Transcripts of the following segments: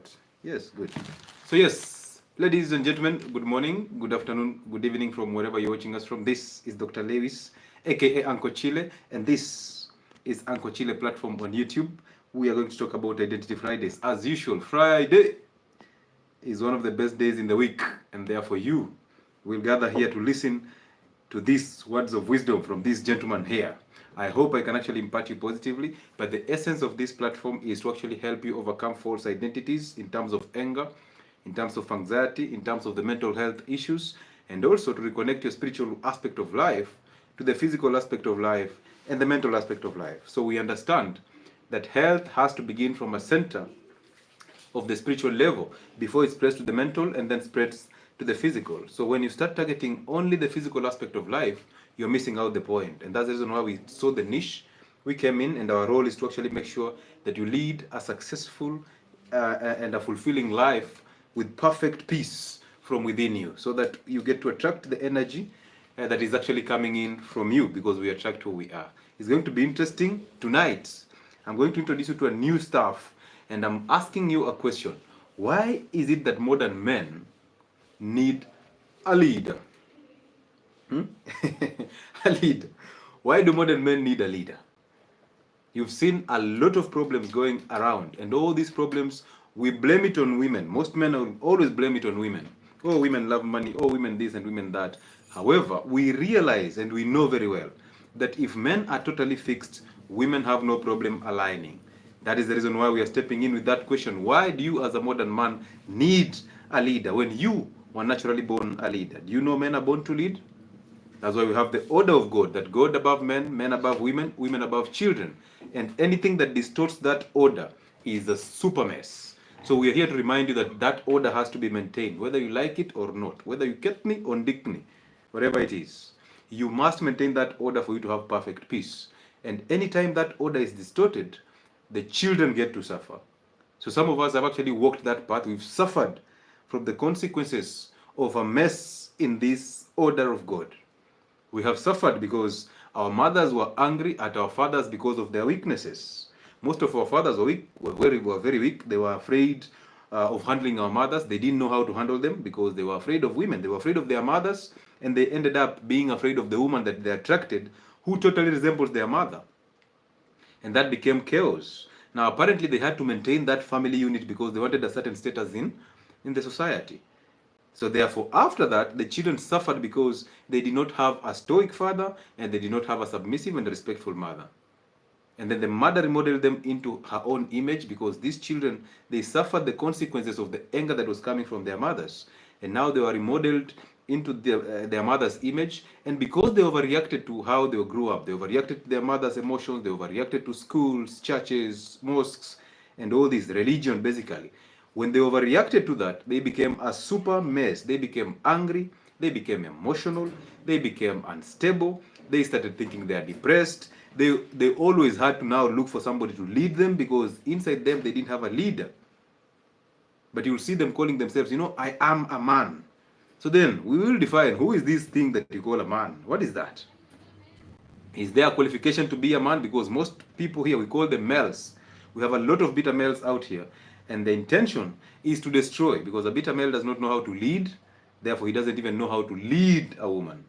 but yes, good. So yes, ladies and gentlemen, good morning, good afternoon, good evening from wherever you're watching us from. This is Dr. Lewis, aka 𝐍𝐿𝐃𝐄𝐃, and this is 𝐍𝐿𝐃𝐃 platform on YouTube. We are going to talk about Identity Fridays. As usual, Friday is one of the best days in the week, and therefore you will gather here to listen to these words of wisdom from this gentleman here. I hope I can actually impact you positively, but the essence of this platform is to actually help you overcome false identities in terms of anger, in terms of anxiety, in terms of the mental health issues, and also to reconnect your spiritual aspect of life to the physical aspect of life and the mental aspect of life. So we understand that health has to begin from a center of the spiritual level before it spreads to the mental and then spreads to the physical. So when you start targeting only the physical aspect of life, you're missing out the point. And that's the reason why we saw the niche. We came in, and our role is to actually make sure that you lead a successful and a fulfilling life with perfect peace from within you, so that you get to attract the energy that is actually coming in from you, because we attract who we are. It's going to be interesting tonight. I'm going to introduce you to a new stuff, and I'm asking you a question. Why is it that modern men need a leader? A leader. Why do modern men need a leader? You've seen a lot of problems going around, and all these problems, we blame it on women. Most men will always blame it on women. Oh, women love money. Oh, women this and women that. However, we realize and we know very well that if men are totally fixed, women have no problem aligning. That is the reason why we are stepping in with that question. Why do you as a modern man need a leader when you were naturally born a leader? Do you know men are born to lead? That's why we have the order of God, that God above men, men above women, women above children. And anything that distorts that order is a super mess. So we are here to remind you that that order has to be maintained, whether you like it or not, whether you 𝐾𝐃𝐃𝐃 or 𝐷𝐶𝐃𝐃, whatever it is. You must maintain that order for you to have perfect peace. And anytime that order is distorted, the children get to suffer. So some of us have actually walked that path. We've suffered from the consequences of a mess in this order of God. We have suffered because our mothers were angry at our fathers because of their weaknesses. Most of our fathers were weak, were very weak. They were afraid of handling our mothers. They didn't know how to handle them because they were afraid of women. They were afraid of their mothers, and they ended up being afraid of the woman that they attracted, who totally resembles their mother. And that became chaos. Now, apparently, they had to maintain that family unit because they wanted a certain status in the society. So therefore, after that, the children suffered because they did not have a stoic father, and they did not have a submissive and respectful mother. And then the mother remodeled them into her own image, because these children, they suffered the consequences of the anger that was coming from their mothers. And now they were remodeled into their mother's image. And because they overreacted to how they grew up, they overreacted to their mother's emotions, they overreacted to schools, churches, mosques, and all this religion basically. When they overreacted to that, they became a super mess. They became angry, they became emotional, they became unstable, they started thinking they are depressed. They always had to now look for somebody to lead them, because inside them they didn't have a leader. But you'll see them calling themselves, I am a man. So then we will define, who is this thing that you call a man? What is that? Is there a qualification to be a man? Because most people here, we call them males. We have a lot of beta males out here. And the intention is to destroy, because a beta male does not know how to lead. Therefore, he doesn't even know how to lead a woman.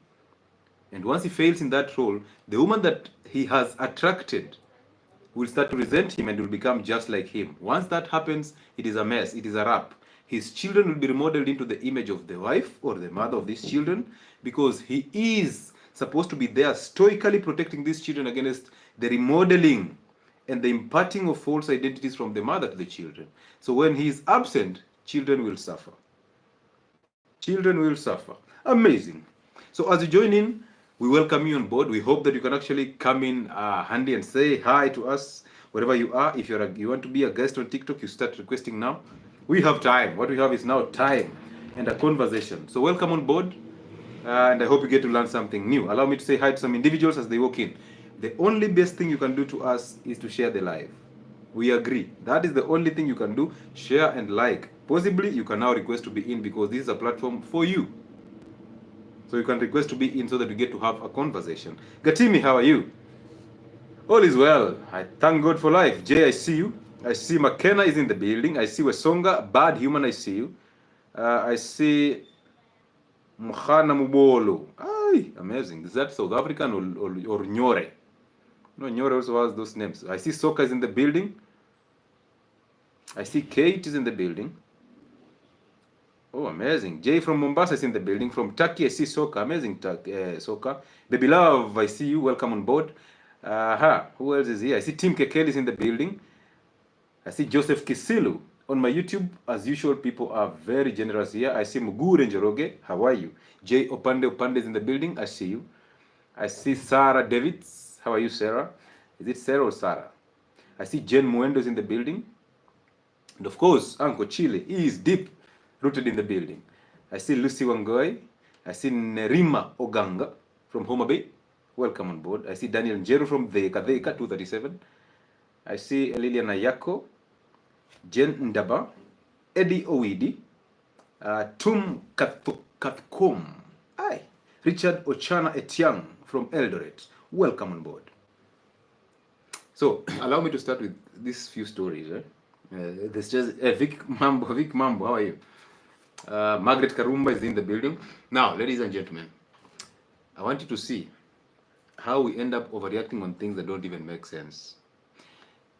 And once he fails in that role, the woman that he has attracted will start to resent him and will become just like him. Once that happens, it is a mess. It is a wrap. His children will be remodeled into the image of the wife or the mother of these children, because he is supposed to be there stoically protecting these children against the remodeling and the imparting of false identities from the mother to the children. So when he is absent, children will suffer. Children will suffer. Amazing. So as you join in, we welcome you on board. We hope that you can actually come in handy and say hi to us wherever you are. If you want to be a guest on TikTok, you start requesting now. We have time. What we have is now time and a conversation. So welcome on board, and I hope you get to learn something new. Allow me to say hi to some individuals as they walk in. The only best thing you can do to us is to share the live. We agree. That is the only thing you can do. Share and like. Possibly, you can now request to be in, because this is a platform for you. So you can request to be in so that we get to have a conversation. Gatimi, how are you? All is well. I thank God for life. Jay, I see you. I see McKenna is in the building. I see Wesonga, Bad Human, I see you. I see Mkhana Mubolo. Ay, amazing. Is that South African or Nyore? No, Nyore also has those names. I see Soka is in the building. I see Kate is in the building. Oh, amazing. Jay from Mombasa is in the building. From Turkey, I see Soka. Amazing, Soka. Baby Love, I see you. Welcome on board. Who else is here? I see Tim Kekeli is in the building. I see Joseph Kisilu. On my YouTube, as usual, people are very generous here. I see Mugure Njoroge. How are you? Jay Opande is in the building. I see you. I see Sarah Davids. How are you, Sarah? Is it Sarah or Sarah? I see Jen Muendo is in the building. And of course, Uncle Chile, he is deep rooted in the building. I see Lucy Wangoi. I see Nerima Oganga from Homa Bay. Welcome on board. I see Daniel Njeru from the Kadeka 237. I see Lilian Ayako, Jen Ndaba, Eddie Owidi, Tum Kathkom, Richard Ochana Etiang from Eldoret. Welcome on board. So, allow me to start with these few stories. There's just Vic Mambo, how are you? Margaret Karumba is in the building. Now, ladies and gentlemen, I want you to see how we end up overreacting on things that don't even make sense.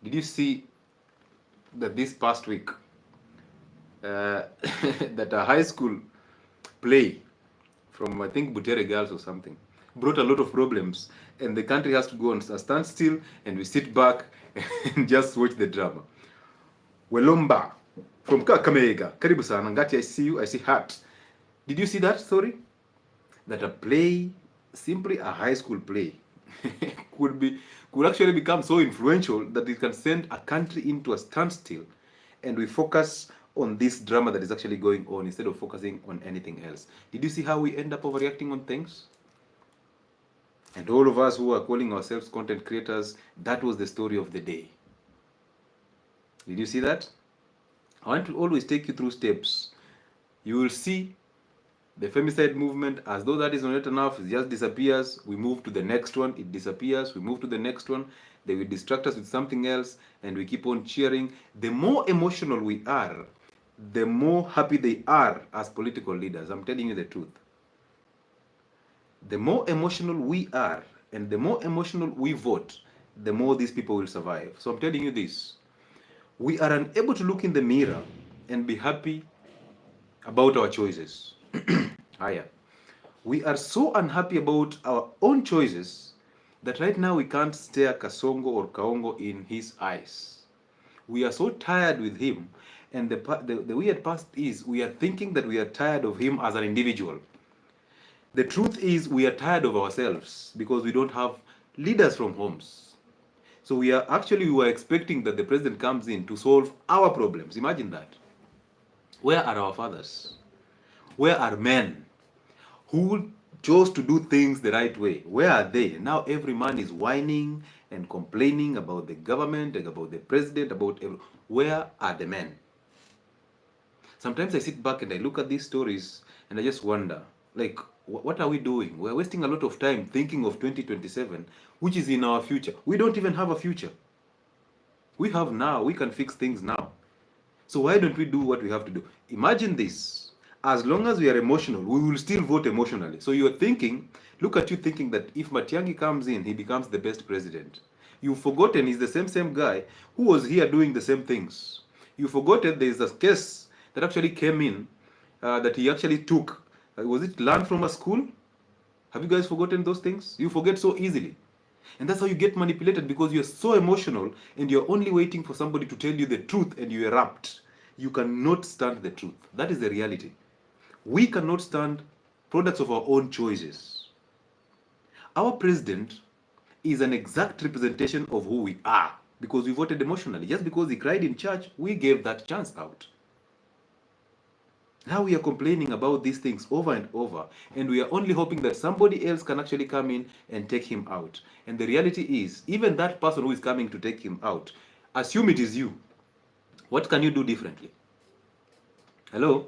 Did you see that this past week that a high school play from, I think, Butere Girls or something brought a lot of problems, and the country has to go on a standstill, and we sit back and just watch the drama. Welomba from Kakamega, Karibu sana, Ngati, I see you, I see Heart. Did you see that story? That a play, simply a high school play, could actually become so influential that it can send a country into a standstill, and we focus on this drama that is actually going on instead of focusing on anything else. Did you see how we end up overreacting on things? And all of us who are calling ourselves content creators, that was the story of the day. Did you see that? I want to always take you through steps. You will see the femicide movement, as though that is not enough, it just disappears. We move to the next one, it disappears. We move to the next one, they will distract us with something else, and we keep on cheering. The more emotional we are, the more happy they are as political leaders. I'm telling you the truth. The more emotional we are, and the more emotional we vote, the more these people will survive. So I'm telling you this. We are unable to look in the mirror and be happy about our choices. We are so unhappy about our own choices that right now we can't stare Kasongo or Kaongo in his eyes. We are so tired with him, and the weird part is we are thinking that we are tired of him as an individual. The truth is we are tired of ourselves because we don't have leaders from homes. So we were expecting that the president comes in to solve our problems. Imagine that. Where are our fathers? Where are men who chose to do things the right way? Where are they? Now every man is whining and complaining about the government, and about the president, where are the men? Sometimes I sit back and I look at these stories and I just wonder, like, what are we doing? We're wasting a lot of time thinking of 2027, which is in our future. We don't even have a future. We have now. We can fix things now. So why don't we do what we have to do? Imagine this. As long as we are emotional, we will still vote emotionally. So you're thinking, look at you thinking that if Matiang'i comes in, he becomes the best president. You've forgotten he's the same guy who was here doing the same things. You've forgotten there's a case that actually came in that he actually took. Was it learned from a school? Have you guys forgotten those things? You forget so easily. And that's how you get manipulated, because you're so emotional and you're only waiting for somebody to tell you the truth and you erupt. You cannot stand the truth. That is the reality. We cannot stand products of our own choices. Our president is an exact representation of who we are, because we voted emotionally. Just because he cried in church, we gave that chance out. Now we are complaining about these things over and over, and we are only hoping that somebody else can actually come in and take him out. And the reality is, even that person who is coming to take him out, assume it is you. What can you do differently? Hello?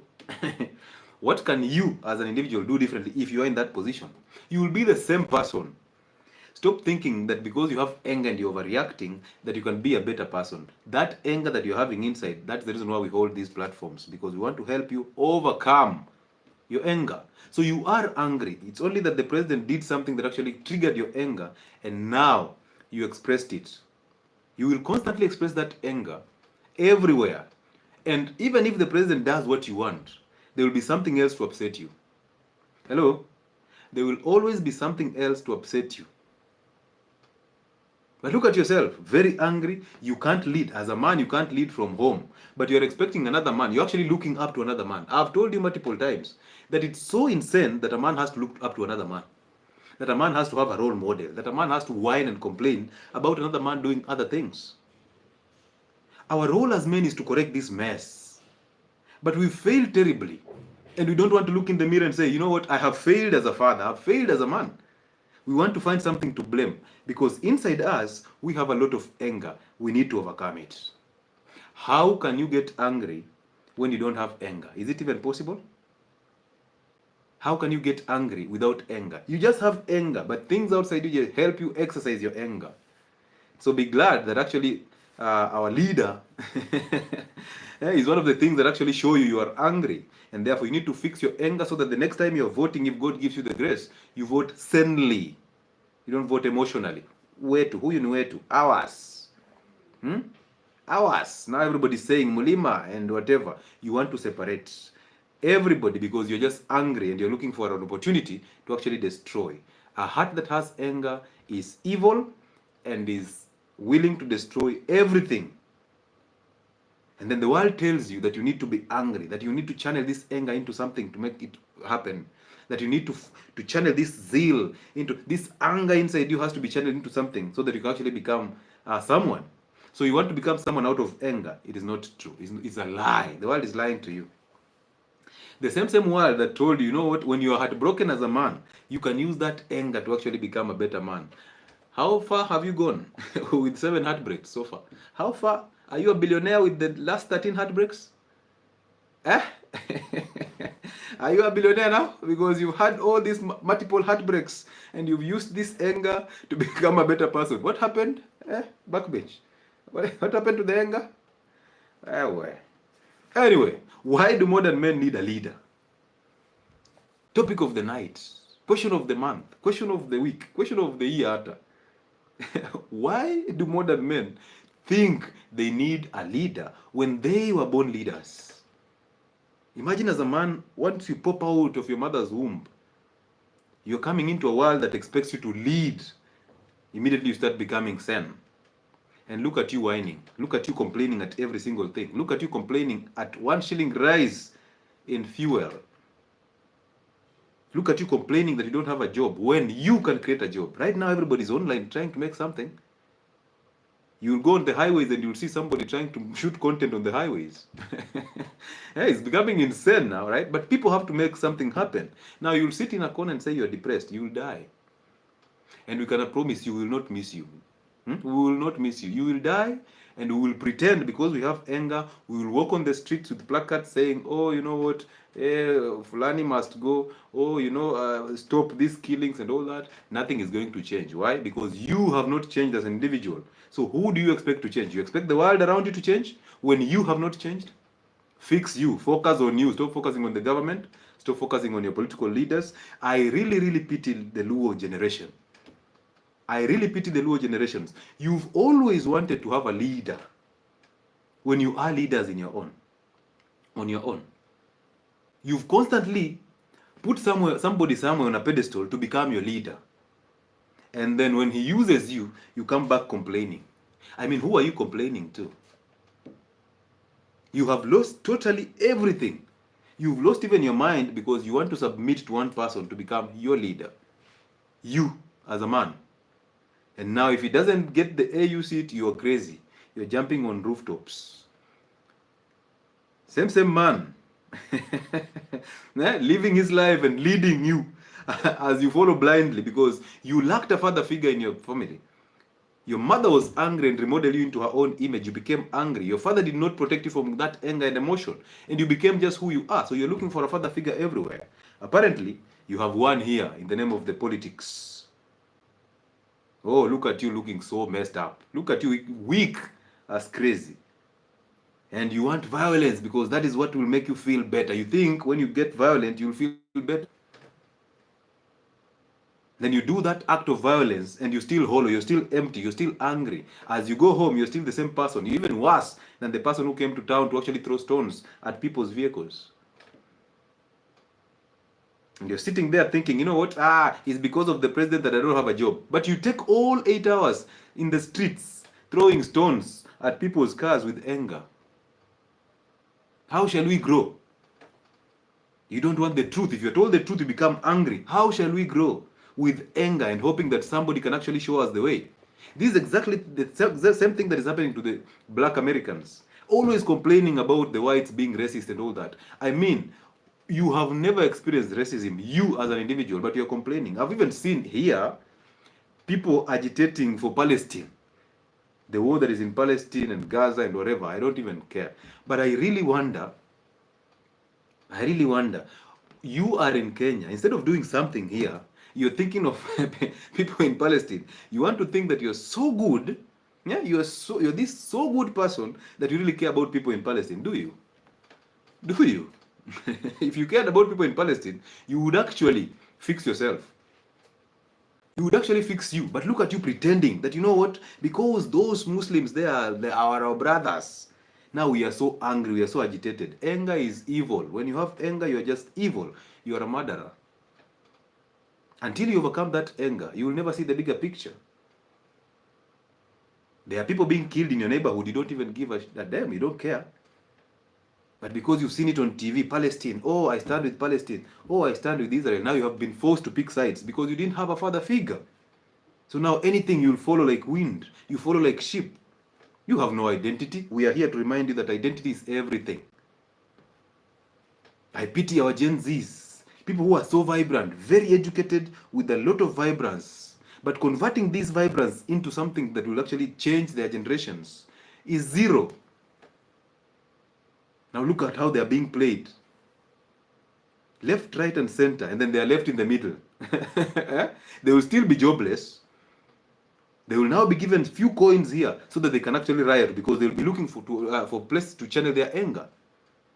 What can you as an individual do differently if you are in that position? You will be the same person. Stop thinking that because you have anger and you're overreacting, that you can be a better person. That anger that you're having inside, that's the reason why we hold these platforms, because we want to help you overcome your anger. So you are angry. It's only that the president did something that actually triggered your anger, and now you expressed it. You will constantly express that anger everywhere. And even if the president does what you want, there will be something else to upset you. Hello? There will always be something else to upset you. But look at yourself, very angry. You can't lead. As a man, you can't lead from home. But you're expecting another man. You're actually looking up to another man. I've told you multiple times that it's so insane that a man has to look up to another man. That a man has to have a role model. That a man has to whine and complain about another man doing other things. Our role as men is to correct this mess. But we failed terribly. And we don't want to look in the mirror and say, you know what, I have failed as a father. I have failed as a man. We want to find something to blame, because inside us, we have a lot of anger. We need to overcome it. How can you get angry when you don't have anger? Is it even possible? How can you get angry without anger? You just have anger, but things outside you help you exercise your anger. So be glad that actually our leader is one of the things that actually show you are angry. And therefore, you need to fix your anger so that the next time you're voting, if God gives you the grace, you vote sanely. You don't vote emotionally. Wetu, huyu ni wetu, ours. Ours. Now everybody's saying Mulima and whatever. You want to separate everybody because you're just angry and you're looking for an opportunity to actually destroy. A heart that has anger is evil and is willing to destroy everything. And then the world tells you that you need to be angry, that you need to channel this anger into something to make it happen, that you need to channel this zeal into this anger inside you has to be channeled into something so that you can actually become someone. So you want to become someone out of anger. It is not true. It's a lie. The world is lying to you. The same world that told you, you know what, when you are heartbroken as a man, you can use that anger to actually become a better man. How far have you gone with 7 heartbreaks so far? How far? Are you a billionaire with the last 13 heartbreaks? Eh? Are you a billionaire now? Because you've had all these multiple heartbreaks and you've used this anger to become a better person. What happened? Backbench. What happened to the anger? Anyway, why do modern men need a leader? Topic of the night. Question of the month. Question of the week. Question of the year. Why do modern men think they need a leader when they were born leaders? Imagine as a man, once you pop out of your mother's womb, you're coming into a world that expects you to lead. Immediately you start becoming Sen. And look at you whining. Look at you complaining at every single thing. Look at you complaining at 1 shilling rise in fuel. Look at you complaining that you don't have a job when you can create a job. Right now, everybody's online trying to make something. You'll go on the highways and you'll see somebody trying to shoot content on the highways. Hey, it's becoming insane now, right? But people have to make something happen. Now, you'll sit in a corner and say you're depressed. You'll die. And we cannot promise you we will not miss you. We will not miss you. You will die, and we will pretend because we have anger. We will walk on the streets with placards saying, oh, you know what, Fulani must go. Oh, you know, stop these killings and all that. Nothing is going to change. Why? Because you have not changed as an individual. So who do you expect to change? You expect the world around you to change when you have not changed? Fix you. Focus on you. Stop focusing on the government. Stop focusing on your political leaders. I really, really pity the Luo generation. I really pity the Luo generations. You've always wanted to have a leader when you are leaders in your own, on your own. You've constantly put somebody somewhere on a pedestal to become your leader. And then when he uses you, you come back complaining. I mean, who are you complaining to? You have lost totally everything. You've lost even your mind because you want to submit to one person to become your leader. You, as a man. And now if he doesn't get the AU seat, you're crazy. You're jumping on rooftops. Same man. Living his life and leading you as you follow blindly because you lacked a father figure in your family. Your mother was angry and remodeled you into her own image. You became angry. Your father did not protect you from that anger and emotion. And you became just who you are. So you're looking for a father figure everywhere. Apparently, you have one here in the name of the politics. Oh, look at you looking so messed up. Look at you weak as crazy. And you want violence because that is what will make you feel better. You think when you get violent, you'll feel better. Then you do that act of violence and you're still hollow, you're still empty, you're still angry. As you go home, you're still the same person. You're even worse than the person who came to town to actually throw stones at people's vehicles. And you're sitting there thinking, you know what? It's because of the president that I don't have a job. But you take all 8 hours in the streets throwing stones at people's cars with anger. How shall we grow? You don't want the truth. If you're told the truth, you become angry. How shall we grow? With anger and hoping that somebody can actually show us the way. This is exactly the same thing that is happening to the black Americans. Always complaining about the whites being racist and all that. I mean, you have never experienced racism, you as an individual, but you're complaining. I've even seen here people agitating for Palestine. The war that is in Palestine and Gaza and wherever, I don't even care. But I really wonder, you are in Kenya, instead of doing something here, you're thinking of people in Palestine. You want to think that you're so good, yeah, you're this so good person that you really care about people in Palestine, do you? Do you? If you cared about people in Palestine, you would actually fix yourself. You would actually fix you. But look at you pretending that, you know what, because those Muslims, they are our brothers. Now we are so angry, we are so agitated. Anger is evil. When you have anger, you are just evil. You are a murderer. Until you overcome that anger, you will never see the bigger picture. There are people being killed in your neighborhood, you don't even give a damn, you don't care. But because you've seen it on TV, Palestine, oh, I stand with Palestine, oh, I stand with Israel, now you have been forced to pick sides because you didn't have a father figure. So now anything you'll follow like wind, you follow like sheep. You have no identity. We are here to remind you that identity is everything. I pity our Gen Zs, people who are so vibrant, very educated, with a lot of vibrance. But converting this vibrance into something that will actually change their generations is zero. Now look at how they are being played. Left, right, and center, and then they are left in the middle. They will still be jobless. They will now be given few coins here so that they can actually riot, because they'll be looking for places to channel their anger.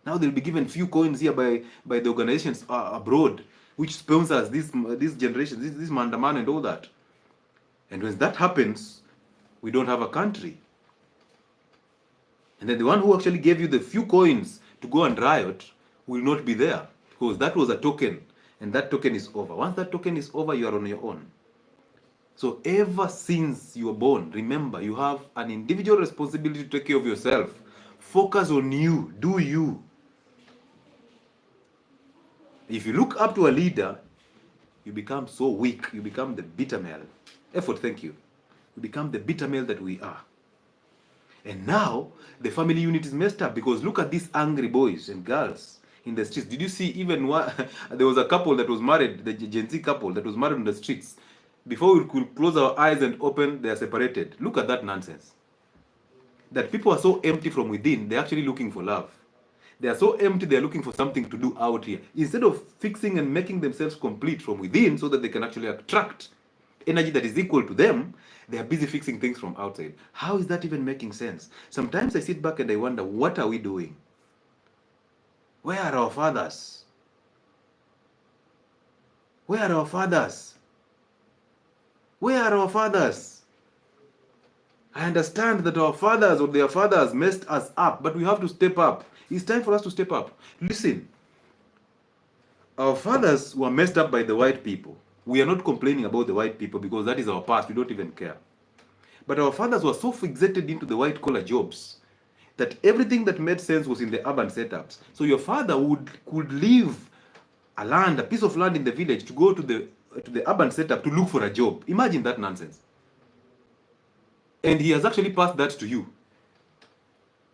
Now they'll be given few coins here by the organizations abroad, which sponsors this generation, this mandaman and all that. And when that happens, we don't have a country. And then the one who actually gave you the few coins to go and riot will not be there, because that was a token, and that token is over. Once that token is over, you are on your own. So ever since you were born, remember, you have an individual responsibility to take care of yourself. Focus on you. Do you. If you look up to a leader, you become so weak. You become the bitter male. Effort, thank you. You become the bitter male that we are. And now, the family unit is messed up, because look at these angry boys and girls in the streets. Did you see even one? There was a couple that was married, the Gen Z couple that was married on the streets. Before we could close our eyes and open, they are separated. Look at that nonsense. That people are so empty from within, they're actually looking for love. They are so empty, they're looking for something to do out here. Instead of fixing and making themselves complete from within so that they can actually attract energy that is equal to them, they are busy fixing things from outside. How is that even making sense? Sometimes I sit back and I wonder, what are we doing? Where are our fathers? Where are our fathers? Where are our fathers? I understand that our fathers or their fathers messed us up, but we have to step up. It's time for us to step up. Listen, our fathers were messed up by the white people. We are not complaining about the white people because that is our past. We don't even care. But our fathers were so fixated into the white collar jobs that everything that made sense was in the urban setups. So your father could leave a piece of land in the village to go to the urban setup to look for a job. Imagine that nonsense. And he has actually passed that to you.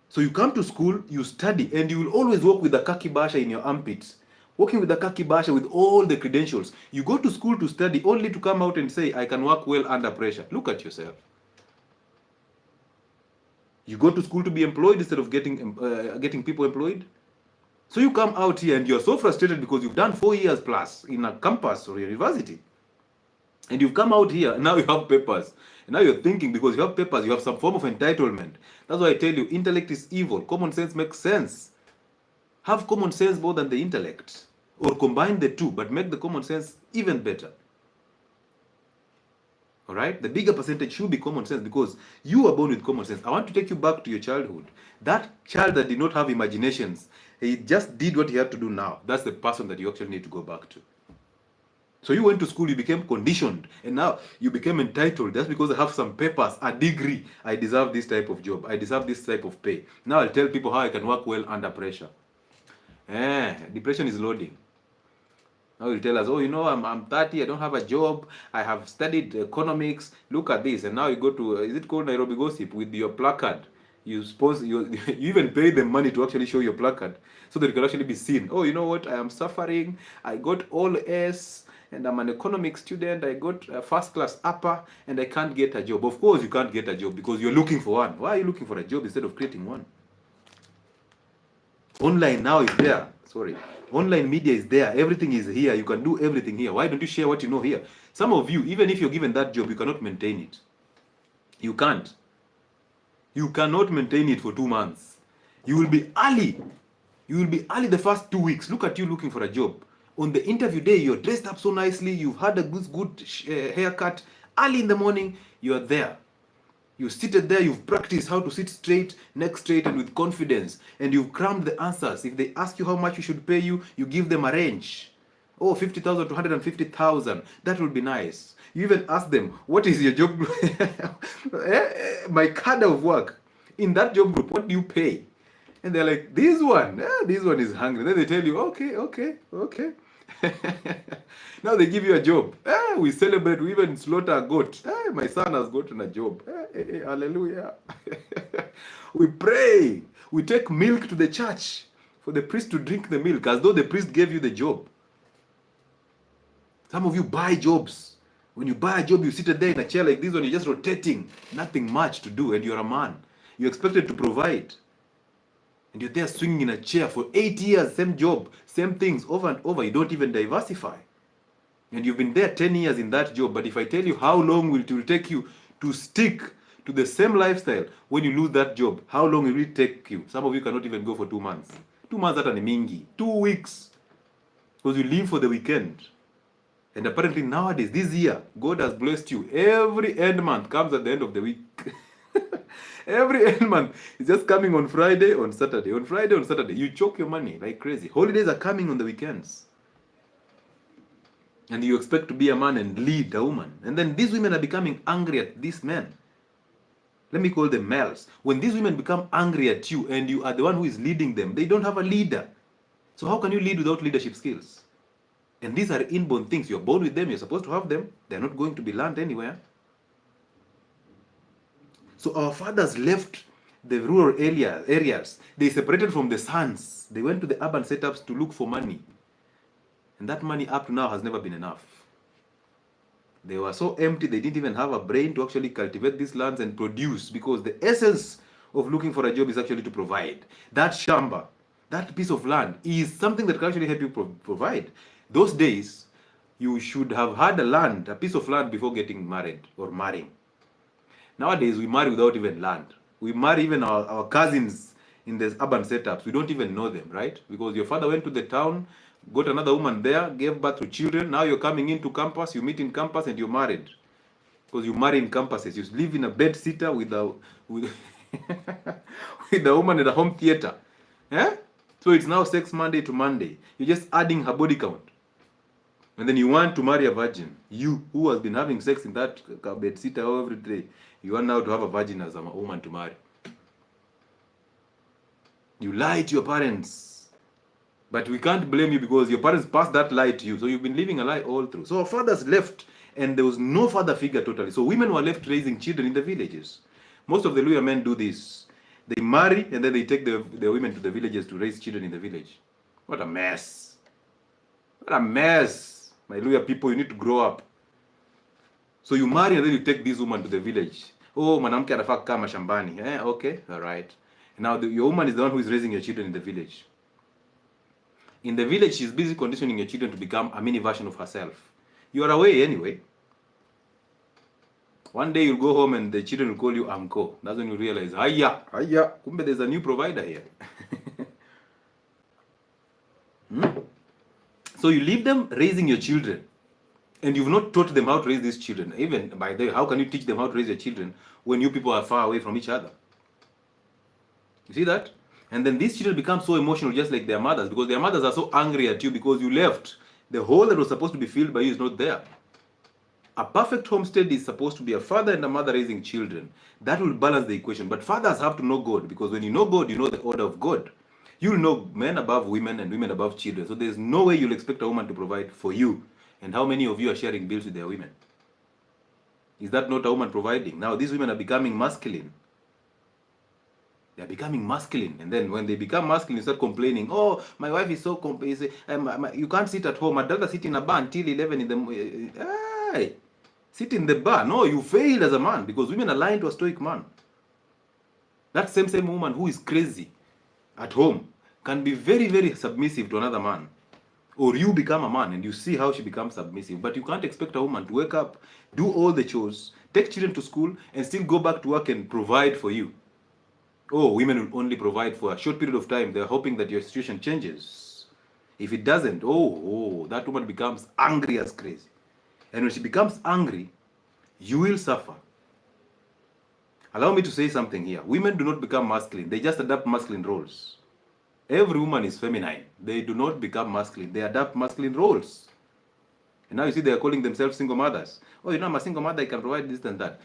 So you come to school, you study, and you will always walk with a khaki basha in your armpits. Walking with a khaki basha with all the credentials. You go to school to study only to come out and say, I can work well under pressure. Look at yourself. You go to school to be employed instead of getting people employed. So you come out here and you're so frustrated because you've done 4 years plus in a campus or a university. And you've come out here, and now you have papers. And now you're thinking, because you have papers, you have some form of entitlement. That's why I tell you, intellect is evil. Common sense makes sense. Have common sense more than the intellect. Or combine the two, but make the common sense even better. All right? The bigger percentage should be common sense, because you were born with common sense. I want to take you back to your childhood. That child that did not have imaginations, he just did what he had to do now. That's the person that you actually need to go back to. So you went to school, you became conditioned, and now you became entitled. That's because I have some papers, a degree. I deserve this type of job. I deserve this type of pay. Now I'll tell people how I can work well under pressure. Depression is loading. Now you'll tell us, oh, you know, I'm 30, I don't have a job, I have studied economics, look at this. And now you go to, is it called Nairobi Gossip, with your placard. You even pay them money to actually show your placard, so that it can actually be seen. Oh, you know what, I am suffering, I got all S, and I'm an economic student, I got a first class upper, and I can't get a job. Of course you can't get a job, because you're looking for one. Why are you looking for a job instead of creating one? Online now is there. Sorry. Online media is there. Everything is here. You can do everything here. Why don't you share what you know here? Some of you, even if you're given that job, you cannot maintain it. You can't. You cannot maintain it for 2 months. You will be early. You will be early the first 2 weeks. Look at you looking for a job. On the interview day, you're dressed up so nicely. You've had a good haircut. Early in the morning, you're there. You seated there, you've practiced how to sit straight, neck straight, and with confidence. And you've crammed the answers. If they ask you how much we should pay you, you give them a range. Oh, 50,000 to 150,000. That would be nice. You even ask them, what is your job group? My card of work. In that job group, what do you pay? And they're like, this one is hungry. Then they tell you, okay. Now they give you a job. We celebrate, we even slaughter a goat. My son has gotten a job. Hallelujah. We pray. We take milk to the church for the priest to drink the milk, as though the priest gave you the job. Some of you buy jobs. When you buy a job, you sit there in a chair like this one, you're just rotating. Nothing much to do, and you're a man. You're expected to provide. And you're there swinging in a chair for 8 years, same job, same things, over and over. You don't even diversify. And you've been there 10 years in that job. But if I tell you how long it will take you to stick to the same lifestyle when you lose that job, how long will it take you? Some of you cannot even go for 2 months. 2 months at an mingi. 2 weeks. Because you leave for the weekend. And apparently nowadays, this year, God has blessed you. Every end month comes at the end of the week. Every end month is just coming on Friday, on Saturday. On Friday, on Saturday. You choke your money like crazy. Holidays are coming on the weekends. And you expect to be a man and lead a woman. And then these women are becoming angry at these men. Let me call them males. When these women become angry at you and you are the one who is leading them, they don't have a leader. So how can you lead without leadership skills? And these are inborn things. You're born with them. You're supposed to have them. They're not going to be learned anywhere. So our fathers left the rural areas. They separated from the sons. They went to the urban setups to look for money. And that money up to now has never been enough. They were so empty, they didn't even have a brain to actually cultivate these lands and produce, because the essence of looking for a job is actually to provide. That shamba, that piece of land, is something that can actually help you provide. Those days, you should have had a piece of land before getting married or marrying. Nowadays, we marry without even land. We marry even our cousins in the urban setups. We don't even know them, right? Because your father went to the town, got another woman there, gave birth to children. Now you're coming into campus, you meet in campus, and you're married. Because you marry in campuses. You live in a bed sitter with a with a woman at a home theater. So it's now sex Monday to Monday. You're just adding her body count. And then you want to marry a virgin. You, who has been having sex in that bed sitter every day, you want now to have a virgin as a woman to marry. You lie to your parents. But we can't blame you, because your parents passed that lie to you. So you've been living a lie all through. So our fathers left, and there was no father figure totally. So women were left raising children in the villages. Most of the Luya men do this. They marry, and then they take the women to the villages to raise children in the village. What a mess. What a mess. My Luya people, you need to grow up. So you marry, and then you take this woman to the village. Oh, mwanamke anafaa kukaa mashambani. Okay, all right. Now your woman is the one who is raising your children in the village. In the village, she's busy conditioning your children to become a mini version of herself. You are away anyway. One day you'll go home and the children will call you uncle. That's when you realize, hiya, kumbe there's a new provider here. So you leave them raising your children, and you've not taught them how to raise these children. Even by the way, how can you teach them how to raise your children when you people are far away from each other? You see that? And then these children become so emotional just like their mothers, because their mothers are so angry at you because you left. The hole that was supposed to be filled by you is not there. A perfect homestead is supposed to be a father and a mother raising children. That will balance the equation. But fathers have to know God, because when you know God, you know the order of God. You'll know men above women and women above children. So there's no way you'll expect a woman to provide for you. And how many of you are sharing bills with their women? Is that not a woman providing? Now these women are becoming masculine. They're becoming masculine, and then when they become masculine, you start complaining. Oh, my wife is so you can't sit at home. I'd rather sit in a bar until 11 in the morning. Sit in the bar. No, you failed as a man, because women are lying to a stoic man. That same woman who is crazy at home can be very, very submissive to another man. Or you become a man and you see how she becomes submissive. But you can't expect a woman to wake up, do all the chores, take children to school, and still go back to work and provide for you. Oh, women will only provide for a short period of time. They're hoping that your situation changes. If it doesn't, that woman becomes angry as crazy. And when she becomes angry, you will suffer. Allow me to say something here. Women do not become masculine. They just adapt masculine roles. Every woman is feminine. They do not become masculine. They adapt masculine roles. And now you see they are calling themselves single mothers. Oh, you know, I'm a single mother. I can provide this and that.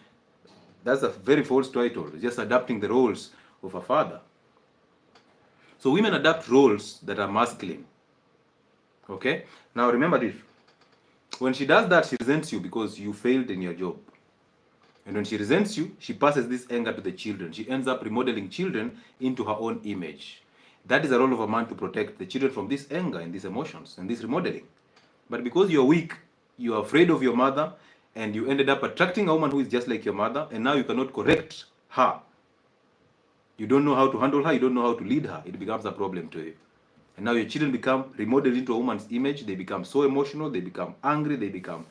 That's a very false title. Just adapting the roles of a father. So women adapt roles that are masculine. Okay? Now remember this. When she does that, she resents you because you failed in your job. And when she resents you, she passes this anger to the children. She ends up remodeling children into her own image. That is the role of a man, to protect the children from this anger and these emotions and this remodeling. But because you're weak, you're afraid of your mother, and you ended up attracting a woman who is just like your mother, and now you cannot correct her. You don't know how to handle her, you don't know how to lead her. It becomes a problem to you. And now your children become remodeled into a woman's image. They become so emotional, they become angry, they become,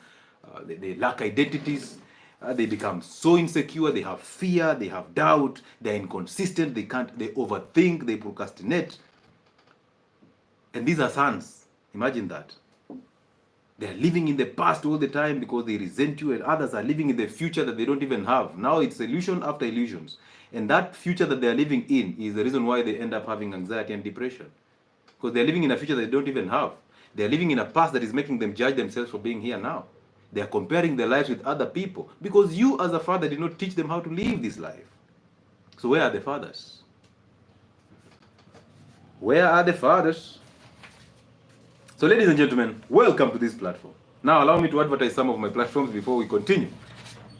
they lack identities, they become so insecure, they have fear, they have doubt, they're inconsistent, they overthink, they procrastinate. And these are sons. Imagine that. They're living in the past all the time because they resent you, and others are living in the future that they don't even have. Now it's illusion after illusions. And that future that they're living in is the reason why they end up having anxiety and depression. Because they're living in a future that they don't even have. They're living in a past that is making them judge themselves for being here now. They're comparing their lives with other people because you as a father did not teach them how to live this life. So where are the fathers? Where are the fathers? So ladies and gentlemen, welcome to this platform. Now allow me to advertise some of my platforms before we continue.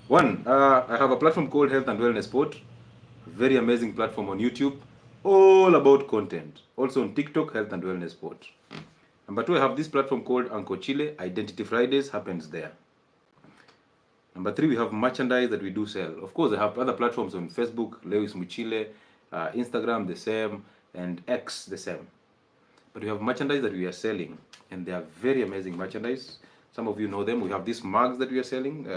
One, I have a platform called Health and Wellness Sport. Very amazing platform on YouTube. All about content. Also on TikTok, Health and Wellness Sport. Number two, I have this platform called 𝐌𝐿𝐃𝐃𝐃. Identity Fridays happens there. Number three, we have merchandise that we do sell. Of course, I have other platforms on Facebook, Lewis Muchile, Instagram the same, and X the same. But we have merchandise that we are selling, and they are very amazing merchandise. Some of you know them. We have these mugs that we are selling,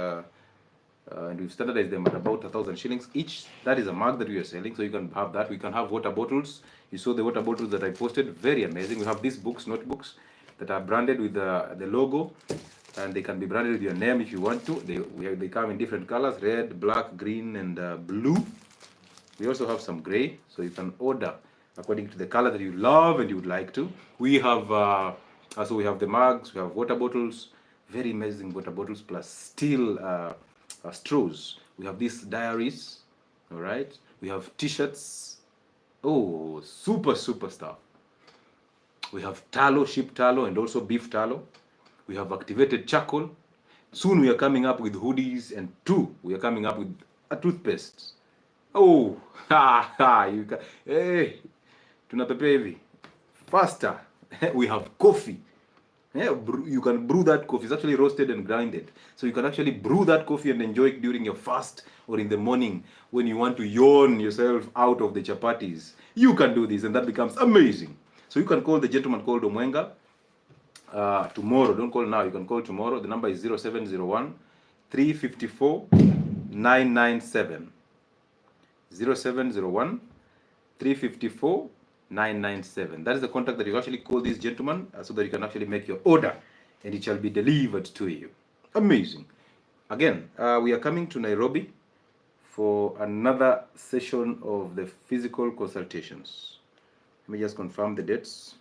and we've standardized them at about 1,000 shillings each. That is a mug that we are selling, so you can have that. We can have water bottles. You saw the water bottles that I posted, very amazing. We have these books, notebooks, that are branded with the logo, and they can be branded with your name if you want to. They come in different colors: red, black, green, and blue. We also have some gray, so you can order according to the color that you love and you would like to. We have also we have the mugs, we have water bottles, very amazing water bottles, plus steel straws. We have these diaries, all right. We have t-shirts. Oh, super stuff. We have tallow, sheep tallow, and also beef tallow. We have activated charcoal. Soon we are coming up with hoodies, and we are coming up with a toothpaste. Oh, you can, hey, tunapepe hivi faster. We have coffee. Yeah, you can brew that coffee. It's actually roasted and grinded. So you can actually brew that coffee and enjoy it during your fast or in the morning when you want to yawn yourself out of the chapatis. You can do this and that becomes amazing. So you can call the gentleman called Omwenga tomorrow. Don't call now. You can call tomorrow. The number is 0701 354 997. 0701 354 997. That is the contact that you actually call this gentleman so that you can actually make your order and it shall be delivered to you. Amazing. Again, we are coming to Nairobi for another session of the physical consultations. Let me just confirm the dates.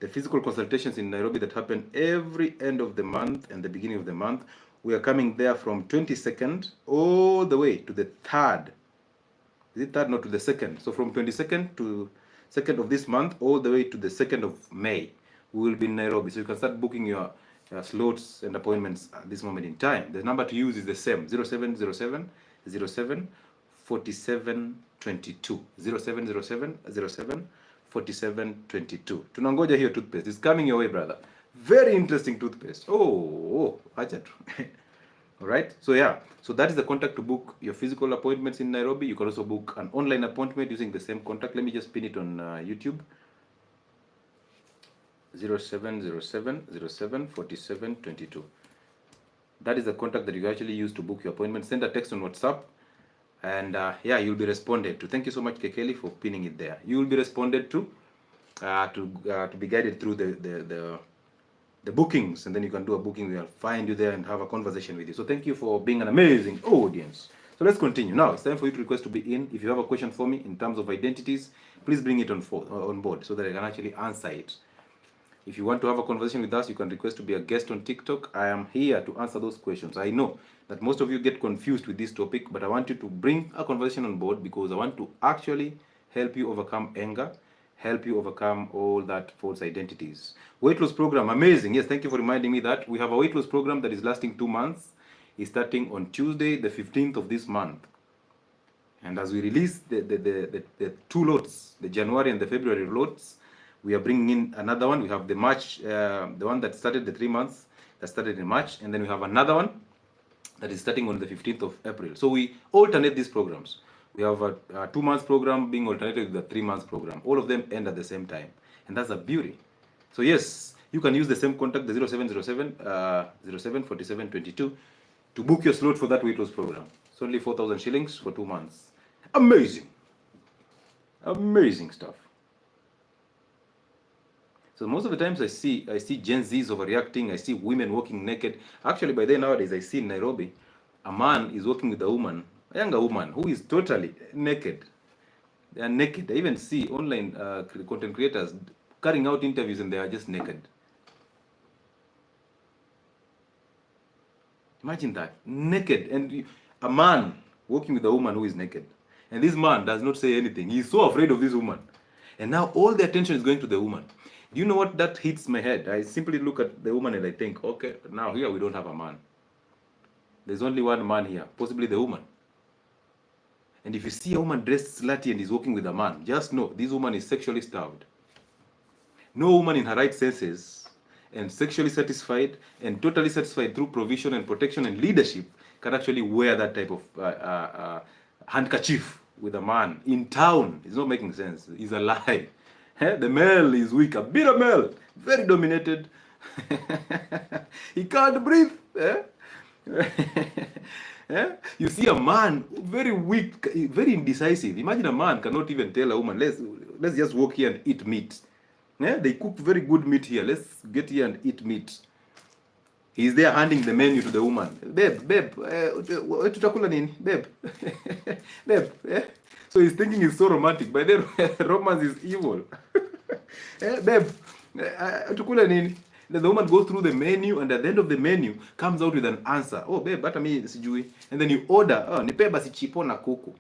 The physical consultations in Nairobi that happen every end of the month and the beginning of the month. We are coming there from 22nd all the way to the 3rd. Is it 3rd? No, to the 2nd. So from 22nd to 2nd of this month all the way to the 2nd of May, we will be in Nairobi. So you can start booking your slots and appointments at this moment in time. The number to use is the same, 0707 07 47 22. 0707 07 47 22. Tunangoja hiyo toothpaste. It's coming your way, brother. Very interesting toothpaste. Acha tu. All right. So yeah. So that is the contact to book your physical appointments in Nairobi. You can also book an online appointment using the same contact. Let me just pin it on YouTube. 0707 07 47 22. That is the contact that you actually use to book your appointment. Send a text on WhatsApp, and yeah, you'll be responded to. Thank you so much, Kekeli, for pinning it there. You will be responded to be guided through the bookings, and then you can do a booking. We'll find you there and have a conversation with you. So thank you for being an amazing audience. So let's continue. Now it's time for you to request to be in. If you have a question for me in terms of identities, please bring it on board so that I can actually answer it. If you want to have a conversation with us, you can request to be a guest on TikTok. I am here to answer those questions. I know that most of you get confused with this topic, but I want you to bring a conversation on board because I want to actually help you overcome anger, help you overcome all that false identities. Weight loss program, amazing. Yes, thank you for reminding me that we have a weight loss program that is lasting 2 months. It's starting on Tuesday, the 15th of this month. And as we release the 2 lots, the January and the February lots, we are bringing in another one. We have the March, the one that started the 3 months, that started in March, and then we have another one that is starting on the 15th of April. So we alternate these programs. We have a 2 months program being alternated with a 3 months program. All of them end at the same time, and that's a beauty. So yes, you can use the same contact, the 0707 07 47 22, to book your slot for that weight loss program. It's only 4,000 shillings for 2 months. Amazing, amazing stuff. So most of the times I see Gen Zs overreacting. I see women walking naked. Actually, by then nowadays I see in Nairobi, a man is walking with a woman, a younger woman, who is totally naked. They are naked. I even see online content creators carrying out interviews and they are just naked. Imagine that, naked, and a man walking with a woman who is naked. And this man does not say anything. He is so afraid of this woman. And now all the attention is going to the woman. Do you know what that hits my head? I simply look at the woman and I think, okay, now here we don't have a man. There's only one man here, possibly the woman. And if you see a woman dressed slutty and is walking with a man, just know this woman is sexually starved. No woman in her right senses and sexually satisfied and totally satisfied through provision and protection and leadership can actually wear that type of handkerchief with a man in town. It's not making sense. It's a lie. The male is weak, a bitter male, very dominated. He can't breathe. You see a man very weak, very indecisive. Imagine a man cannot even tell a woman, let's just walk here and eat meat. They cook very good meat here. Let's get here and eat meat. He's there handing the menu to the woman. Babe, tutakula nini? Babe, babe. So he's thinking it's so romantic, but then romance is evil. Babe, tukula nini? Then the woman goes through the menu, and at the end of the menu comes out with an answer. Oh, babe, hata mimi sijui. And then you order, oh, nipe basi chipo na kuku.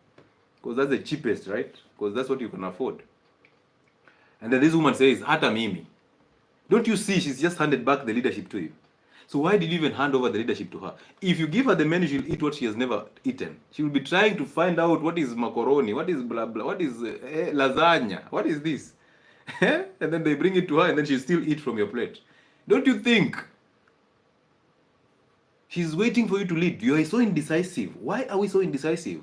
Because that's the cheapest, right? Because that's what you can afford. And then this woman says, hata mimi. Don't you see she's just handed back the leadership to you? So why did you even hand over the leadership to her? If you give her the menu, she'll eat what she has never eaten. She will be trying to find out what is macaroni, what is blah blah, what is lasagna, what is this? And then they bring it to her and then she'll still eat from your plate. Don't you think? She's waiting for you to lead. You are so indecisive. Why are we so indecisive?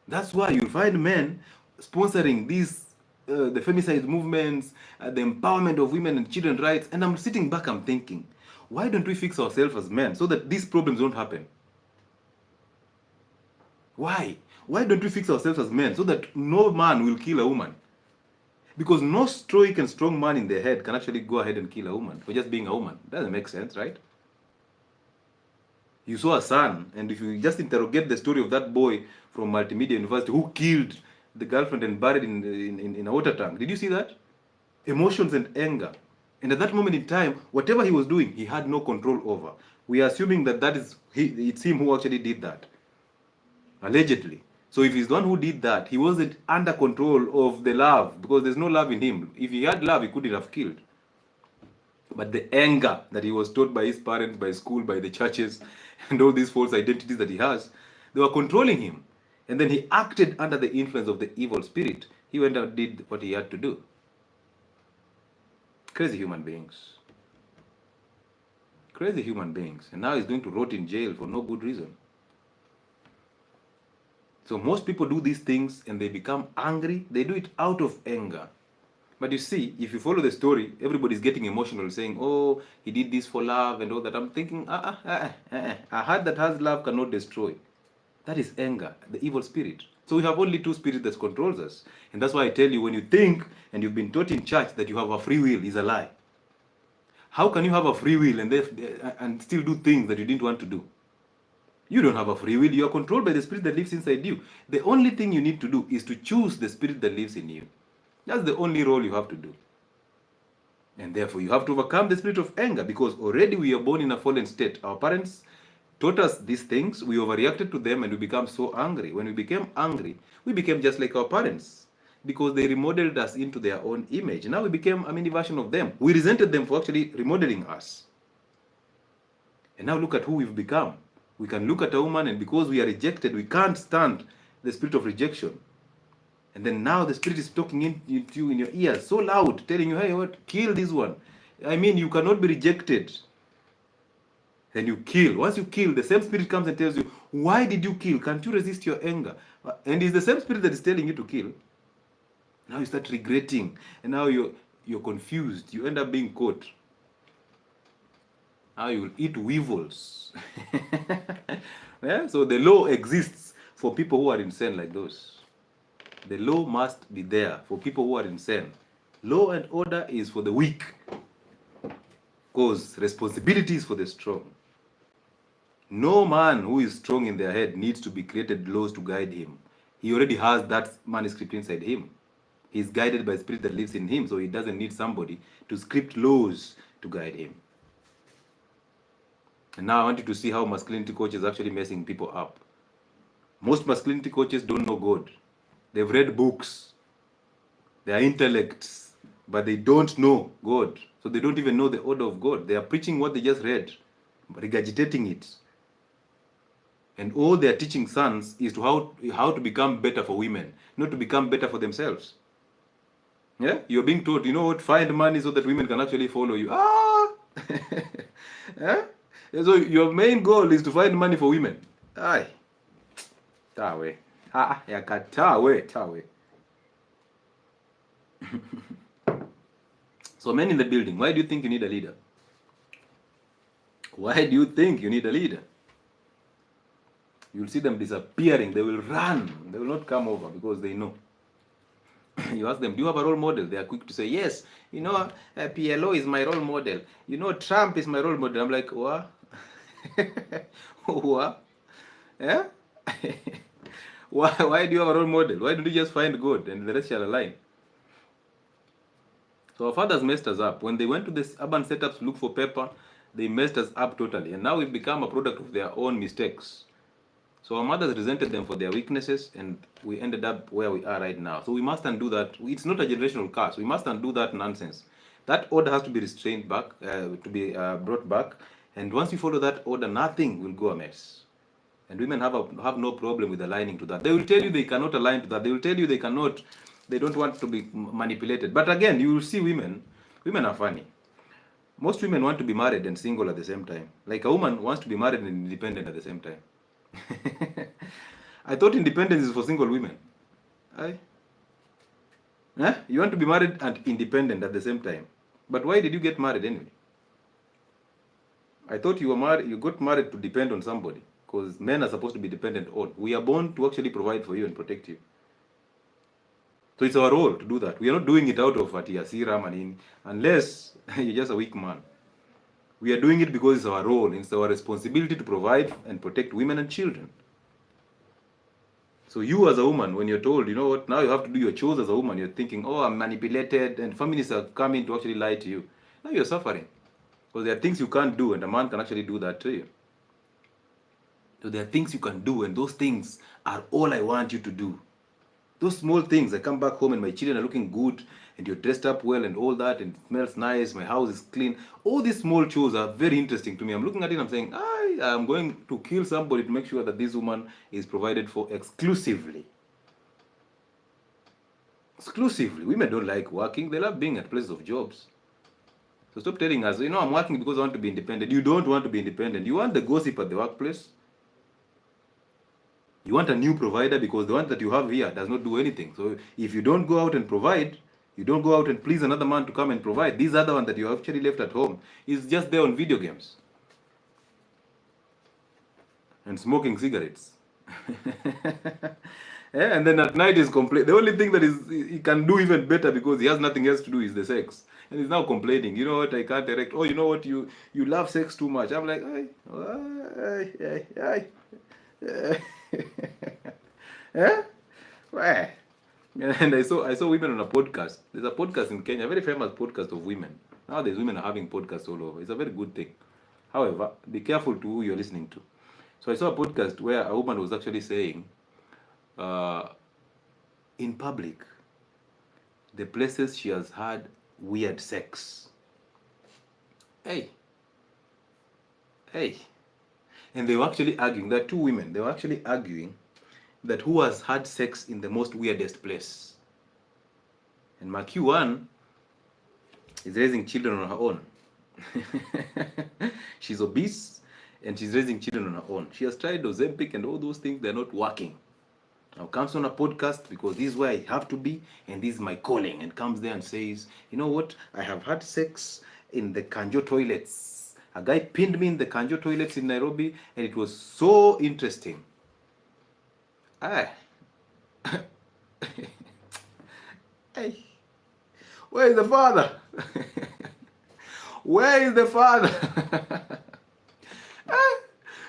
That's why you'll find men sponsoring these the femicide movements, the empowerment of women and children's rights. And I'm sitting back, I'm thinking, why don't we fix ourselves as men so that these problems don't happen? Why? Why don't we fix ourselves as men so that no man will kill a woman? Because no stoic and strong man in their head can actually go ahead and kill a woman for just being a woman. Doesn't make sense, right? You saw a son, and if you just interrogate the story of that boy from Multimedia University who killed the girlfriend and buried in a water tank, did you see that? Emotions and anger. And at that moment in time, whatever he was doing, he had no control over. We are assuming that it's him who actually did that, allegedly. So if he's the one who did that, he wasn't under control of the love, because there's no love in him. If he had love, he couldn't have killed. But the anger that he was taught by his parents, by school, by the churches, and all these false identities that he has, they were controlling him. And then he acted under the influence of the evil spirit. He went and did what he had to do. Crazy human beings. Crazy human beings. And now he's going to rot in jail for no good reason. So most people do these things and they become angry. They do it out of anger. But you see, if you follow the story, everybody's getting emotional, saying, oh, he did this for love and all that. I'm thinking, a heart that has love cannot destroy. That is anger, the evil spirit. So we have only two spirits that controls us. And that's why I tell you, when you think and you've been taught in church that you have a free will, is a lie. How can you have a free will and still do things that you didn't want to do? You don't have a free will. You are controlled by the spirit that lives inside you. The only thing you need to do is to choose the spirit that lives in you. That's the only role you have to do. And therefore, you have to overcome the spirit of anger, because already we are born in a fallen state. Our parents taught us these things. We overreacted to them and we become so angry. When we became angry, we became just like our parents, because they remodeled us into their own image. Now we became a mini version of them. We resented them for actually remodeling us. And now look at who we've become. We can look at a woman, and because we are rejected, we can't stand the spirit of rejection. And then now the spirit is talking into you in your ears so loud, telling you, hey, what? Kill this one. I mean, you cannot be rejected. Then you kill. Once you kill, the same spirit comes and tells you, why did you kill? Can't you resist your anger? And it's the same spirit that is telling you to kill. Now you start regretting, and now you're confused. You end up being caught. Now you will eat weevils. Yeah? So the law exists for people who are insane like those. The law must be there for people who are insane. Law and order is for the weak, because responsibility is for the strong. No man who is strong in their head needs to be created laws to guide him. He already has that manuscript inside him. He's guided by the spirit that lives in him, so he doesn't need somebody to script laws to guide him. And now I want you to see how masculinity coaches are actually messing people up. Most masculinity coaches don't know God. They've read books. They are intellects, but they don't know God. So they don't even know the order of God. They are preaching what they just read, regurgitating it. And all they are teaching sons is to how to become better for women, not to become better for themselves. Yeah? You're being taught, you know what, find money so that women can actually follow you. Yeah? So your main goal is to find money for women. Aye. Tawe. Tawe. So men in the building, why do you think you need a leader? Why do you think you need a leader? You'll see them disappearing. They will run. They will not come over because they know. You ask them, do you have a role model? They are quick to say, yes. You know, PLO is my role model. You know, Trump is my role model. I'm like, what? What? Yeah? Why do you have a role model? Why don't you just find God and the rest shall align? So our fathers messed us up. When they went to this urban setups to look for pepper, they messed us up totally. And now we've become a product of their own mistakes. So our mothers resented them for their weaknesses, and we ended up where we are right now. So we must undo that. It's not a generational curse. We must undo that nonsense. That order has to be restrained back, to be brought back. And once we follow that order, nothing will go amiss. And women have no problem with aligning to that. They will tell you they cannot align to that. They will tell you they don't want to be manipulated. But again, you will see women are funny. Most women want to be married and single at the same time. Like a woman wants to be married and independent at the same time. I thought independence is for single women. You want to be married and independent at the same time. But why did you get married anyway? I thought you got married to depend on somebody. because men are supposed to be dependent on. We are born to actually provide for you and protect you. So it's our role to do that. We are not doing it out of Asira Manin, unless you're just a weak man. We are doing it because it's our role. It's our responsibility to provide and protect women and children. So you as a woman, when you're told, you know what, now you have to do your chores as a woman, you're thinking, oh, I'm manipulated, and feminists are coming to actually lie to you. Now you're suffering. Because there are things you can't do, and a man can actually do that to you. So there are things you can do, and those things are all I want you to do. Those small things, I come back home and my children are looking good, and you're dressed up well and all that, and it smells nice, my house is clean. All these small chores are very interesting to me. I'm looking at it and I'm saying, I'm going to kill somebody to make sure that this woman is provided for exclusively. Exclusively. Women don't like working. They love being at places of jobs. So stop telling us, I'm working because I want to be independent. You don't want to be independent. You want the gossip at the workplace. You want a new provider because the one that you have here does not do anything. So if you don't go out and provide, you don't go out and please another man to come and provide, this other one that you actually left at home is just there on video games and smoking cigarettes. Yeah, and then at night he's complaining. The only thing that he can do even better because he has nothing else to do is the sex. And he's now complaining, you know what, I can't erect. Oh, you know what, you love sex too much. I'm like, yeah? Right. And I saw women on a podcast. There's a podcast in Kenya, a very famous podcast of women. Nowadays women are having podcasts all over. It's a very good thing. However, be careful to who you're listening to. So I saw a podcast where a woman was actually saying, in public, the places she has had weird sex. Hey. And they were actually arguing, there are two women, they were actually arguing that who has had sex in the most weirdest place. And 𝐍𝐄 is raising children on her own. She's obese and she's raising children on her own. She has tried Ozempic and all those things, they're not working. Now comes on a podcast because this is where I have to be and this is my calling, and comes there and says, you know what, I have had sex in the 𝐋𝐄𝐃 toilets. A guy pinned me in the 𝐋𝐄𝐃 toilets in Nairobi and it was so interesting. Hey, where is the father? Where is the father?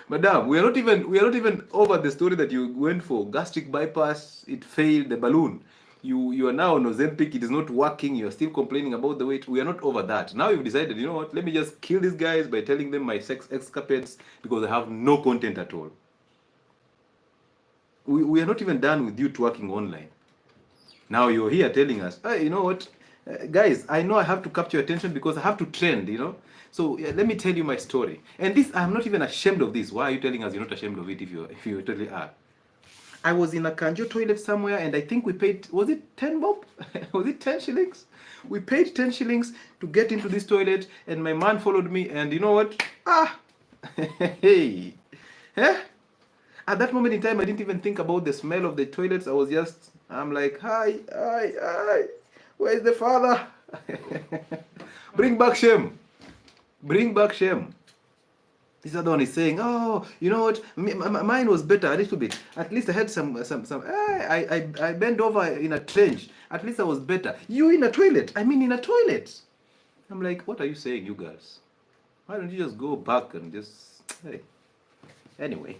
Madam, we are not even over the story that you went for gastric bypass, it failed, the balloon. You are now on Ozempic, it is not working, you are still complaining about the weight. We are not over that. Now you've decided, you know what, let me just kill these guys by telling them my sex escapades because I have no content at all. We are not even done with you twerking online. Now you're here telling us, hey, you know what, guys, I know I have to capture your attention because I have to trend, So let me tell you my story. And this, I'm not even ashamed of this. Why are you telling us you're not ashamed of it if you totally are? I was in a 𝐋𝐄𝐃 toilet somewhere and I think we paid, was it 10 bob? Was it 10 shillings? We paid 10 shillings to get into this toilet and my man followed me and you know what? Hey. At that moment in time, I didn't even think about the smell of the toilets. I'm like, hi, where's the father? Bring back shame. Bring back shame. This other one is saying, oh, you know what, mine was better a little bit. At least I had some I bent over in a trench. At least I was better. You in a toilet. In a toilet. I'm like, what are you saying, you guys? Why don't you just go back and just, hey. Anyway.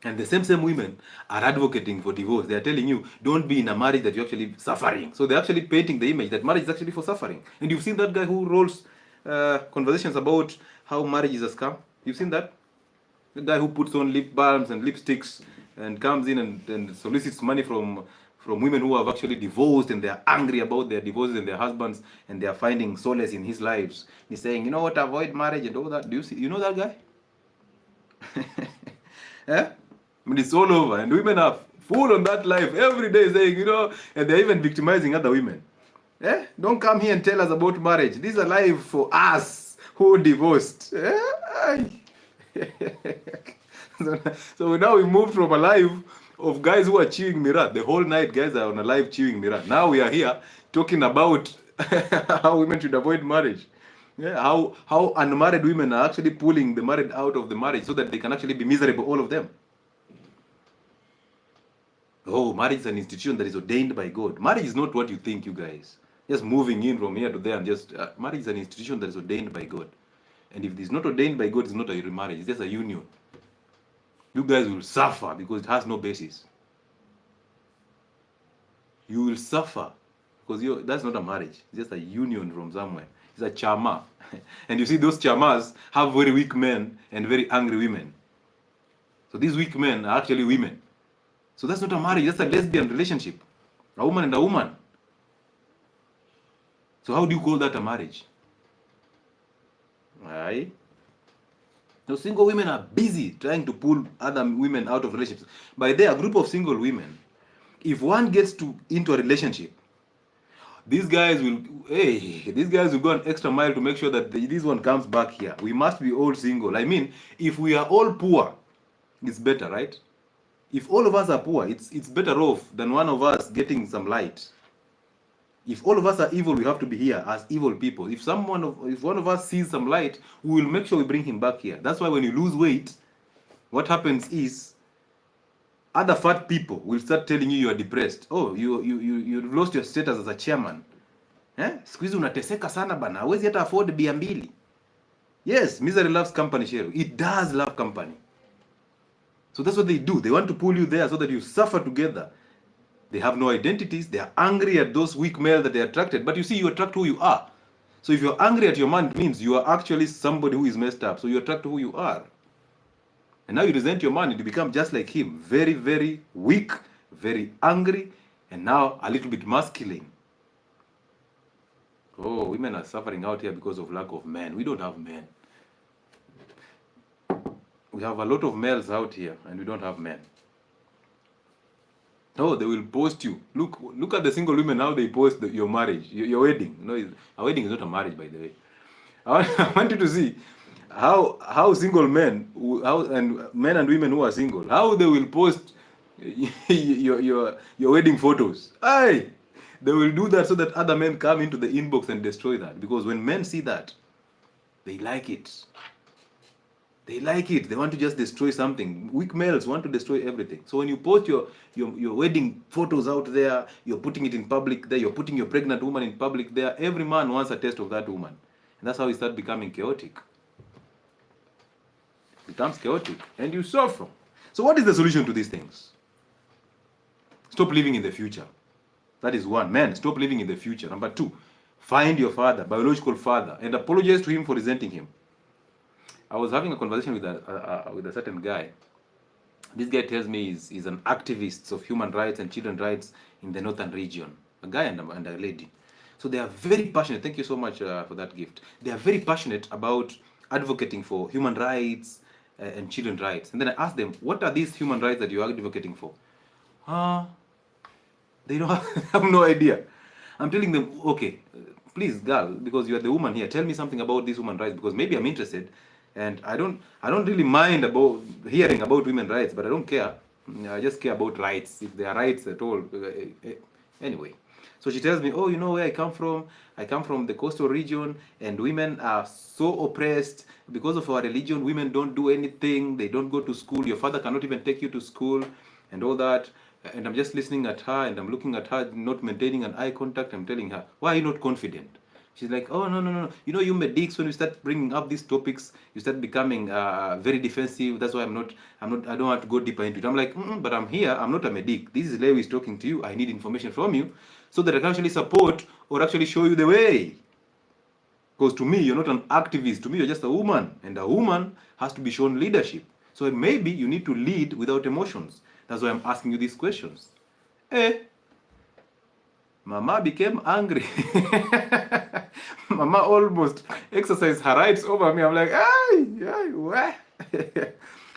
And the same women are advocating for divorce. They are telling you, don't be in a marriage that you're actually suffering. So they're actually painting the image that marriage is actually for suffering. And you've seen that guy who rolls conversations about how marriage is a scam. You've seen that? The guy who puts on lip balms and lipsticks and comes in and solicits money from women who have actually divorced and they're angry about their divorces and their husbands and they are finding solace in his lives. He's saying, you know what, avoid marriage and all that. Do you see? You know that guy? Yeah? It's all over, and women are full on that life every day saying, and they're even victimizing other women. Don't come here and tell us about marriage. This is a life for us who divorced. So now we moved from a life of guys who are chewing mirat. The whole night guys are on a live chewing mirat. Now we are here talking about how women should avoid marriage. Yeah, how unmarried women are actually pulling the married out of the marriage so that they can actually be miserable, all of them. Oh, marriage is an institution that is ordained by God. Marriage is not what you think, you guys. Just moving in from here to there and just marriage is an institution that is ordained by God. And if it is not ordained by God, it's not a marriage. It's just a union. You guys will suffer because it has no basis. You will suffer because that's not a marriage. It's just a union from somewhere. It's a chama. And you see those chamas have very weak men and very angry women. So these weak men are actually women. So that's not a marriage, that's a lesbian relationship. A woman and a woman. So how do you call that a marriage? Aye. Now single women are busy trying to pull other women out of relationships. By there, a group of single women, if one gets into a relationship, these guys will go an extra mile to make sure that this one comes back here. We must be all single. I mean, if we are all poor, it's better, right? If all of us are poor, it's better off than one of us getting some light. If all of us are evil, we have to be here as evil people. If one of us sees some light, we will make sure we bring him back here. That's why when you lose weight, what happens is other fat people will start telling you are depressed. Oh, you've lost your status as a chairman. Siku hizi unateseka sana bana, hawezi hata afford bia mbili. Yes, misery loves company, Shero. It does love company. So that's what they do. They want to pull you there so that you suffer together. They have no identities. They are angry at those weak male that they attracted. But you see, you attract who you are. So if you're angry at your man, it means you are actually somebody who is messed up. So you attract who you are. And now you resent your man and you become just like him. Very, very weak, very angry, and now a little bit masculine. Oh, women are suffering out here because of lack of men. We don't have men. We have a lot of males out here and we don't have men. Oh, they will post you. Look at the single women, how they post your marriage, your wedding. A wedding is not a marriage, by the way. I want you to see how single men, and men and women who are single, how they will post your wedding photos. Aye, they will do that so that other men come into the inbox and destroy that. Because when men see that, they like it. They like it. They want to just destroy something. Weak males want to destroy everything. So when you post your wedding photos out there, you're putting it in public there, you're putting your pregnant woman in public there, every man wants a taste of that woman. And that's how it starts becoming chaotic. It becomes chaotic and you suffer. So what is the solution to these things? Stop living in the future. That is one. Men, stop living in the future. Number two, find your father, biological father, and apologize to him for resenting him. I was having a conversation with a certain guy. This guy tells me he's an activist of human rights and children's rights in the northern region. A guy and a lady. So they are very passionate. Thank you so much for that gift. They are very passionate about advocating for human rights and children's rights. And then I asked them, what are these human rights that you are advocating for? They don't have no idea. I'm telling them, okay, please, girl, because you are the woman here, tell me something about these human rights, because maybe I'm interested. And I don't really mind about hearing about women's rights, but I don't care. I just care about rights, if there are rights at all. Anyway, so she tells me, oh, you know where I come from? I come from the coastal region, and women are so oppressed because of our religion. Women don't do anything. They don't go to school. Your father cannot even take you to school and all that. And I'm just listening at her, and I'm looking at her, not maintaining an eye contact. I'm telling her, why are you not confident? She's like, oh, no. You know, you medics, when you start bringing up these topics, you start becoming very defensive. That's why I don't want to go deeper into it. I'm like, but I'm here. I'm not a medic. This is Lewis talking to you. I need information from you so that I can actually support or actually show you the way. Because to me, you're not an activist. To me, you're just a woman. And a woman has to be shown leadership. So maybe you need to lead without emotions. That's why I'm asking you these questions. Mama became angry. Mama almost exercised her rights over me. I'm like, what?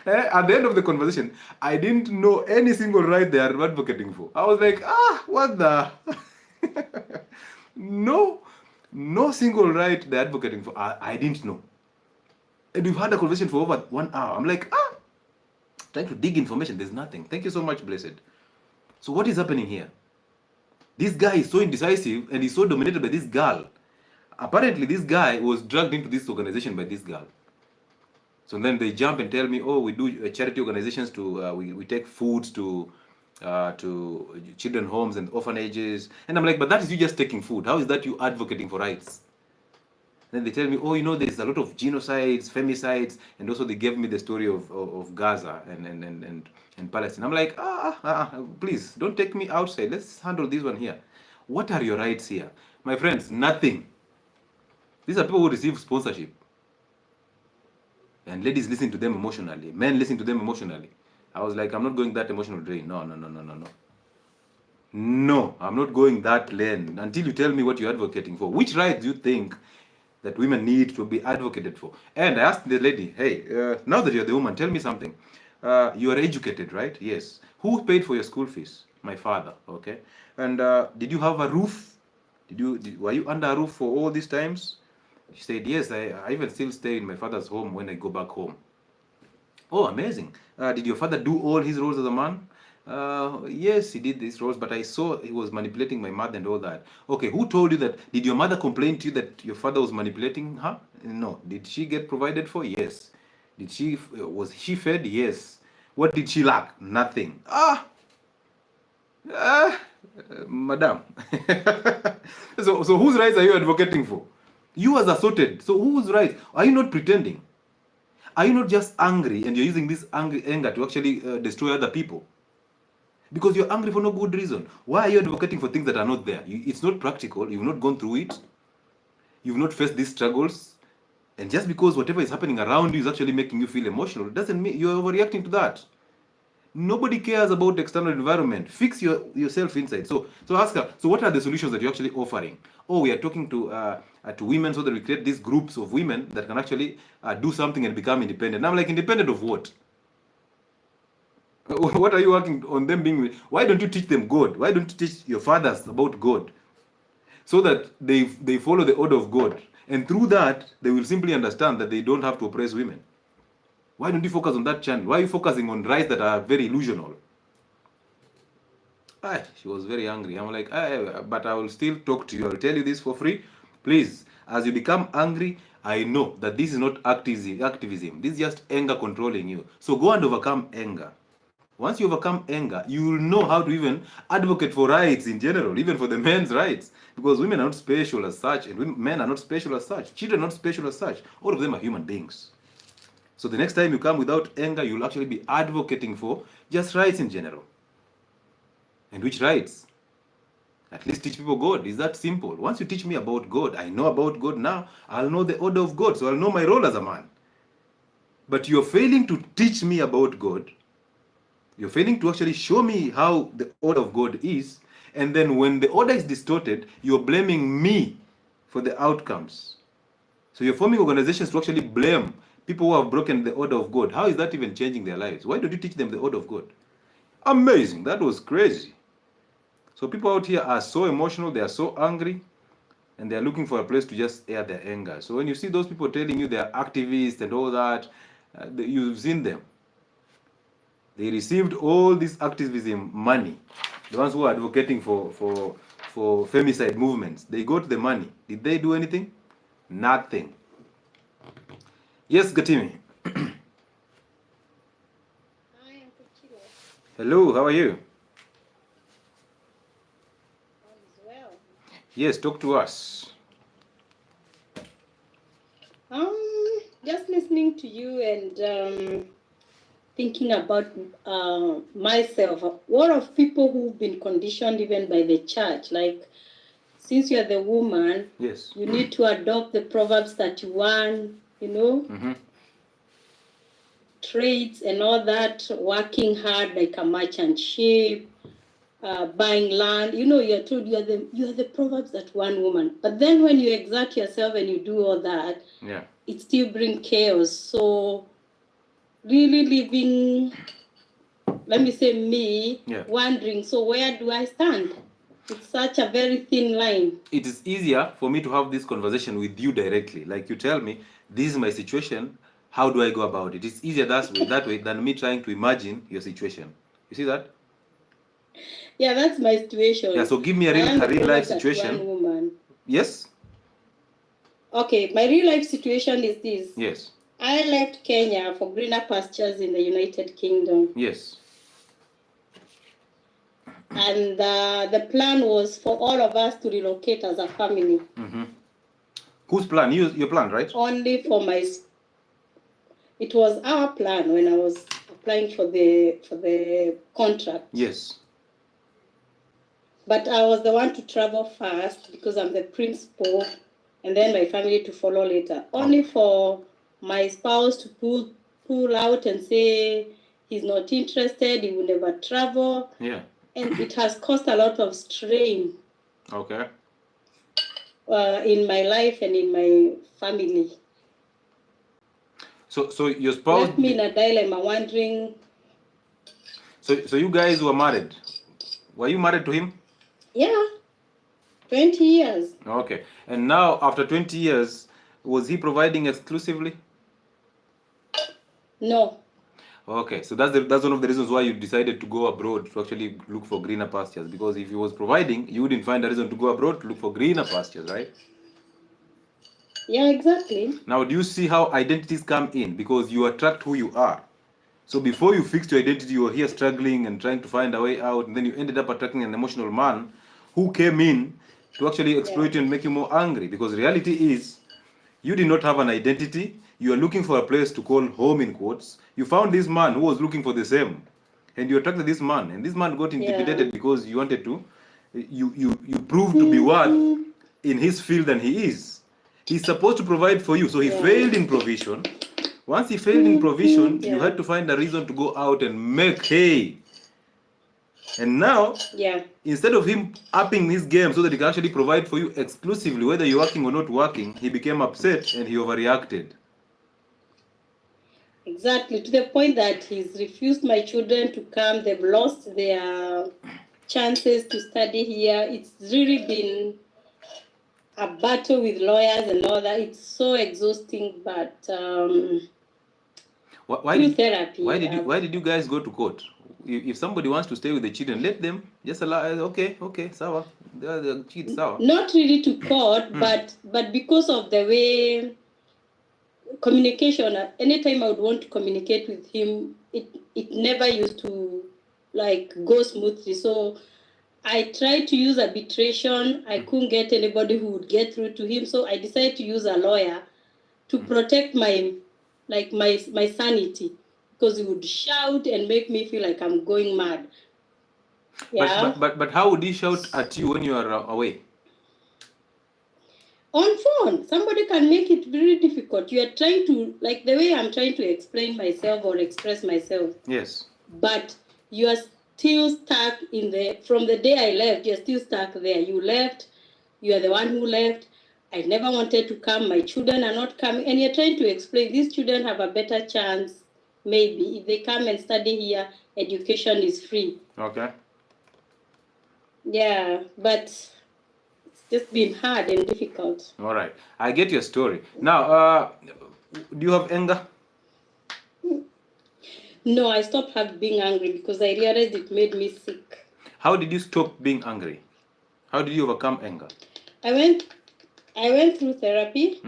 At the end of the conversation, I didn't know any single right they are advocating for. I was like, what the? No single right they're advocating for. I didn't know. And we've had a conversation for over 1 hour. I'm like, trying to dig information. There's nothing. Thank you so much, Blessed. So what is happening here? This guy is so indecisive and he's so dominated by this girl. apparently this guy was dragged into this organization by this girl. So then they jump and tell me, oh, we do charity organizations to, we take foods to children homes and orphanages. And I'm like, but that is you just taking food. How is that you advocating for rights? Then they tell me, oh, you know, there's a lot of genocides, femicides, and also they gave me the story of Gaza and Palestine. I'm like, please, don't take me outside. Let's handle this one here. What are your rights here? My friends, nothing. These are people who receive sponsorship. And ladies listen to them emotionally. Men listen to them emotionally. I was like, I'm not going that emotional drain. No. No, I'm not going that lane until you tell me what you're advocating for. Which rights do you think that women need to be advocated for? And I asked the lady, hey, now that you're the woman, tell me something. You are educated, right? Yes. Who paid for your school fees? My father, okay. And did you have a roof? Were you under a roof for all these times? She said, yes, I even still stay in my father's home when I go back home. Oh, amazing. Did your father do all his roles as a man? Yes, he did these roles, but I saw he was manipulating my mother and all that. Okay, who told you that? Did your mother complain to you that your father was manipulating her? No. Did she get provided for? Yes. Was she fed? Yes. What did she lack? Nothing. Madam. So whose rights are you advocating for? You as assaulted. So whose rights? Are you not pretending? Are you not just angry and you're using this anger to actually destroy other people? Because you're angry for no good reason. Why are you advocating for things that are not there? It's not practical. You've not gone through it. You've not faced these struggles. And just because whatever is happening around you is actually making you feel emotional, doesn't mean you're overreacting to that. Nobody cares about the external environment. Fix yourself inside. So ask her, so what are the solutions that you're actually offering? Oh, we are talking to women so that we create these groups of women that can actually do something and become independent. And I'm like, independent of what? What are you working on them being? Why don't you teach them God? Why don't you teach your fathers about God? So that they follow the order of God. And through that, they will simply understand that they don't have to oppress women. Why don't you focus on that channel? Why are you focusing on rights that are very illusional? She was very angry. I'm like, but I will still talk to you. I'll tell you this for free. Please, as you become angry, I know that this is not activism. This is just anger controlling you. So go and overcome anger. Once you overcome anger, you will know how to even advocate for rights in general, even for the men's rights. Because women are not special as such, and men are not special as such. Children are not special as such. All of them are human beings. So the next time you come without anger, you'll actually be advocating for just rights in general. And which rights? At least teach people God. It's that simple. Once you teach me about God, I know about God now. I'll know the order of God, so I'll know my role as a man. But you're failing to teach me about God. You're failing to actually show me how the order of God is. And then when the order is distorted, you're blaming me for the outcomes. So you're forming organizations to actually blame people who have broken the order of God. How is that even changing their lives? Why don't you teach them the order of God? Amazing. That was crazy. So people out here are so emotional. They are so angry. And they're looking for a place to just air their anger. So when you see those people telling you they're activists and all that, you've seen them. They received all this activism money. The ones who are advocating for femicide movements. They got the money. Did they do anything? Nothing. Yes, Gatimi. Hi, Uncle Chido. Hello, how are you? All is well. Yes, talk to us. Just listening to you and thinking about myself. A lot of people who've been conditioned even by the church, like since you're the woman, Yes. you need to adopt the Proverbs 31, traits and all that, working hard like a merchant ship, buying land. You're told you're the Proverbs that one woman. But then when you exert yourself and you do all that, it still brings chaos. So really living, let me say me, wondering, so where do I stand? It's such a very thin line. It is easier for me to have this conversation with you directly. Like you tell me, this is my situation. How do I go about it? It's easier that way than me trying to imagine your situation. You see that? Yeah, that's my situation. Yeah, so give me a real life situation. One woman. Yes? Okay, my real life situation is this. Yes. I left Kenya for greener pastures in the United Kingdom. Yes. And the plan was for all of us to relocate as a family. Mm-hmm. Whose plan? Your plan, right? Only for it was our plan when I was applying for the contract. Yes. But I was the one to travel first because I'm the principal, and then my family to follow later. Only for my spouse to pull out and say he's not interested, he will never travel. Yeah. And it has caused a lot of strain. Okay. In my life and in my family. So your spouse left me in a dilemma, wondering. So you guys were married. Were you married to him? Yeah, 20 years. Okay. And now, after 20 years, was he providing exclusively? No. Okay, so that's one of the reasons why you decided to go abroad to actually look for greener pastures. Because if he was providing, you wouldn't find a reason to go abroad to look for greener pastures, right? Yeah, exactly. Now, do you see how identities come in? Because you attract who you are. So before you fixed your identity, you were here struggling and trying to find a way out, and then you ended up attracting an emotional man who came in to actually exploit you and make you more angry. Because reality is, you did not have an identity. You are looking for a place to call home, in quotes. You found this man who was looking for the same, and you attracted this man, and this man got intimidated because you wanted to, you proved to be what in his field than he is. He's supposed to provide for you, so he failed in provision. Once he failed in provision, you had to find a reason to go out and make hay. And now, instead of him upping his game so that he can actually provide for you exclusively, whether you're working or not working, he became upset and he overreacted. Exactly, to the point that he's refused my children to come. They've lost their chances to study here. It's really been a battle with lawyers and all that. It's so exhausting, but why therapy. Why did you guys go to court? If somebody wants to stay with the children, let them. Just allow. Okay, sawa. The kids, sawa. Not really to court, but because of the way communication. Anytime I would want to communicate with him, it never used to like go smoothly. So I tried to use arbitration. I couldn't get anybody who would get through to him. So I decided to use a lawyer to protect my sanity, because he would shout and make me feel like I'm going mad. Yeah. But how would he shout at you when you are away? On phone. Somebody can make it very difficult. You are trying to, like the way I'm trying to explain myself or express myself. Yes. But you are still stuck from the day I left, you're still stuck there. You left, you are the one who left. I never wanted to come. My children are not coming. And you're trying to explain these children have a better chance, maybe. If they come and study here, education is free. Okay. Yeah, but it's just been hard and difficult. All right. I get your story. Now, do you have anger? No, I stopped being angry because I realized it made me sick. How did you stop being angry? How did you overcome anger? I went through therapy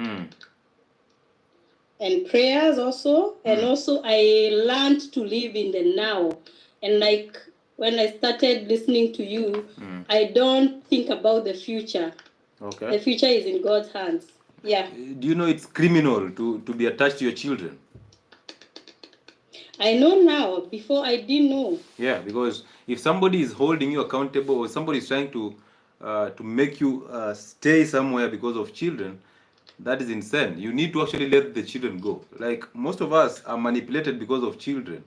and prayers also. And also I learned to live in the now. And like when I started listening to you, I don't think about the future. Okay. The future is in God's hands. Yeah. Do you know it's criminal to be attached to your children? I know now. Before I didn't know. Yeah, because if somebody is holding you accountable or somebody is trying to make you stay somewhere because of children, that is insane. You need to actually let the children go. Like most of us are manipulated because of children.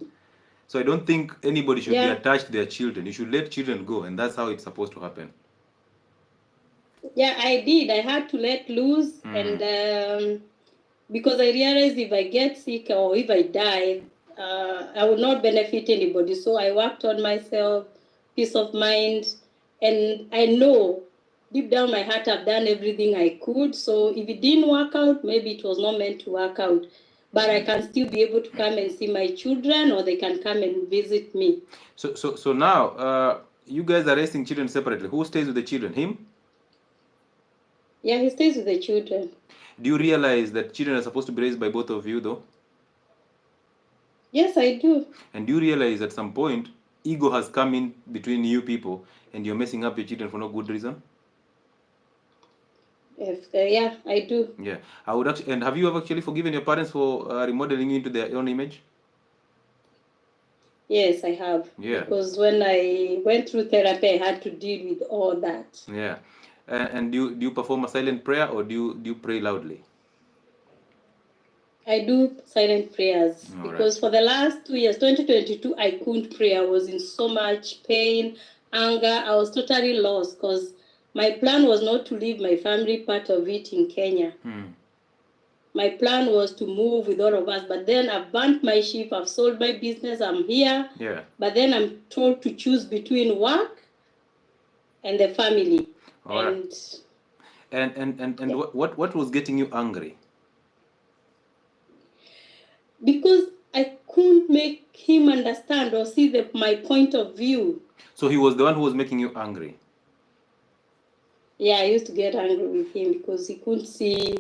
So I don't think anybody should be attached to their children. You should let children go, and that's how it's supposed to happen. Yeah, I did. I had to let loose, and because I realized if I get sick or if I die, I would not benefit anybody. So I worked on myself, peace of mind, and I know deep down my heart I've done everything I could. So if it didn't work out, maybe it was not meant to work out. But I can still be able to come and see my children, or they can come and visit me. So now you guys are raising children separately. Who stays with the children? Him? Yeah, he stays with the children. Do you realize that children are supposed to be raised by both of you, though? Yes, I do. And do you realize at some point, ego has come in between you people, and you're messing up your children for no good reason? Yeah, I do. Yeah, I would actually. And have you ever actually forgiven your parents for remodeling you into their own image? Yes, I have. Yeah. Because when I went through therapy, I had to deal with all that. Yeah. And do you perform a silent prayer, or do you pray loudly? I do silent prayers All because right. for the last 2 years, 2022, I couldn't pray. I was in so much pain, anger. I was totally lost because my plan was not to leave my family part of it in Kenya. My plan was to move with all of us, but then I've burnt my ship, I've sold my business, I'm here. Yeah. But then I'm told to choose between work and the family. All right. And Yeah. what was getting you angry? Because I couldn't make him understand or see my point of view. So he was the one who was making you angry. Yeah, I used to get angry with him because he couldn't see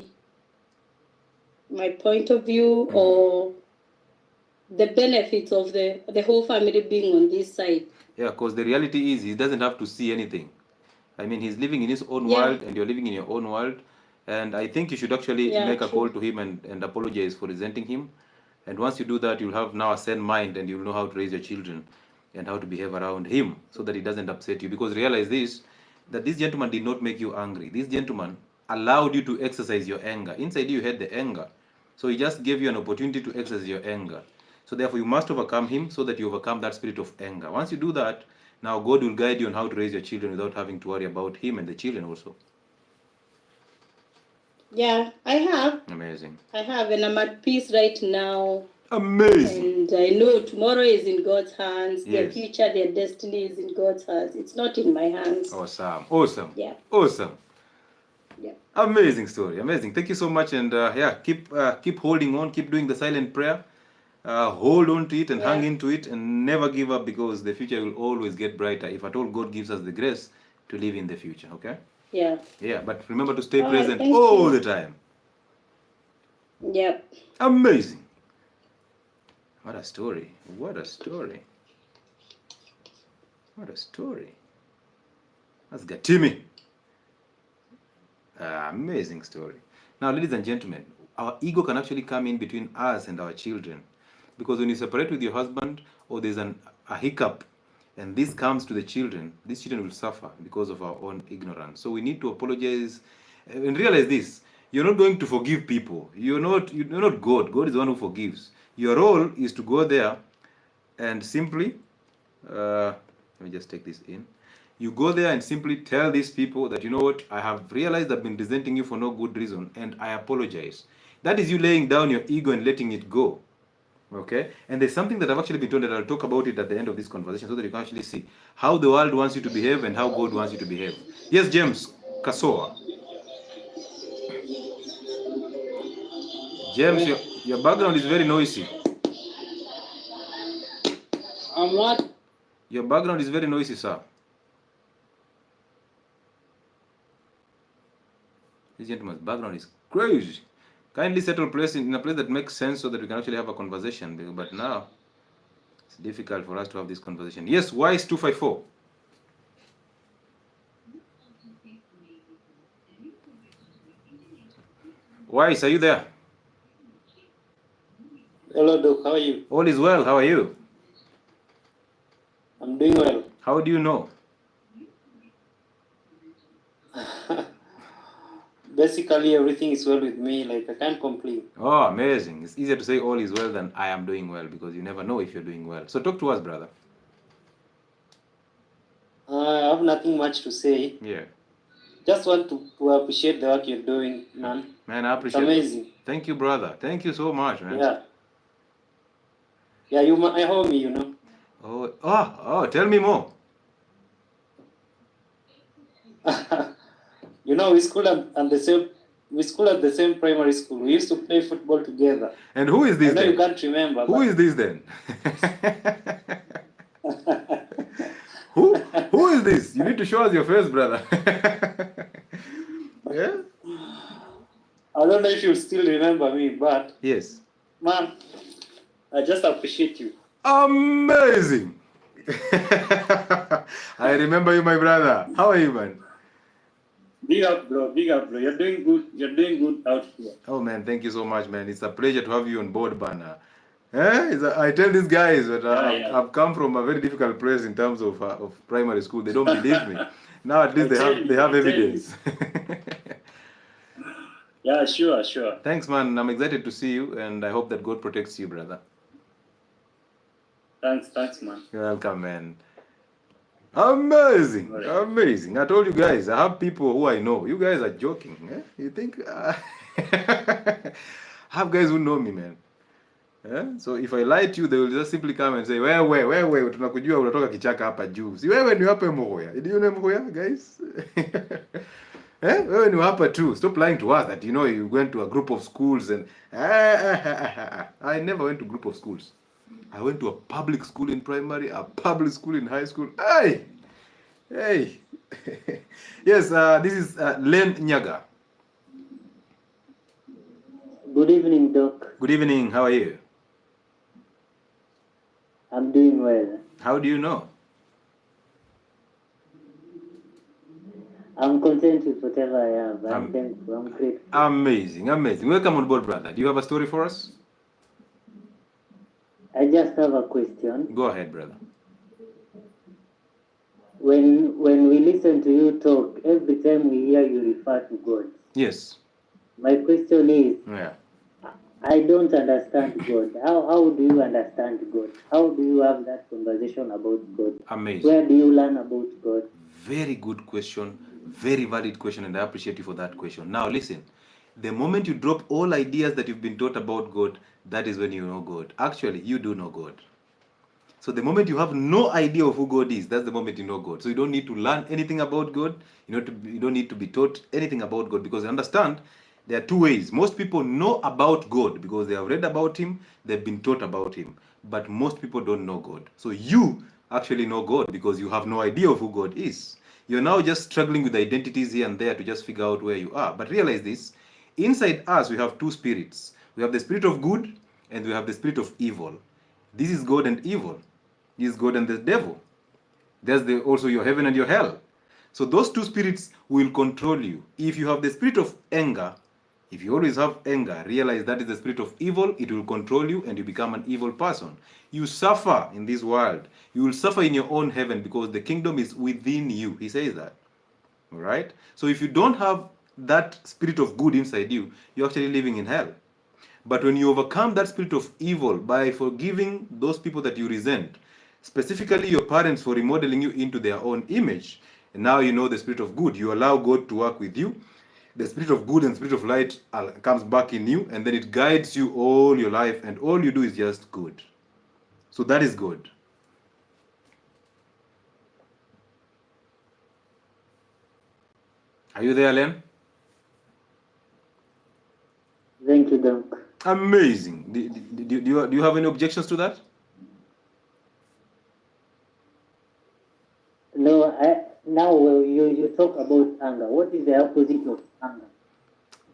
my point of view or the benefits of the whole family being on this side. Yeah, because the reality is he doesn't have to see anything. I mean, he's living in his own world, and you're living in your own world. And I think you should actually make a call to him and apologize for resenting him. And once you do that, you'll have now a sane mind, and you'll know how to raise your children and how to behave around him so that he doesn't upset you. Because realize this, that this gentleman did not make you angry. This gentleman allowed you to exercise your anger. Inside you had the anger. So he just gave you an opportunity to exercise your anger. So therefore, you must overcome him so that you overcome that spirit of anger. Once you do that, now God will guide you on how to raise your children without having to worry about him and the children also. Yeah, I have. Amazing. I have, and I'm at peace right now. Amazing. And I know tomorrow is in God's hands. Their Yes. future, their destiny is in God's hands. It's not in my hands. Awesome. Awesome. Yeah. Awesome. Yeah. Amazing story. Amazing. Thank you so much. And yeah, keep holding on. Keep doing the silent prayer. Hold on to it and hang into it and never give up, because the future will always get brighter if at all God gives us the grace to live in the future. Okay? Yeah. Yeah, but remember to stay All present right, all the time. Yep. Amazing. What a story. What a story. What a story. That's Gatimi. Amazing story. Now, ladies and gentlemen, our ego can actually come in between us and our children. Because when you separate with your husband, or there's a hiccup, and this comes to the children, these children will suffer because of our own ignorance. So we need to apologize and realize this. You're not going to forgive people. You're not God. God is the one who forgives. Your role is to go there and simply, let me just take this in. You go there and simply tell these people that, you know what, I have realized I've been resenting you for no good reason, and I apologize. That is you laying down your ego and letting it go. Okay? And there's something that I've actually been told that I'll talk about it at the end of this conversation so that you can actually see how the world wants you to behave and how God wants you to behave. Yes, James Kasoa. James, your background is very noisy. What? Your background is very noisy, sir. This gentleman's background is crazy. Kindly settle place in a place that makes sense so that we can actually have a conversation. But now, it's difficult for us to have this conversation. Yes, 𝐌𝐻𝐃𝐄𝐃. 𝐌𝐻, are you there? Hello, Doc. How are you? All is well. How are you? I'm doing well. How do you know? Basically, everything is well with me. Like, I can't complain. Oh, amazing. It's easier to say all is well than I am doing well, because you never know if you're doing well. So talk to us, brother. I have nothing much to say. Yeah. Just want to appreciate the work you're doing, man. Man, I appreciate it. It's amazing. Thank you, brother. Thank you so much, man. Yeah. Yeah, you might help me, you know. Oh, tell me more. You know, we school at the same primary school. We used to play football together. And who is this? I know then? you can't remember. Who is this then? Who is this? You need to show us your face, brother. Yeah. I don't know if you still remember me, but Yes. man, I just appreciate you. Amazing. I remember you, my brother. How are you, man? Big up, bro. Big up, bro. You're doing good. You're doing good out here. Oh man, thank you so much, man. It's a pleasure to have you on board, Bana. I tell these guys that I've come from a very difficult place in terms of primary school. They don't believe me. Now at least they have evidence. Yeah, sure, sure. Thanks, man. I'm excited to see you, and I hope that God protects you, brother. Thanks, man. You're welcome, man. Amazing, Right. amazing. I told you guys, I have people who I know. You guys are joking. You think I have guys who know me, man. So if I lie to you, they will just simply come and say, wewe tunakujua unatoka kichaka hapa juu. Si wewe ni hapa Mhoya. Do you know Mhoya, guys? Wewe ni hapa too. Stop lying to us that you went to a group of schools and I never went to a group of schools. I went to a public school in primary, a public school in high school. Hey! Yes, this is Len Nyaga. Good evening, Doc. Good evening. How are you? I'm doing well. How do you know? I'm content with whatever I have. I'm thankful. I'm grateful. Amazing, amazing. Welcome on board, brother. Do you have a story for us? I just have a question. Go ahead, brother. When we listen to you talk, every time we hear you refer to God. Yes. My question is, Yeah. I don't understand God. How do you understand God? How do you have that conversation about God? Amazing. Where do you learn about God? Very good question. Very valid question, and I appreciate you for that question. Now, listen. The moment you drop all ideas that you've been taught about God, that is when you know God. Actually, you do know God. So the moment you have no idea of who God is, that's the moment you know God. So you don't need to learn anything about God. You don't need to be taught anything about God, because understand, there are two ways. Most people know about God because they have read about Him, they've been taught about Him. But most people don't know God. So you actually know God because you have no idea of who God is. You're now just struggling with identities here and there to just figure out where you are. But realize this, inside us we have two spirits. We have the spirit of good and we have the spirit of evil. This is God and evil. This is God and the devil. There's also your heaven and your hell. So those two spirits will control you. If you have the spirit of anger, if you always have anger, realize that is the spirit of evil. It will control you and you become an evil person. You suffer in this world. You will suffer in your own heaven because the kingdom is within you. He says that. All right? So if you don't have that spirit of good inside you, you're actually living in hell. But when you overcome that spirit of evil by forgiving those people that you resent, specifically your parents for remodeling you into their own image, and now you know the spirit of good, you allow God to work with you. The spirit of good and spirit of light comes back in you, and then it guides you all your life, and all you do is just good. So that is good. Are you there, Len? Thank you, Doc. Amazing. Do you have any objections to that? No, now you talk about anger. What is the opposite of anger?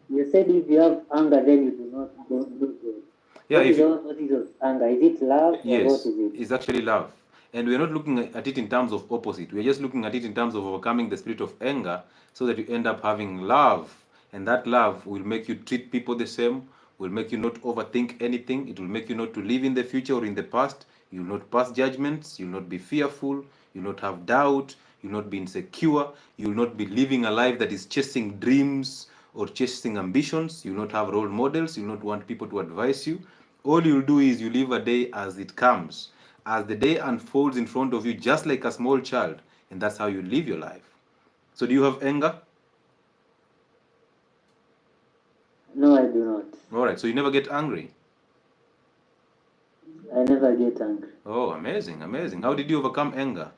You said if you have anger, then you do not do good. Yeah. What is the opposite of anger? Is it love? Yes, or what is it? it's actually love. And we're not looking at it in terms of opposite. We're just looking at it in terms of overcoming the spirit of anger so that you end up having love. And that love will make you treat people the same, will make you not overthink anything. It will make you not to live in the future or in the past. You will not pass judgments. You will not be fearful. You will not have doubt. You will not be insecure. You will not be living a life that is chasing dreams or chasing ambitions. You will not have role models. You will not want people to advise you. All you'll do is you live a day as it comes, as the day unfolds in front of you, just like a small child, and that's how you live your life. So do you have anger? No, I do not. All right, so you never get angry. I never get angry. Oh, amazing, amazing. How did you overcome anger?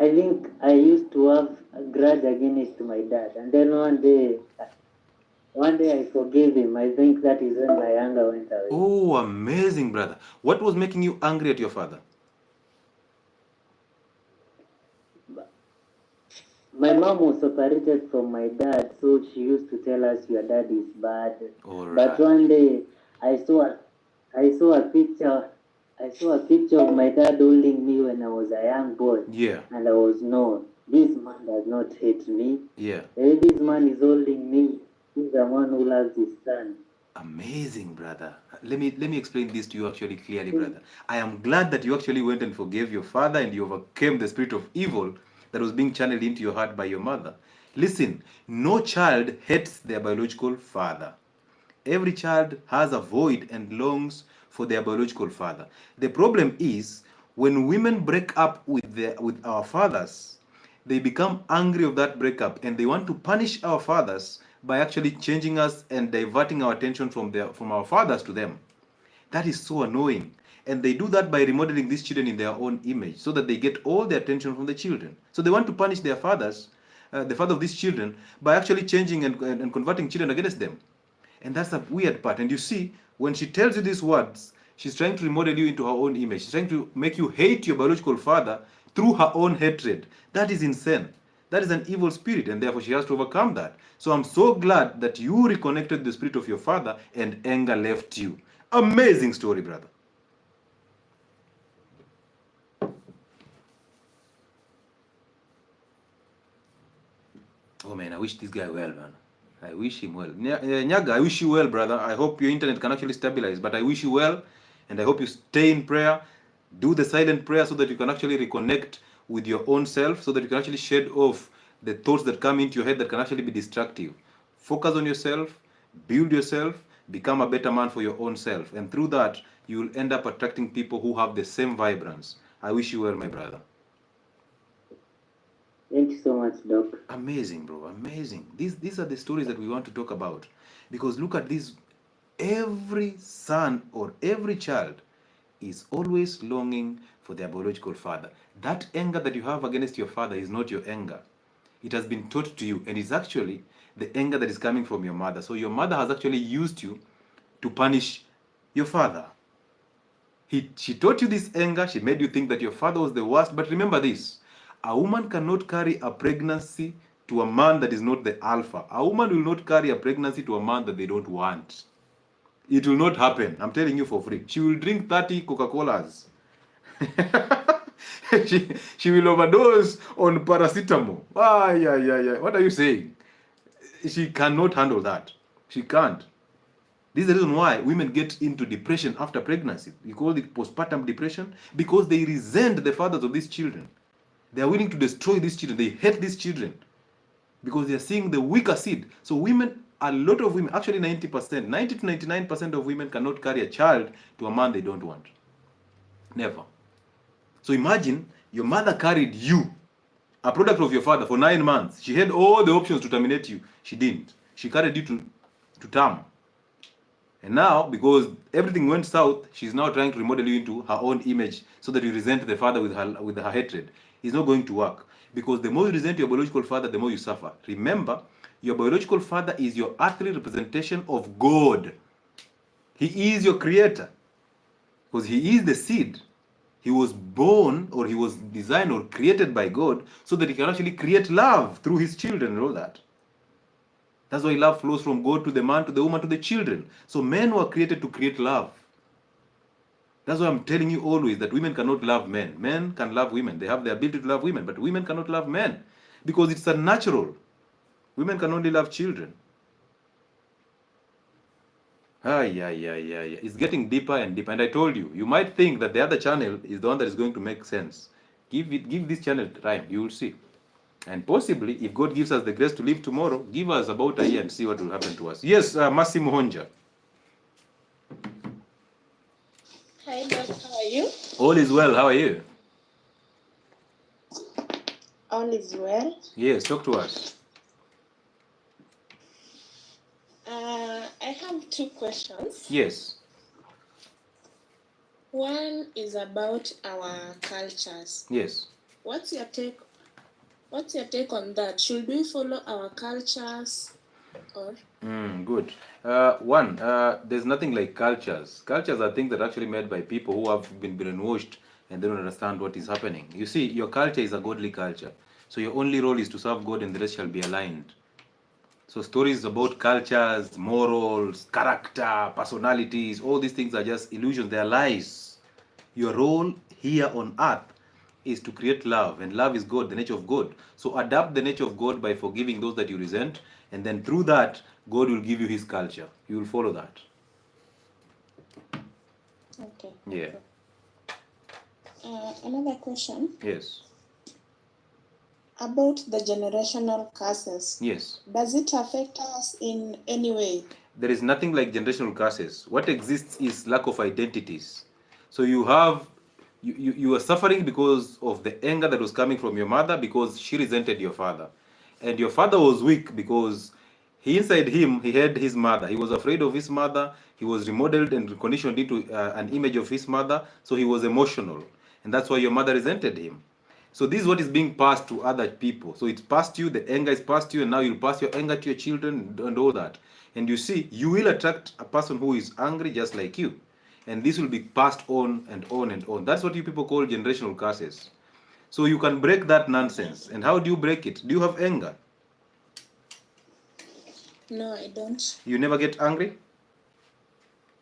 I think I used to have a grudge against my dad, and then one day I forgave him. I think that is when my anger went away. Oh, amazing, brother. What was making you angry at your father? my mom was separated from my dad, so she used to tell us your dad is bad. All But right. one day I saw a picture of my dad holding me when I was a young boy. Yeah. And I was, no, this man does not hate me. Yeah. This man is holding me. He's the one who loves his son. Amazing, brother. Let me explain this to you actually clearly, brother. I am glad that you actually went and forgave your father and you overcame the spirit of evil that was being channeled into your heart by your mother. Listen, no child hates their biological father. Every child has a void and longs for their biological father. The problem is when women break up with our fathers, they become angry of that breakup and they want to punish our fathers by actually changing us and diverting our attention from our fathers to them. That is so annoying. And they do that by remodeling these children in their own image so that they get all the attention from the children. So they want to punish their fathers, the father of these children, by actually changing and converting children against them. And that's the weird part. And you see, when she tells you these words, she's trying to remodel you into her own image. She's trying to make you hate your biological father through her own hatred. That is insane. That is an evil spirit, and therefore she has to overcome that. So I'm so glad that you reconnected the spirit of your father and anger left you. Amazing story, brother. Oh man, I wish this guy well, man. I wish him well. Nyaga, I wish you well, brother. I hope your internet can actually stabilize, but I wish you well, and I hope you stay in prayer. Do the silent prayer so that you can actually reconnect with your own self, so that you can actually shed off the thoughts that come into your head that can actually be destructive. Focus on yourself, build yourself, become a better man for your own self, and through that, you will end up attracting people who have the same vibrance. I wish you well, my brother. Thank you so much, Doc. Amazing, bro. Amazing. These are the stories that we want to talk about. Because look at this. Every son or every child is always longing for their biological father. That anger that you have against your father is not your anger. It has been taught to you, and it's actually the anger that is coming from your mother. So your mother has actually used you to punish your father. She taught you this anger. She made you think that your father was the worst. But remember this. A woman cannot carry a pregnancy to a man that is not the alpha. A woman will not carry a pregnancy to a man that they don't want. It will not happen. I'm telling you for free. She will drink 30 Coca-Colas. she will overdose on paracetamol. Yeah. What are you saying? She cannot handle that. She can't. This is the reason why women get into depression after pregnancy. We call it postpartum depression because they resent the fathers of these children. They are willing to destroy these children. They hate these children because they are seeing the weaker seed. So women, a lot of women, actually 90%, 90 to 99% of women cannot carry a child to a man they don't want. Never. So imagine your mother carried you, a product of your father, for 9 months. She had all the options to terminate you. She didn't. She carried you to term. And now, because everything went south, she's now trying to remodel you into her own image so that you resent the father with her hatred. It's not going to work. Because the more you resent your biological father, the more you suffer. Remember, your biological father is your earthly representation of God. He is your creator. Because he is the seed. He was born, or he was designed or created by God so that he can actually create love through his children and all that. That's why love flows from God to the man, to the woman, to the children. So men were created to create love. That's why I'm telling you always that women cannot love men. Men can love women. They have the ability to love women, but women cannot love men because it's unnatural. Women can only love children. It's getting deeper and deeper. And I told you, you might think that the other channel is the one that is going to make sense. Give this channel time. You will see. And possibly, if God gives us the grace to live tomorrow, give us about a year and see what will happen to us. Yes, Massimo Honja. Hi, Doc. How are you? All is well. How are you? All is well. Yes, talk to us. I have 2 questions. Yes. One is about our cultures. Yes. What's your take on that? Should we follow our cultures or? Good. There's nothing like cultures. Cultures are things that are actually made by people who have been brainwashed and they don't understand what is happening. You see, your culture is a godly culture. So your only role is to serve God and the rest shall be aligned. So stories about cultures, morals, character, personalities, all these things are just illusions, they are lies. Your role here on earth is to create love, and love is God, the nature of God. So adapt the nature of God by forgiving those that you resent, and then through that, God will give you his culture. You will follow that. Okay. Yeah. Another question Yes. about the generational curses. Yes. Does it affect us in any way? There is nothing like generational curses. What exists is lack of identities. So you are suffering because of the anger that was coming from your mother because she resented your father. And your father was weak because inside him, he had his mother. He was afraid of his mother. He was remodeled and conditioned into an image of his mother. So he was emotional. And that's why your mother resented him. So this is what is being passed to other people. So it's passed you, the anger is passed you, and now you'll pass your anger to your children and all that. And you see, you will attract a person who is angry just like you. And this will be passed on and on and on. That's what you people call generational curses. So you can break that nonsense. And how do you break it? Do you have anger? No, I don't. You never get angry?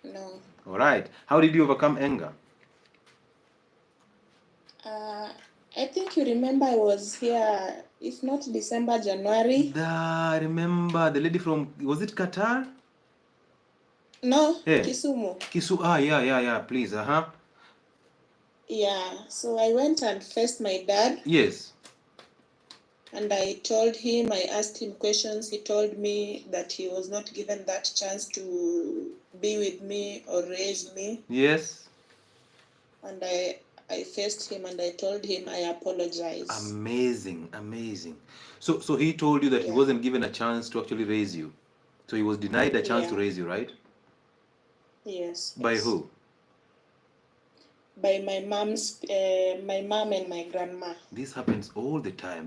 No. All right. How did you overcome anger? I think you remember I was here, if not December, January. I remember the lady from, was it Qatar? No, Yeah. Kisumu. Yeah, please, Yeah, so I went and faced my dad. Yes. And I told him, I asked him questions. He told me that he was not given that chance to be with me or raise me. Yes. And I faced him and I told him I apologize. Amazing. So he told you that he wasn't given a chance to actually raise you. So he was denied a chance to raise you, right? Yes. By who? By my mom and my grandma. This happens all the time.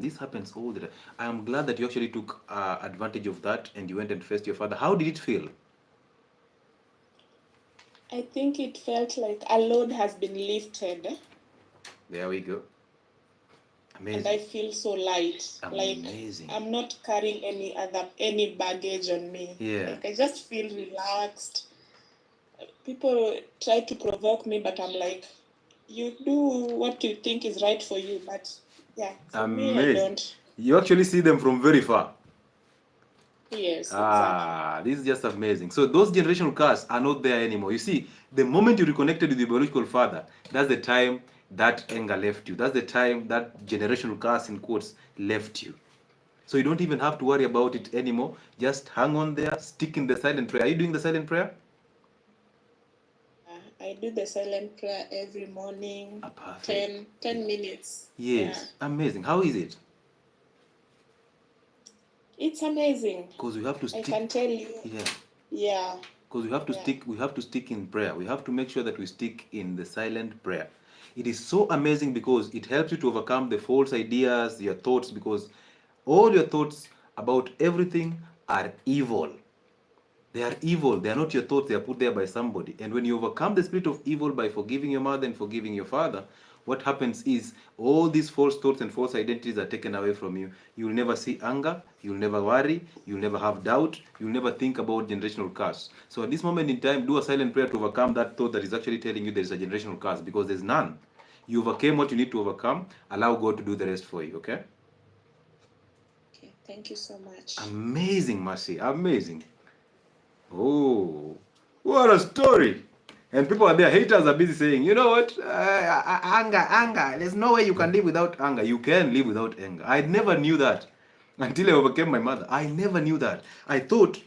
I am glad that you actually took advantage of that and you went and faced your father. How did it feel? I think it felt like a load has been lifted. There we go. Amazing. And I feel so light. Amazing. Like I'm not carrying any baggage on me. Yeah. Like I just feel relaxed. People try to provoke me, but I'm like, you do what you think is right for you. But yeah, for me, I don't. You actually see them from very far. Yes, exactly. This is just amazing. So those generational curses are not there anymore. You see, the moment you reconnected with your biological father, that's the time that anger left you. That's the time that generational curse, in quotes, left you. So you don't even have to worry about it anymore. Just hang on there, stick in the silent prayer. Are you doing the silent prayer? I do the silent prayer every morning, Perfect. 10 minutes. Yes, yeah. Amazing. How is it? It's amazing. Because we have to stick. I can tell you. Yeah. Because we have to stick. We have to stick in prayer. We have to make sure that we stick in the silent prayer. It is so amazing because it helps you to overcome the false ideas, your thoughts, because all your thoughts about everything are evil. They are evil. They are not your thoughts. They are put there by somebody. And when you overcome the spirit of evil by forgiving your mother and forgiving your father, what happens is all these false thoughts and false identities are taken away from you. You will never see anger. You will never worry. You will never have doubt. You will never think about generational curse. So at this moment in time, do a silent prayer to overcome that thought that is actually telling you there is a generational curse, because there's none. You overcame what you need to overcome. Allow God to do the rest for you, okay? Okay, thank you so much. Amazing, Mercy. Amazing. Oh, what a story. And people are there, haters are busy saying, you know what, anger, there's no way you can live without anger. You can live without anger. I never knew that until I overcame my mother. I never knew that. I thought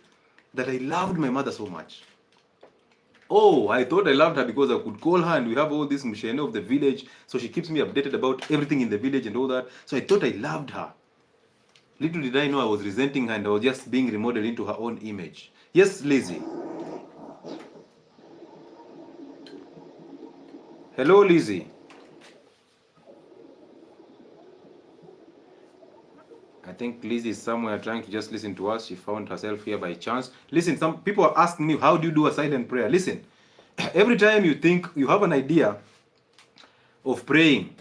that I loved my mother so much. Oh, I thought I loved her because I could call her and we have all this mshene of the village, so she keeps me updated about everything in the village and all that. So I thought I loved her. Little did I know I was resenting her and I was just being remodeled into her own image. Yes, Lizzie. Hello, Lizzie. I think Lizzie is somewhere trying to just listen to us. She found herself here by chance. Listen, some people are asking me, how do you do a silent prayer? Listen, every time you think you have an idea of praying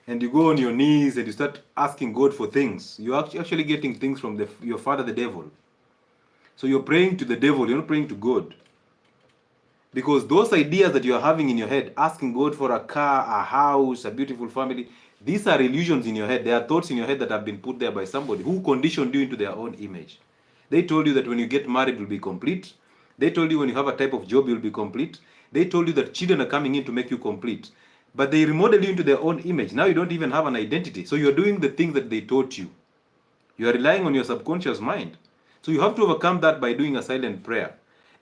and you go on your knees and you start asking God for things, you're actually getting things from your father, the devil. So you're praying to the devil, you're not praying to God. Because those ideas that you're having in your head, asking God for a car, a house, a beautiful family, these are illusions in your head. They are thoughts in your head that have been put there by somebody who conditioned you into their own image. They told you that when you get married, you'll be complete. They told you when you have a type of job, you'll be complete. They told you that children are coming in to make you complete. But they remodeled you into their own image. Now you don't even have an identity. So you're doing the things that they taught you. You are relying on your subconscious mind. So you have to overcome that by doing a silent prayer.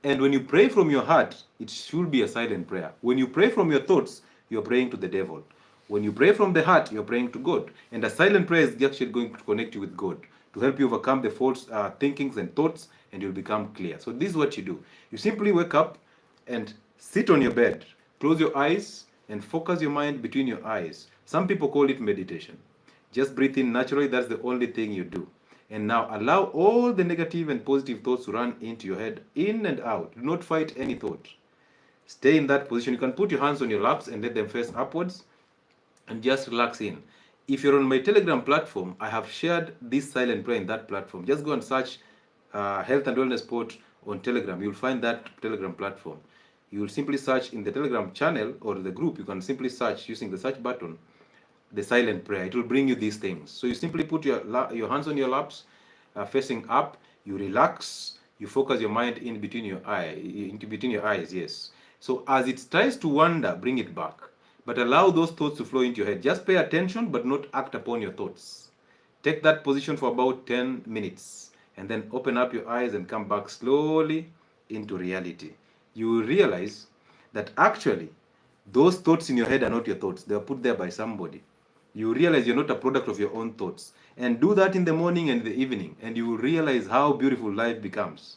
And when you pray from your heart, it should be a silent prayer. When you pray from your thoughts, you're praying to the devil. When you pray from the heart, you're praying to God. And a silent prayer is actually going to connect you with God to help you overcome the false thinkings and thoughts, and you'll become clear. So this is what you do. You simply wake up and sit on your bed, close your eyes, and focus your mind between your eyes. Some people call it meditation. Just breathe in naturally. That's the only thing you do. And now allow all the negative and positive thoughts to run into your head, in and out. Do not fight any thought. Stay in that position. You can put your hands on your laps and let them face upwards and just relax in. If you're on my Telegram platform, I have shared this silent prayer in that platform. Just go and search Health and Wellness Sport on Telegram. You'll find that Telegram platform. You will simply search in the Telegram channel or the group. You can simply search using the search button the silent prayer. It will bring you these things. So you simply put your hands on your laps, facing up. You relax. You focus your mind in between your eyes. Yes. So as it tries to wander, bring it back. But allow those thoughts to flow into your head. Just pay attention, but not act upon your thoughts. Take that position for about 10 minutes, and then open up your eyes and come back slowly into reality. You will realize that actually those thoughts in your head are not your thoughts. They are put there by somebody. You realize you're not a product of your own thoughts. And do that in the morning and the evening, and you will realize how beautiful life becomes.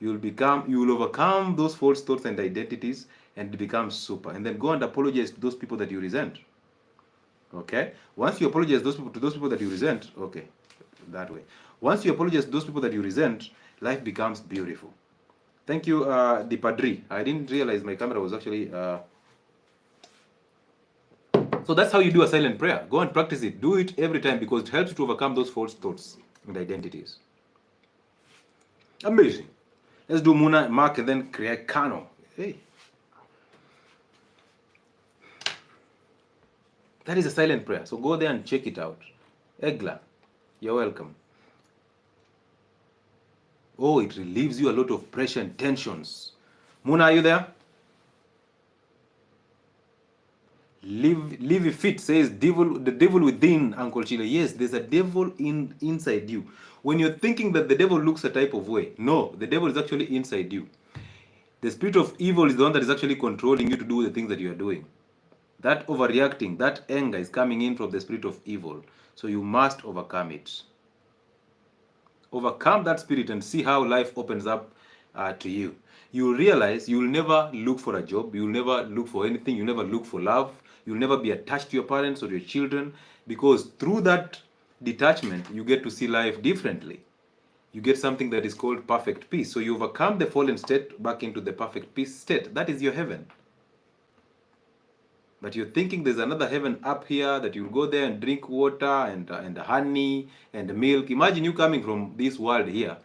You will overcome those false thoughts and identities and become super. And then go and apologize to those people that you resent. Okay? Once you apologize to those people that you resent, okay, that way. Once you apologize to those people that you resent, life becomes beautiful. Thank you, the Padri. I didn't realize my camera was actually... So that's how you do a silent prayer. Go and practice it. Do it every time because it helps you to overcome those false thoughts and identities. Amazing. Let's do Muna, Mark, and then create Kano. Hey. That is a silent prayer. So go there and check it out. Egla, you're welcome. Oh, it relieves you a lot of pressure and tensions. Muna, are you there? Live fit says the devil within, Uncle Chile. Yes, there's a devil inside you. When you're thinking that the devil looks a type of way, no, the devil is actually inside you. The spirit of evil is the one that is actually controlling you to do the things that you are doing. That overreacting, that anger is coming in from the spirit of evil. So you must overcome it. Overcome that spirit and see how life opens up to you. You will realize you will never look for a job. You will never look for anything. You will never look for love. You will never be attached to your parents or your children, because through that detachment, you get to see life differently. You get something that is called perfect peace. So you overcome the fallen state back into the perfect peace state. That is your heaven. But you're thinking there's another heaven up here that you'll go there and drink water and honey and milk. Imagine you coming from this world here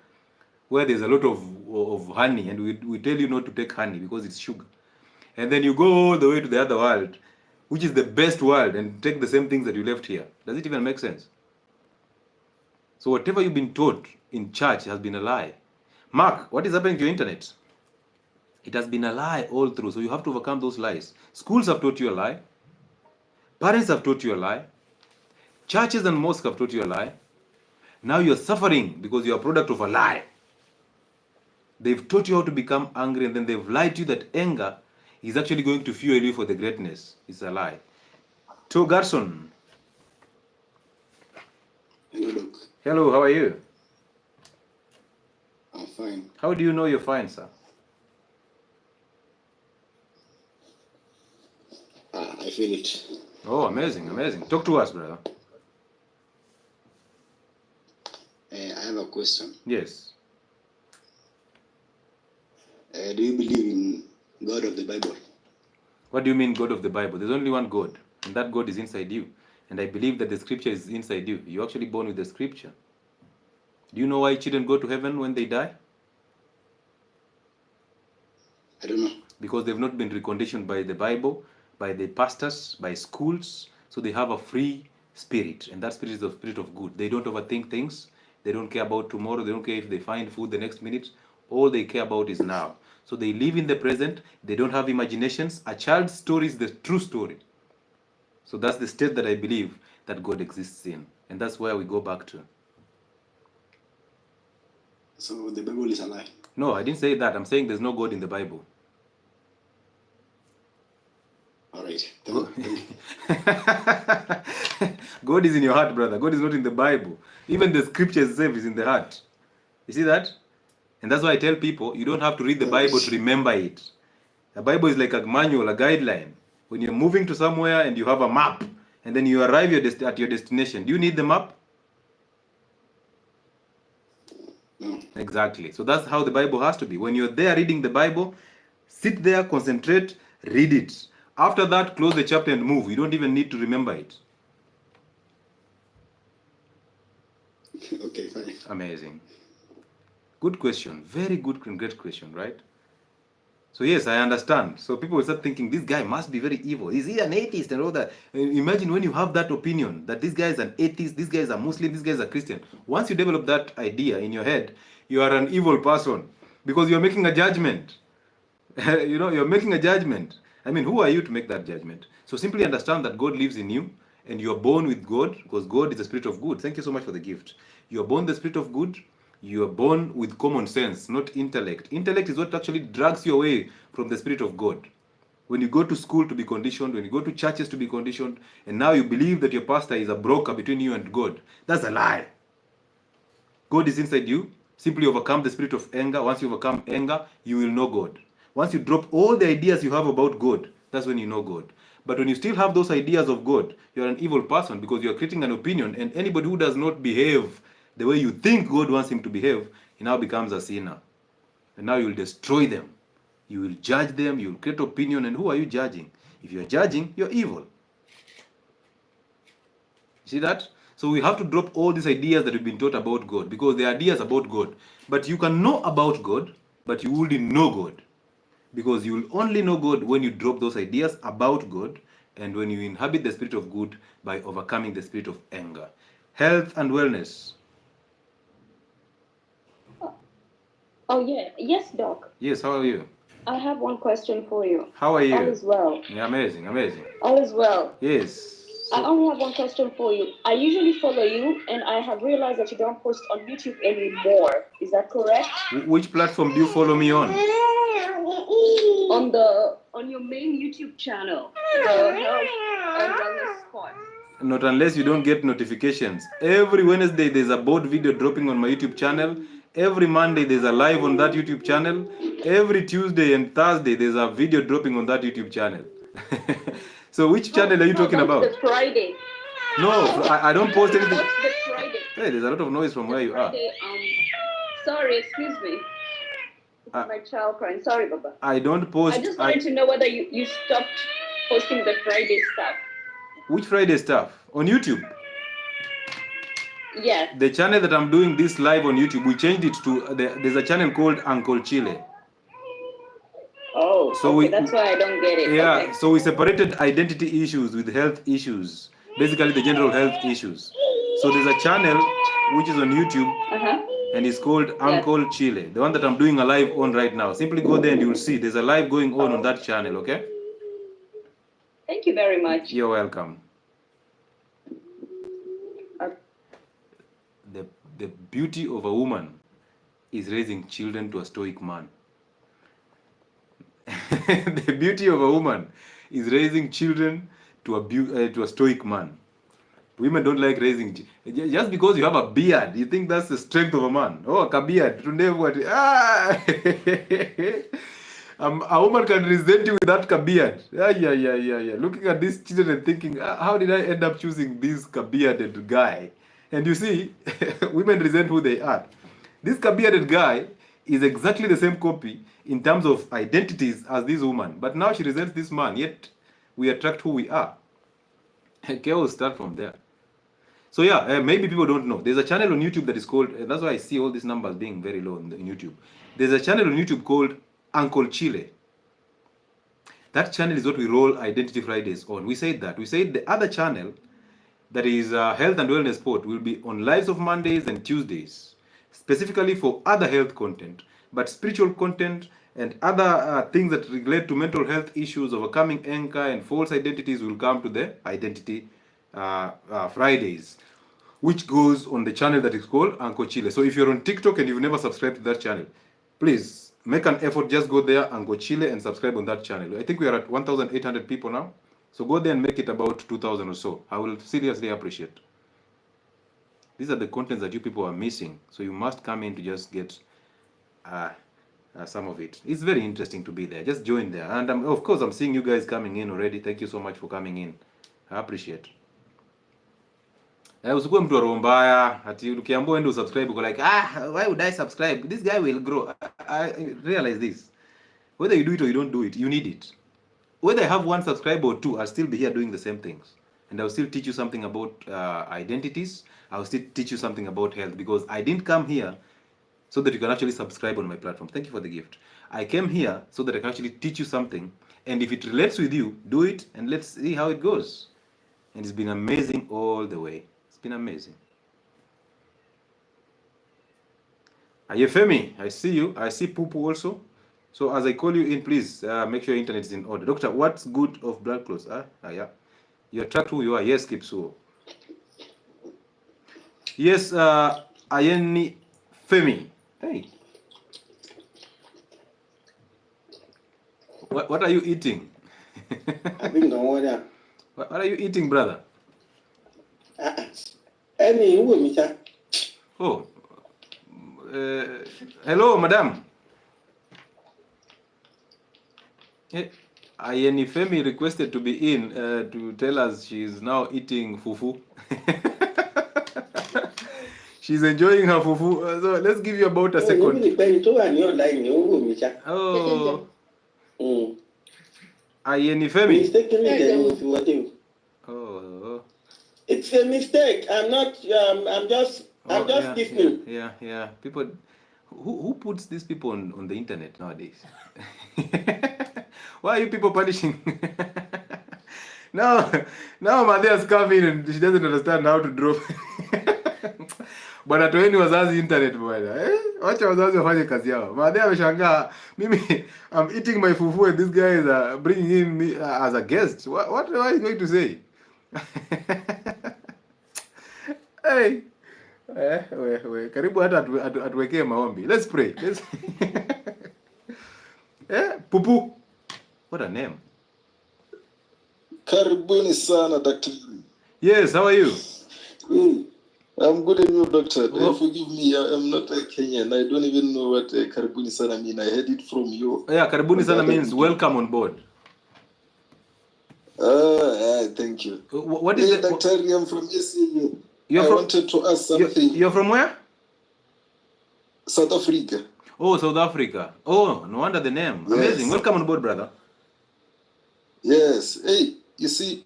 where there's a lot of honey, and we tell you not to take honey because it's sugar. And then you go all the way to the other world, which is the best world, and take the same things that you left here. Does it even make sense? So whatever you've been taught in church has been a lie. Mark, what is happening to your internet? It has been a lie all through. So you have to overcome those lies. Schools have taught you a lie. Parents have taught you a lie. Churches and mosques have taught you a lie. Now you're suffering because you're a product of a lie. They've taught you how to become angry, and then they've lied to you that anger is actually going to fuel you for the greatness. It's a lie. To Garson. Hello, Doc. Hello, how are you? I'm fine. How do you know you're fine, sir? I feel it. Oh, amazing, amazing. Talk to us, brother. I have a question. Yes. Do you believe in God of the Bible? What do you mean God of the Bible? There's only one God, and that God is inside you. And I believe that the scripture is inside you. You're actually born with the scripture. Do you know why children go to heaven when they die? I don't know. Because they've not been reconditioned by the Bible, by the pastors, by schools. So they have a free spirit. And that spirit is the spirit of good. They don't overthink things. They don't care about tomorrow. They don't care if they find food the next minute. All they care about is now. So they live in the present. They don't have imaginations. A child's story is the true story. So that's the state that I believe that God exists in. And that's where we go back to. So the Bible is a lie. No, I didn't say that. I'm saying there's no God in the Bible. All right. God is in your heart, brother. God is not in the Bible. Even the scripture itself is in the heart. You see that? And that's why I tell people, you don't have to read the Bible to remember it. The Bible is like a manual, a guideline. When you're moving to somewhere and you have a map, and then you arrive at your destination, do you need the map? No. Exactly. So that's how the Bible has to be. When you're there reading the Bible, sit there, concentrate, read it. After that, close the chapter and move. You don't even need to remember it. Okay, fine. Amazing. Good question. Very good and great question, right? So yes, I understand. So people will start thinking, this guy must be very evil. Is he an atheist and all that? Imagine when you have that opinion, that this guy is an atheist, this guy is a Muslim, this guy is a Christian. Once you develop that idea in your head, you are an evil person because you're making a judgment. You're making a judgment. I mean, who are you to make that judgment? So simply understand that God lives in you and you're born with God because God is the spirit of good. Thank you so much for the gift. You're born the spirit of good. You are born with common sense, not intellect. Intellect is what actually drags you away from the spirit of God. When you go to school to be conditioned, when you go to churches to be conditioned, and now you believe that your pastor is a broker between you and God, that's a lie. God is inside you. Simply overcome the spirit of anger. Once you overcome anger, you will know God. Once you drop all the ideas you have about God, that's when you know God. But when you still have those ideas of God, you're an evil person because you're creating an opinion, and anybody who does not behave the way you think God wants him to behave, he now becomes a sinner. And now you'll destroy them. You will judge them, you will create opinion, and who are you judging? If you're judging, you're evil. See that? So we have to drop all these ideas that we've been taught about God, because they're ideas about God. But you can know about God, but you wouldn't know God. Because you will only know God when you drop those ideas about God, and when you inhabit the spirit of good by overcoming the spirit of anger. Health and wellness. Oh, yeah. Yes, Doc. Yes, how are you? I have one question for you. How are you? All is well. Yeah, amazing, amazing. All is well. Yes. I only have one question for you. I usually follow you, and I have realized that you don't post on YouTube anymore. Is that correct? Which platform do you follow me on? On your main YouTube channel, the Health and Wellness Spot. Not unless you don't get notifications. Every Wednesday there's a board video dropping on my YouTube channel. Every Monday there's a live on that YouTube channel. Every Tuesday and Thursday there's a video dropping on that YouTube channel. So which channel are you talking about? The Friday. No, I don't post anything. What's the Friday? Hey, there's a lot of noise from where you are. Sorry, excuse me. It's my child crying. Sorry, Baba. I don't post. I just wanted to know whether you stopped posting the Friday stuff. Which Friday stuff? On YouTube? Yes. The channel that I'm doing this live on YouTube, we changed it to, there's a channel called 𝐿𝐶𝐃𝐃. Oh, so okay, that's why I don't get it. Yeah, okay. So we separated identity issues with health issues. Basically the general health issues. So there's a channel which is on YouTube, and it's called 𝐿𝐶𝐃𝐃, the one that I'm doing a live on right now. Simply go there and you'll see there's a live going on that channel, okay? Thank you very much. You're welcome. The beauty of a woman is raising children to a stoic man. The beauty of a woman is raising children to a stoic man. Women don't like raising. Just because you have a beard, you think that's the strength of a man. Oh, a beard. A woman can resent you with that beard. Yeah. Looking at these children and thinking, how did I end up choosing this bearded guy? And you see, women resent who they are. This bearded guy is exactly the same copy in terms of identities as this woman. But now she resents this man, yet we attract who we are. Okay, we'll start from there. So yeah, maybe people don't know. There's a channel on YouTube that is called, that's why I see all these numbers being very low in YouTube. There's a channel on YouTube called 𝐋𝐄𝐃𝐃. That channel is what we roll Identity Fridays on. We said that. We said the other channel, that is Health and Wellness Sport, will be on lives of Mondays and Tuesdays, specifically for other health content. But spiritual content and other things that relate to mental health issues, overcoming anger and false identities, will come to the Identity Fridays, which goes on the channel that is called 𝐋𝐄𝐃𝐃. So if you're on TikTok and you've never subscribed to that channel, please make an effort, just go there, 𝐋𝐄𝐃𝐃, and subscribe on that channel. I think we are at 1,800 people now. So go there and make it about 2,000 or so. I will seriously appreciate. These are the contents that you people are missing. So you must come in to just get some of it. It's very interesting to be there. Just join there. And of course, I'm seeing you guys coming in already. Thank you so much for coming in. I appreciate. Usikuwe mtu wa roho mbaya ati ukiambiwa ende usubscribe uko like why would I subscribe? This guy will grow. I realize this. Whether you do it or you don't do it, you need it. Whether I have 1 subscriber or 2, I'll still be here doing the same things. And I'll still teach you something about identities. I'll still teach you something about health, because I didn't come here so that you can actually subscribe on my platform. Thank you for the gift. I came here so that I can actually teach you something. And if it relates with you, do it and let's see how it goes. And it's been amazing all the way. It's been amazing. Ayefemi, I see you. I see Pupu also. So as I call you in, please make sure your internet is in order. Doctor, what's good of blood clots? Yeah. You attract who you are. Yes, 𝐾𝐃. Yes, Ayeni Femi. Hey. What are you eating? What are you eating, brother? Oh. Hello, madam. Ayeni Femi requested to be in to tell us she is now eating fufu. She's enjoying her fufu. So let's give you about a second. Oh. Ayeni Femi. Oh. It's a mistake. I'm just giving. Yeah. People, who puts these people on the internet nowadays? Why are you people punishing? Now Madhia's come in and she doesn't understand how to drop. Bwana toeni wazazi internet bwana. Wacha wazazi wafanye kazi yao. Madhia ameshangaa. Mimi I'm eating my fufu and this guy is bringing in me as a guest. What are you going to say? Hey. Karibu hata atuwekee maombi. Let's pray. Pupu. What a name. Karibuni sana, Dr. Yes, how are you? I'm good and you, Doctor. Forgive me, I'm not a Kenyan. I don't even know what Karibuni sana mean. I heard it from you. Yeah, Karibuni sana means welcome on board. Thank you. What is it? Dr. I'm from SCA. Wanted to ask something. You're from where? South Africa. Oh, South Africa. Oh, no wonder the name. Yes. Amazing. Welcome on board, brother. Yes. Hey, you see,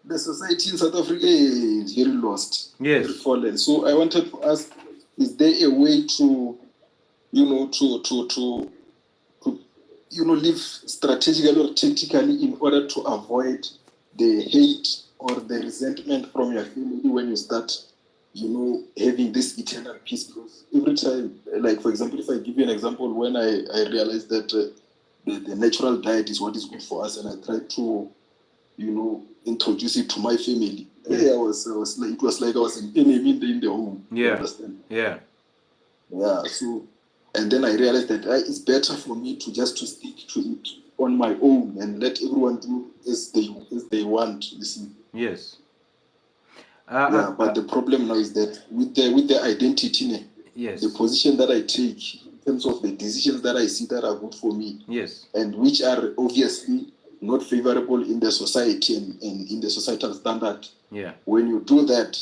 the society in South Africa is very lost. Yes. Very fallen. So I wanted to ask, is there a way to, live strategically or tactically in order to avoid the hate or the resentment from your family when you start, having this eternal peace? Because every time, like for example, if I give you an example, when I realized that the natural diet is what is good for us, and I tried to, introduce it to my family. Yeah. It was like I was an enemy in the home. Yeah. You understand? Yeah. Yeah. So, and then I realized that it's better for me to stick to it on my own and let everyone do as they want. You see. Yes. But the problem now is that with the identity, yes, the position that I take in terms of the decisions that I see that are good for me, yes, and which are obviously not favorable in the society and in the societal standard. Yeah. When you do that,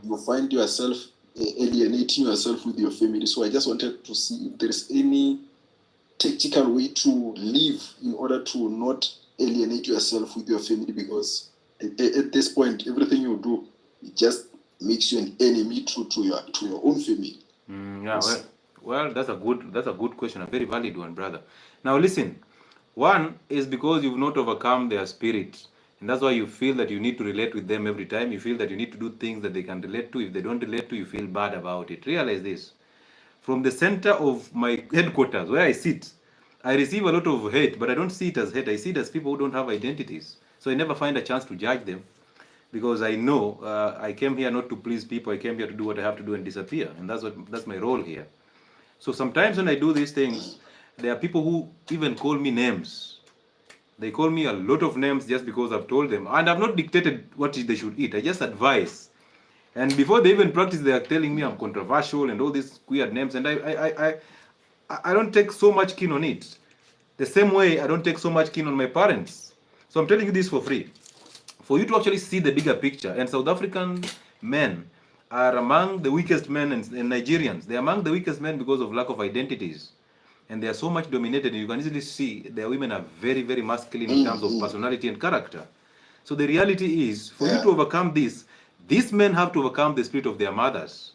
you find yourself alienating yourself with your family. So I just wanted to see if there is any tactical way to live in order to not alienate yourself with your family, because at this point, everything you do, it just makes you an enemy to your own family. Yeah, well, that's a good question, a very valid one, brother. Now listen, one is because you've not overcome their spirit, and that's why you feel that you need to relate with them every time. You feel that you need to do things that they can relate to. If they don't relate to, you feel bad about it. Realize this. From the center of my headquarters, where I sit, I receive a lot of hate, but I don't see it as hate. I see it as people who don't have identities. So I never find a chance to judge them, because I know I came here not to please people. I came here to do what I have to do and disappear, and that's my role here. So sometimes when I do these things, there are people who even call me names. They call me a lot of names just because I've told them, and I've not dictated what they should eat. I just advise. And before they even practice, they are telling me I'm controversial and all these weird names, and I don't take so much keen on it. The same way I don't take so much keen on my parents. So I'm telling you this for free, for you to actually see the bigger picture. And South African men are among the weakest men, and Nigerians, they're among the weakest men because of lack of identities. And they are so much dominated, and you can easily see their women are very, very masculine in terms of personality and character. So the reality is, for you to overcome this, these men have to overcome the spirit of their mothers.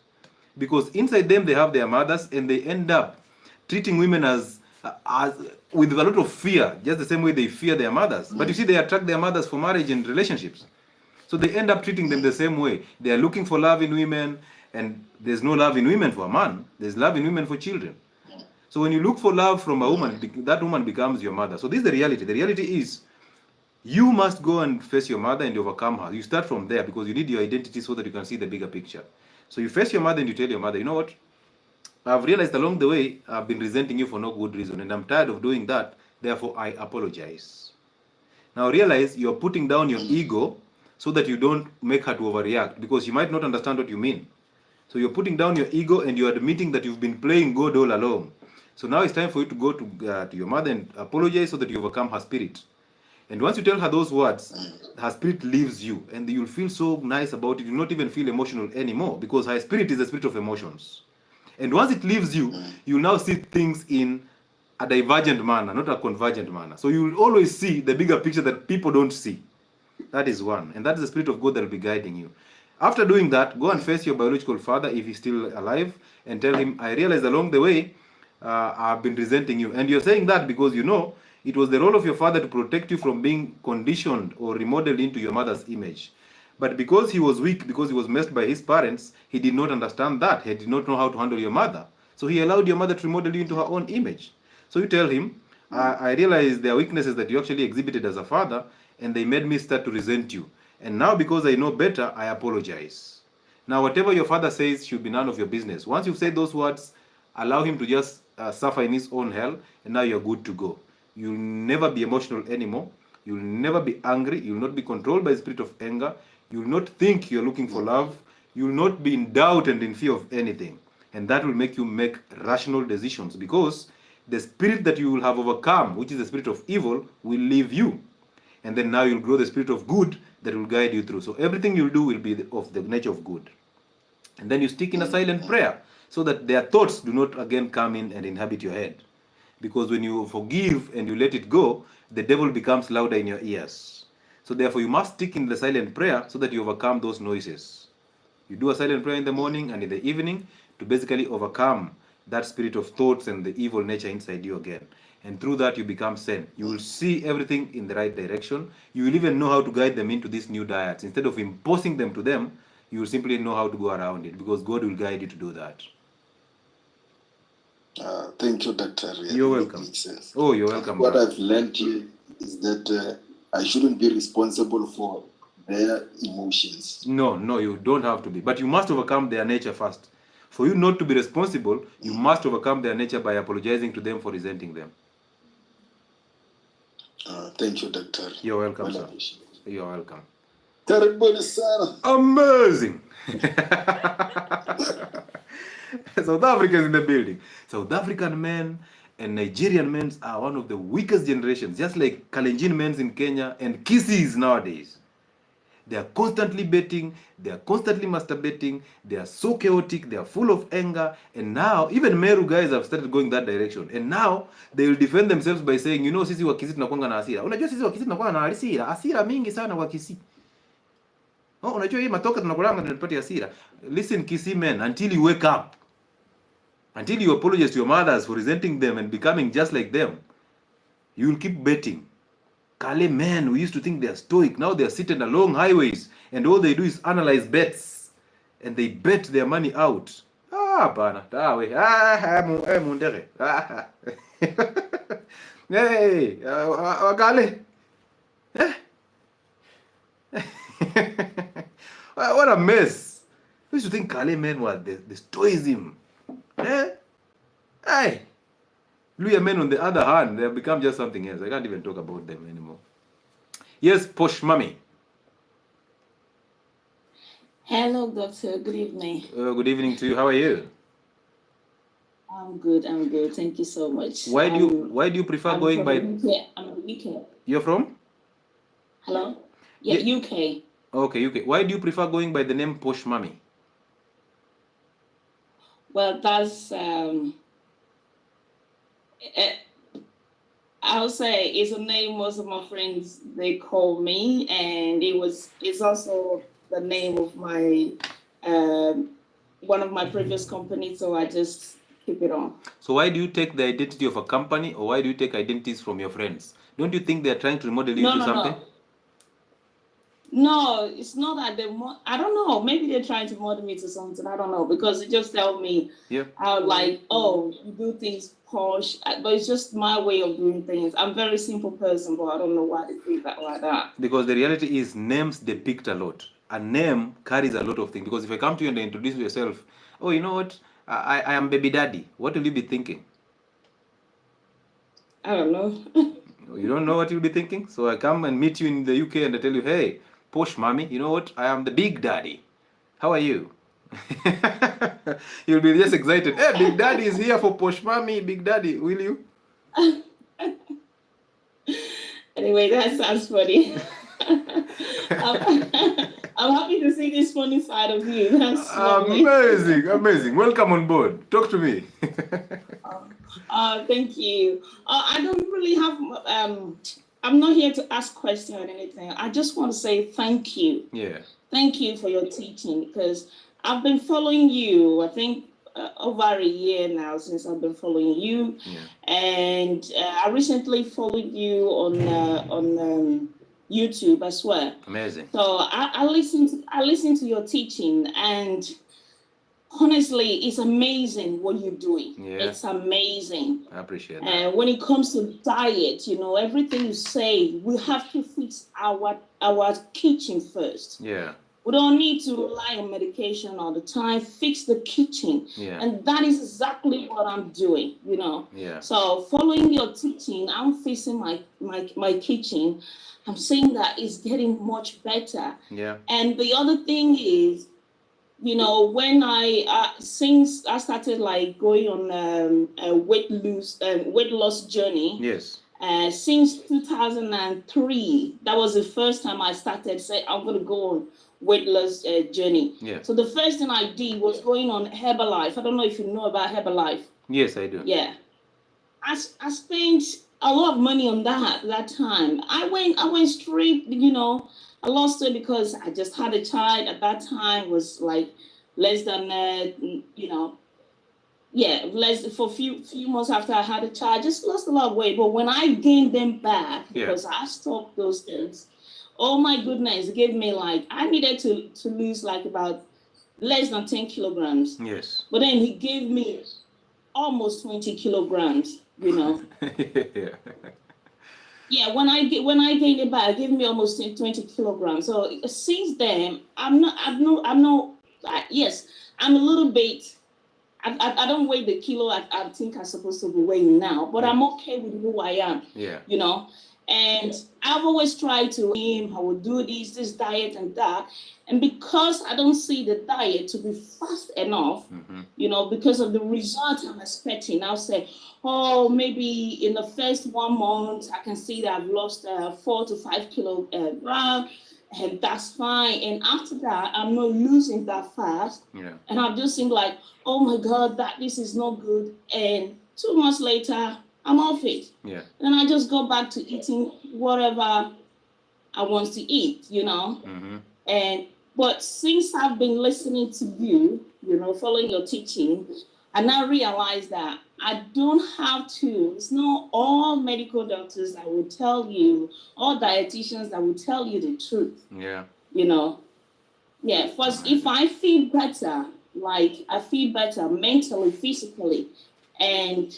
Because inside them they have their mothers, and they end up treating women as with a lot of fear, just the same way they fear their mothers. But you see, they attract their mothers for marriage and relationships. So they end up treating them the same way. They are looking for love in women, and there's no love in women for a man. There's love in women for children. So when you look for love from a woman, that woman becomes your mother. So this is the reality. The reality is, you must go and face your mother and overcome her. You start from there, because you need your identity so that you can see the bigger picture. So you face your mother and you tell your mother, you know what? I've realized along the way I've been resenting you for no good reason, and I'm tired of doing that. Therefore, I apologize. Now realize you're putting down your ego so that you don't make her to overreact, because she might not understand what you mean. So you're putting down your ego and you're admitting that you've been playing God all along. So now it's time for you to go to your mother and apologize so that you overcome her spirit. And once you tell her those words, her spirit leaves you, and you'll feel so nice about it. You'll not even feel emotional anymore, because her spirit is a spirit of emotions. And once it leaves you, you'll now see things in a divergent manner, not a convergent manner. So you'll always see the bigger picture that people don't see. That is one. And that is the spirit of God that will be guiding you. After doing that, go and face your biological father if he's still alive, and tell him, I realized along the way, I've been resenting you. And you're saying that because you know it was the role of your father to protect you from being conditioned or remodeled into your mother's image. But because he was weak, because he was messed by his parents, he did not understand that. He did not know how to handle your mother. So he allowed your mother to remodel you into her own image. So you tell him, I realized there are weaknesses that you actually exhibited as a father, and they made me start to resent you. And now because I know better, I apologize. Now whatever your father says should be none of your business. Once you've said those words, allow him to just suffer in his own hell, and now you're good to go. You'll never be emotional anymore. You'll never be angry. You'll not be controlled by the spirit of anger. You'll not think you're looking for love. You'll not be in doubt and in fear of anything. And that will make you make rational decisions, because the spirit that you will have overcome, which is the spirit of evil, will leave you. And then now you'll grow the spirit of good that will guide you through. So everything you'll do will be of the nature of good. And then you stick in a silent prayer, so that their thoughts do not again come in and inhabit your head. Because when you forgive and you let it go, the devil becomes louder in your ears. So therefore you must stick in the silent prayer so that you overcome those noises. You do a silent prayer in the morning and in the evening to basically overcome that spirit of thoughts and the evil nature inside you again. And through that you become sane. You will see everything in the right direction. You will even know how to guide them into these new diets. Instead of imposing them to them, you will simply know how to go around it, because God will guide you to do that. Thank you, Dr. You're welcome. Oh, you're welcome. What I've learned here is that I shouldn't be responsible for their emotions. No, you don't have to be. But you must overcome their nature first. For you not to be responsible, you must overcome their nature by apologizing to them for resenting them. Thank you, Doctor. You're welcome, sir. You're welcome. Amazing. South Africa is in the building. South African men and Nigerian men are one of the weakest generations, just like Kalenjin men in Kenya and Kisses nowadays. They are constantly betting, they are constantly masturbating, they are so chaotic, they are full of anger, and now even Meru guys have started going that direction. And now they will defend themselves by saying, you know, sisi wa Kisii tunakuanga na hasira. Unajua sisi wa Kisii tunakuanga na hasira mingi sana wa Kisii. Oh, unajua hii matoka tunakulanga tunapata hasira. Listen, Kisii men, until you wake up, until you apologize to your mothers for resenting them and becoming just like them, you will keep betting. Kale men who used to think they are stoic, now they are sitting along highways and all they do is analyze bets and they bet their money out. Bana, tawe. Mundere. Hey, Kale. What a mess. I used to think Kale men were the stoicism. Hey. Luya men, on the other hand, they have become just something else. I can't even talk about them anymore. Yes, Posh Mommy. Hello, Doctor. Good evening. Good evening to you. How are you? I'm good. I'm good. Thank you so much. Why do you prefer going by? I'm in the UK. You're from? Hello. Yeah, UK. Okay, UK. Why do you prefer going by the name Posh Mommy? Well, that's I'll say it's a name most of my friends they call me, and it's also the name of my one of my previous companies, so I just keep it on. So why do you take the identity of a company, or why do you take identities from your friends? Don't you think they're trying to remodel you into something? No, it's not that I don't know. Maybe they're trying to model me to something. I don't know, because it just tell me how, like, oh, you do things posh, but it's just my way of doing things. I'm a very simple person, but I don't know why they think that like that. Because the reality is names depict a lot. A name carries a lot of things. Because if I come to you and I introduce yourself, oh, you know what? I am baby daddy. What will you be thinking? I don't know. You don't know what you'll be thinking? So I come and meet you in the UK and I tell you, hey, Posh Mommy, you know what? I am the big daddy. How are you? You'll be just excited. Hey, Big Daddy is here for Posh Mommy. Big Daddy, will you? Anyway, that sounds funny. I'm happy to see this funny side of you. That's amazing, amazing. Welcome on board. Talk to me. Thank you. I don't really have I'm not here to ask questions or anything. I just want to say thank you. Yeah. Thank you for your teaching, because I've been following you, I think, over a year now since I've been following you. Yeah. And I recently followed you on YouTube as well. Amazing. So I listened to your teaching, and honestly, it's amazing what you're doing. Yeah. It's amazing. I appreciate that. And when it comes to diet, you know, everything you say, we have to fix our kitchen first. Yeah. We don't need to rely on medication all the time. Fix the kitchen. Yeah. And that is exactly what I'm doing, you know. Yeah. So following your teaching, I'm fixing my kitchen. I'm saying that it's getting much better. Yeah. And the other thing is, you know, when since I started like going on a weight loss journey. Yes. Since 2003, that was the first time I started saying I'm going to go on weight loss journey. Yeah. So the first thing I did was going on Herbalife. I don't know if you know about Herbalife. Yes, I do. Yeah. I spent a lot of money on that time. I went straight, you know. I lost it because I just had a child at that time, was like less than, you know, for a few months after I had a child, I just lost a lot of weight. But when I gained them back, because I stopped those things, oh my goodness, it gave me like, I needed to lose like about less than 10 kilograms. Yes. But then he gave me almost 20 kilograms, you know. Yeah. Yeah, when I gained it back, it gave me almost 20 kilograms. So since then, yes, I'm a little bit, I don't weigh the kilo I think I'm supposed to be weighing now, but I'm okay with who I am. Yeah. You know, and I've always tried to I will do this diet and that. And because I don't see the diet to be fast enough, you know, because of the result I'm expecting, I'll say, oh, maybe in the first 1 month, I can see that I've lost 4 to 5 kilograms, and that's fine. And after that, I'm not losing that fast. Yeah. And I'm just think like, oh my God, this is not good. And 2 months later, I'm off it. Yeah. And I just go back to eating whatever I want to eat, you know. Mm-hmm. And But since I've been listening to you, following your teaching, I now realize that I don't have to. It's not all medical doctors that will tell you, all dietitians that will tell you the truth. Yeah. Yeah. First, if I feel better, like I feel better mentally, physically, and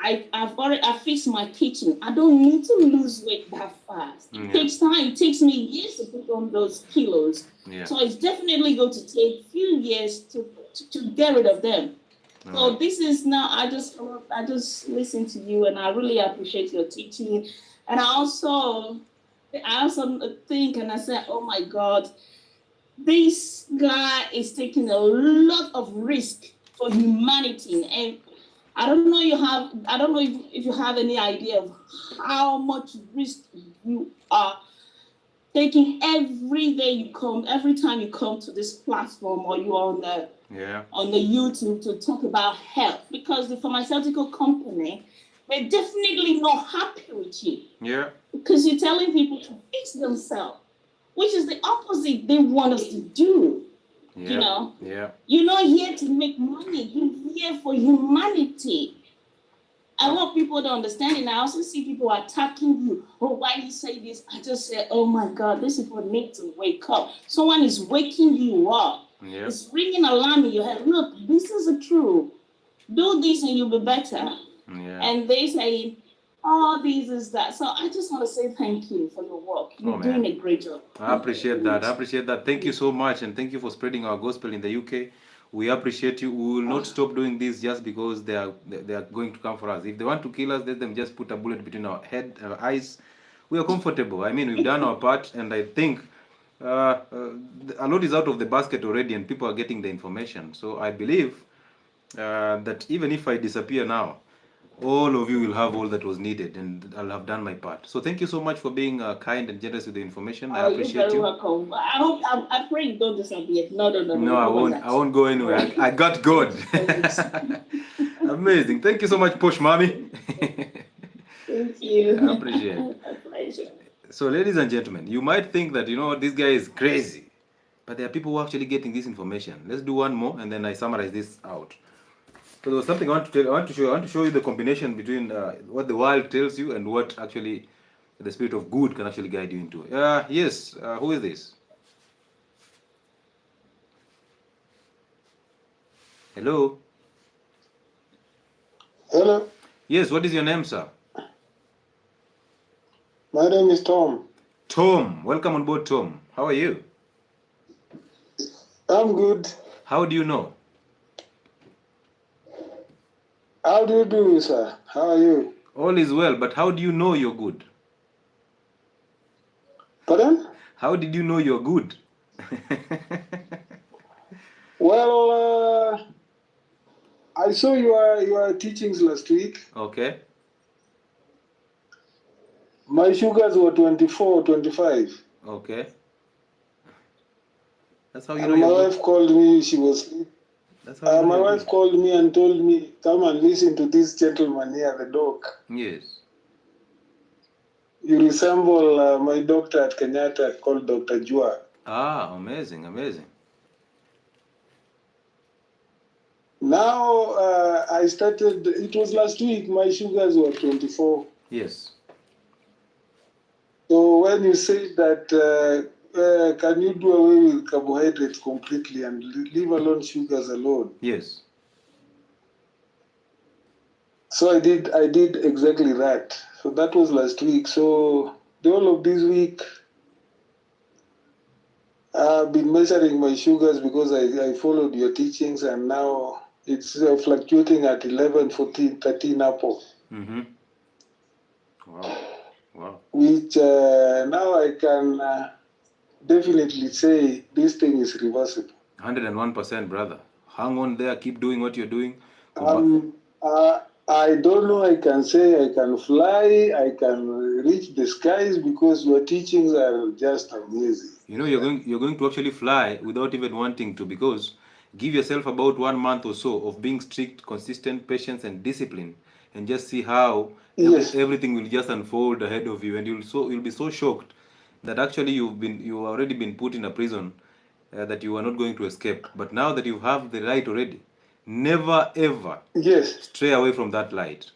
I fixed my kitchen. I don't need to lose weight that fast. It takes time. It takes me years to put on those kilos. Yeah. So it's definitely going to take a few years to get rid of them. So this is now, I just listen to you, and I really appreciate your teaching. And I also think, and I said, oh my God, this guy is taking a lot of risk for humanity. And I don't know if you have any idea of how much risk you are taking every time you come to this platform, or you're on the YouTube to talk about health, because the pharmaceutical company, they're definitely not happy with you. Yeah. Because you're telling people to fix themselves, which is the opposite they want us to do. Yeah. You're not here to make money. You're here for humanity. I want people to understand it. And I also see people attacking you. Oh, why do you say this? I just say, oh my God, these people need to wake up. Someone is waking you up. Yeah. It's ringing alarm in your head. Look, this is the truth. Do this and you'll be better. Yeah. And they say, oh, this is that. So I just want to say thank you for your work. You're doing a great job. I appreciate that. Thank you so much, and thank you for spreading our gospel in the UK. We appreciate you. We will not stop doing this just because they are going to come for us. If they want to kill us, let them just put a bullet between our eyes. We are comfortable. I mean, we've done our part, and I think a lot is out of the basket already, and people are getting the information. So I believe that even if I disappear now, all of you will have all that was needed, and I'll have done my part. So thank you so much for being kind and generous with the information. I appreciate you. You're very welcome. I pray you don't disappear. No. No, I won't go anywhere. I got God. Amazing. Thank you so much, Push Mommy. Thank you. I appreciate it. So, ladies and gentlemen, you might think that, this guy is crazy, but there are people who are actually getting this information. Let's do one more, and then I summarize this out. So there was something I want to tell. I want to show you the combination between what the world tells you and what actually the spirit of good can actually guide you into. Yes. Who is this? Hello. Hello. Yes. What is your name, sir? My name is Tom. Tom. Welcome on board, Tom. How are you? I'm good. How do you know? How do you do, sir? How are you? All is well, but how do you know you're good? Pardon? How did you know you're good? Well, I saw your teachings last week. Okay. My sugars were 24, 25. Okay. That's how you and know my you're wife called me. She was. That's how you know my you're wife good. called me and told me, come and listen to this gentleman here, the doc. Yes. You resemble my doctor at Kenyatta called Dr. Jua. Ah, amazing, amazing. Now I started, it was last week, my sugars were 24. Yes. So when you say that, can you do away with carbohydrates completely and leave alone sugars alone? Yes. So I did exactly that. So that was last week. So the whole of this week, I've been measuring my sugars because I followed your teachings, and now it's fluctuating at 11, 14, 13 apple. Mm-hmm. Wow. Wow. Which now I can definitely say this thing is reversible. 101%, brother. Hang on there. Keep doing what you're doing. I don't know. I can say I can fly. I can reach the skies because your teachings are just amazing. You're going to actually fly without even wanting to, because give yourself about 1 month or so of being strict, consistent, patience, and discipline, and just see how everything will just unfold ahead of you, and you'll be so shocked that actually you've already been put in a prison that you are not going to escape. But now that you have the light already, never ever stray away from that light.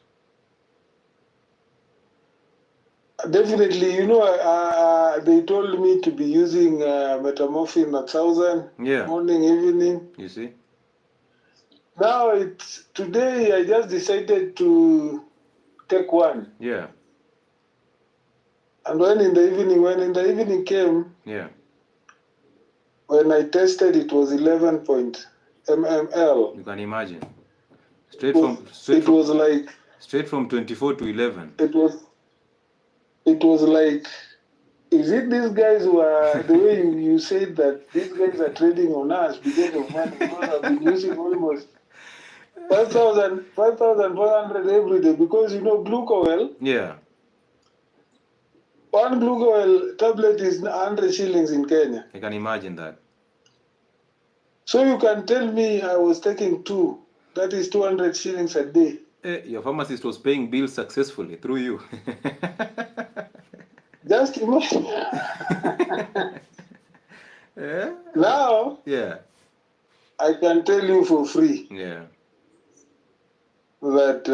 Definitely, you know, they told me to be using Metamorphin 1000 morning, evening. You see? Now today I just decided to take one. Yeah. And when in the evening came, when I tested, it was 11 mml. You can imagine. It was like straight from 24 to 11. It was like, is it these guys who are, the way you said that these guys are trading on us because of money, because I've been using almost 5,400 every day, because you know glucose. Yeah. One glucose tablet is 100 shillings in Kenya. I can imagine that. So you can tell me I was taking 2. That is 200 shillings a day. Your pharmacist was paying bills successfully through you. Just imagine. Now, I can tell you for free that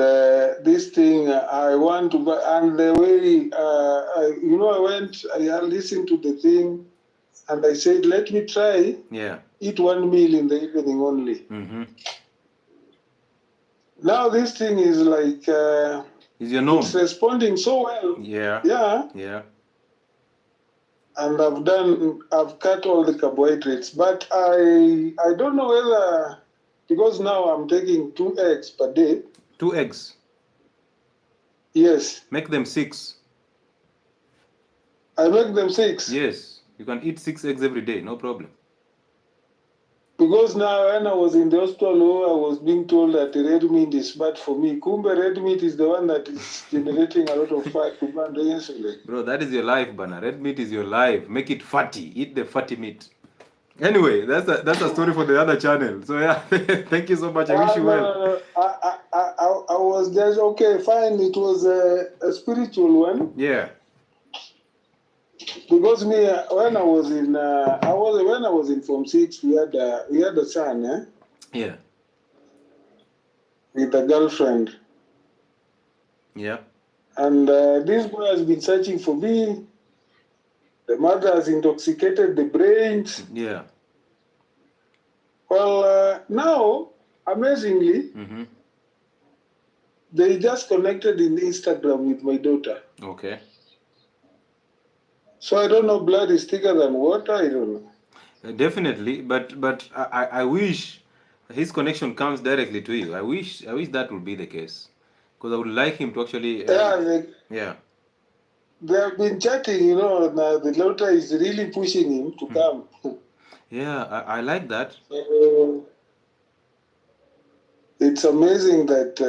this thing I want to buy, and the way, you know, I listened to the thing, and I said, let me try, eat 1 meal in the evening only. Now this thing is like, it's responding so well. Yeah. And I've cut all the carbohydrates, but I don't know whether, because now I'm taking 2 eggs per day. 2 eggs? Yes. Make them 6. I make them 6? Yes. You can eat 6 eggs every day, no problem. Because now when I was in the hospital, I was being told that the red meat is bad for me. Kumbe red meat is the one that is generating a lot of fat to burn the insulin. Bro, that is your life, Bana. Red meat is your life. Make it fatty. Eat the fatty meat. Anyway, that's a story for the other channel. So yeah, thank you so much. I wish you well. I was just okay, fine. It was a spiritual one. Yeah. Because me, when I was in Form 6, we had a son, Yeah. with a girlfriend. Yeah. And this boy has been searching for me. The mother has intoxicated the brains. Yeah. Well, now, amazingly, they just connected in Instagram with my daughter. Okay. So I don't know, blood is thicker than water, I don't know. Definitely, but I wish his connection comes directly to you. I wish that would be the case, because I would like him to actually. They have been chatting, you know. Now the daughter is really pushing him to come. Yeah, I like that. It's amazing that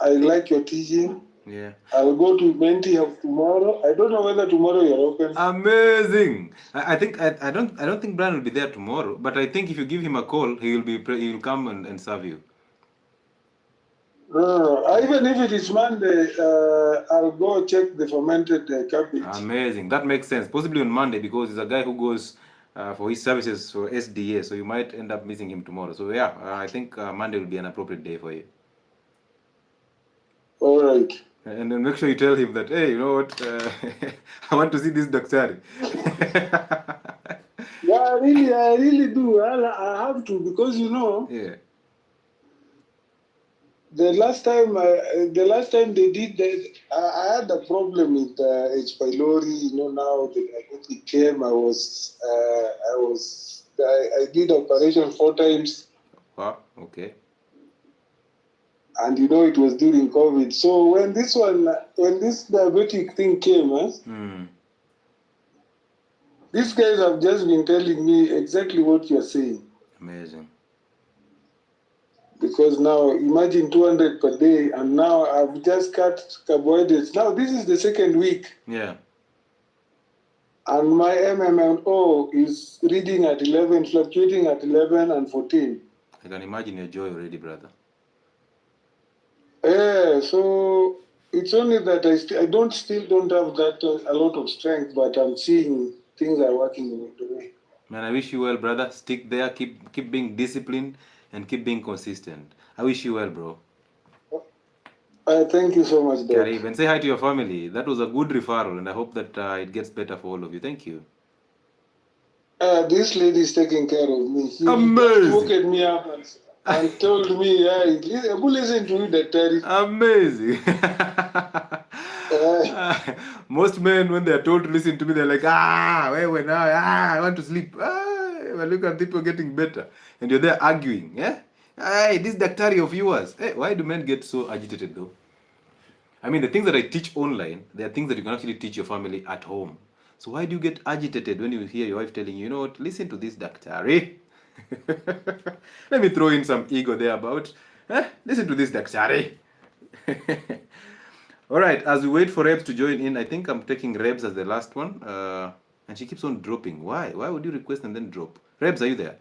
I like your teaching. Yeah. I'll go to Menti tomorrow. I don't know whether tomorrow you're open. Amazing. I think I don't think Brian will be there tomorrow, but I think if you give him a call, he will come and serve you. No. Even if it is Monday, I'll go check the fermented cabbage. Amazing. That makes sense. Possibly on Monday, because he's a guy who goes for his services for SDA, so you might end up missing him tomorrow. So yeah, I think Monday will be an appropriate day for you. All right. And then make sure you tell him that, hey, you know what, I want to see this doctor. Yeah, I really do. I have to, because you know. Yeah. The last time they did that, I had a problem with H. pylori. You know, now the diabetic came. I did operation 4 times. Wow. Okay. And you know, it was during COVID. So when this diabetic thing came, these guys have just been telling me exactly what you're saying. Amazing. Because now, imagine 200 per day, and now I've just cut carbohydrates. Now, this is the 2nd week. Yeah. And my MMO is reading at 11, fluctuating at 11 and 14. I can imagine your joy already, brother. Yeah, so It's only that I still don't have that a lot of strength, but I'm seeing things are working in the way. Man, I wish you well, brother. Stick there. Keep being disciplined and keep being consistent. I wish you well, bro. Thank you so much, Dad. Karib, and say hi to your family. That was a good referral, and I hope that it gets better for all of you. Thank you. This lady is taking care of me. She woke me up and told me, hey, listen to you, Daktari. Amazing. Most men, when they are told to listen to me, they're like, where now? I want to sleep. But look at people getting better. And you're there arguing. Yeah? Hey, this Daktari of yours. Hey, why do men get so agitated though? I mean, the things that I teach online, they are things that you can actually teach your family at home. So why do you get agitated when you hear your wife telling you, you know what, listen to this Daktari. Let me throw in some ego there about, listen to this Daktari. All right, as we wait for Rebs to join in, I think I'm taking Rebs as the last one. And she keeps on dropping. Why? Why would you request and then drop? Rebs, are you there?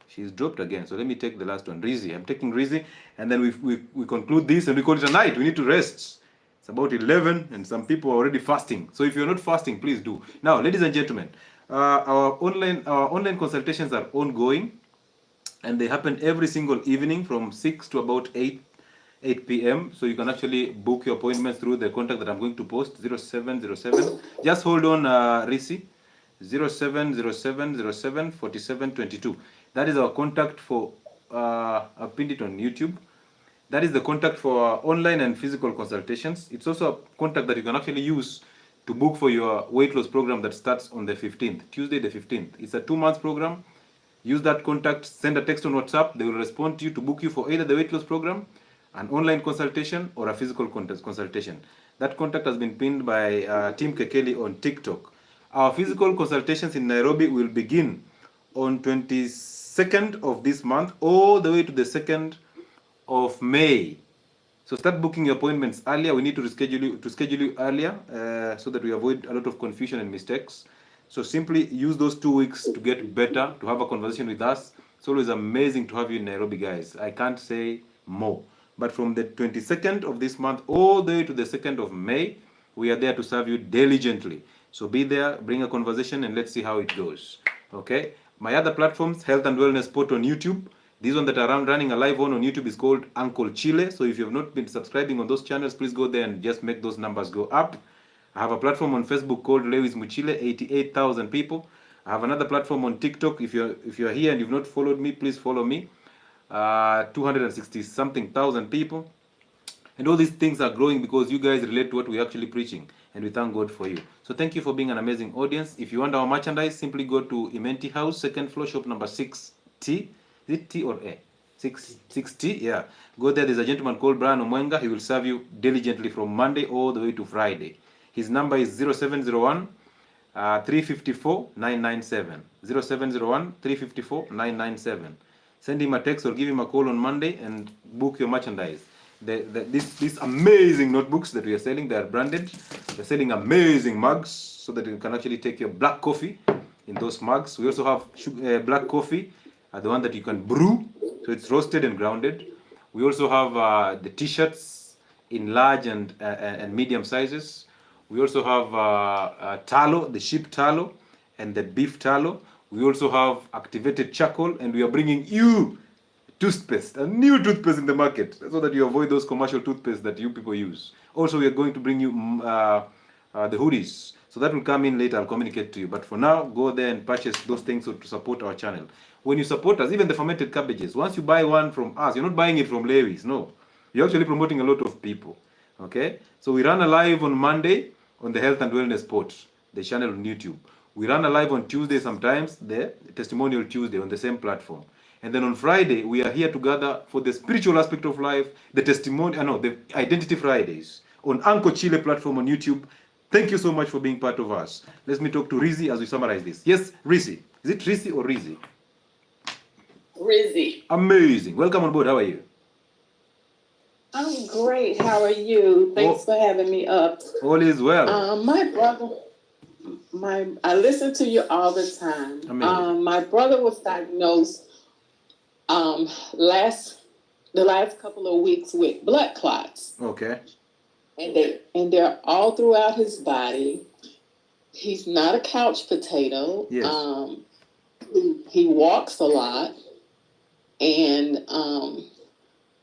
She's dropped again. So let me take the last one. Rizzi. I'm taking Rizzi. And then we conclude this and we call it a night. We need to rest. It's about 11 and some people are already fasting. So if you're not fasting, please do. Now, ladies and gentlemen, our online consultations are ongoing. And they happen every single evening from 6 to about 8 p.m. So you can actually book your appointments through the contact that I'm going to post, 0707. Just hold on, Risi. 0707074722. That is our contact for, I've pinned it on YouTube. That is the contact for online and physical consultations. It's also a contact that you can actually use to book for your weight loss program that starts on the 15th, Tuesday the 15th. It's a 2-month program. Use that contact, send a text on WhatsApp. They will respond to you to book you for either the weight loss program, an online consultation, or a physical consultation. That contact has been pinned by Team Kekeli on TikTok. Our physical consultations in Nairobi will begin on 22nd of this month all the way to the 2nd of May. So start booking your appointments earlier. We need to schedule you earlier so that we avoid a lot of confusion and mistakes. So simply use those 2 weeks to get better, to have a conversation with us. It's always amazing to have you in Nairobi, guys. I can't say more. But from the 22nd of this month all the way to the 2nd of May, we are there to serve you diligently. So be there, bring a conversation, and let's see how it goes. Okay? My other platforms, Health and Wellness Spot on YouTube. This one that I'm running a live on YouTube is called 𝐍𝐿𝐃𝐄𝐃. So if you have not been subscribing on those channels, please go there and just make those numbers go up. I have a platform on Facebook called Lewis Muchile, 88,000 people. I have another platform on TikTok. If you're here and you've not followed me, please follow me. 260-something thousand people. And all these things are growing because you guys relate to what we're actually preaching. And we thank God for you. So thank you for being an amazing audience. If you want our merchandise, simply go to Imenti House, 2nd floor, shop number 6T. Is it T or A? 6T, yeah. Go there. There's a gentleman called Brian Omwenga. He will serve you diligently from Monday all the way to Friday. His number is 0701 354 997. 0701 354 997. Send him a text or give him a call on Monday and book your merchandise. These amazing notebooks that we are selling, they are branded. We're selling amazing mugs so that you can actually take your black coffee in those mugs. We also have black coffee, the one that you can brew, so it's roasted and grounded. We also have the t-shirts in large and medium sizes. We also have tallow, the sheep tallow and the beef tallow. We also have activated charcoal, and we are bringing you toothpaste, a new toothpaste in the market, so that you avoid those commercial toothpaste that you people use. Also, we are going to bring you the hoodies. So that will come in later. I'll communicate to you. But for now, go there and purchase those things to support our channel. When you support us, even the fermented cabbages, once you buy one from us, you're not buying it from Lewis. No. You're actually promoting a lot of people. Okay? So we run a live on Monday on the Health and Wellness Spot, the channel on YouTube. We run a live on Tuesday sometimes, the Testimonial Tuesday on the same platform. And then on Friday, we are here together for the spiritual aspect of life, the the Identity Fridays on 𝐍𝐿𝐃𝐄𝐃 platform on YouTube. Thank you so much for being part of us. Let me talk to Rizzi as we summarize this. Yes, Rizzi. Is it Rizzi or Rizzi? Rizzi. Amazing. Welcome on board. How are you? I'm great. How are you? Thanks for having me up. All is well. My brother, I listen to you all the time. My brother was diagnosed last the last couple of weeks with blood clots. Okay. And they're all throughout his body. He's not a couch potato. Yes. He walks a lot, and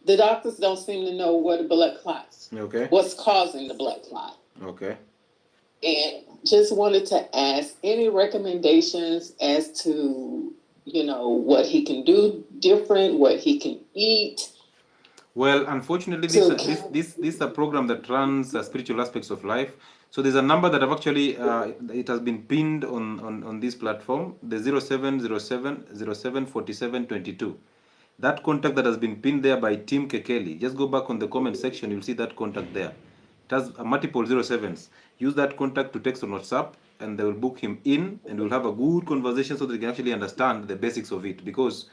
the doctors don't seem to know what the blood clots. Okay. What's causing the blood clot? Okay. And just wanted to ask any recommendations as to, what he can do different, what he can eat. Well, unfortunately, this is a program that runs spiritual aspects of life. So there's a number that have actually, it has been pinned on this platform, the 0707074722. That contact that has been pinned there by Team 𝐋𝐄𝐃𝐃. Just go back on the comment section, you'll see that contact there. It has multiple 07s. Use that contact to text on WhatsApp, and they will book him in, and we'll have a good conversation so that they can actually understand the basics of it, because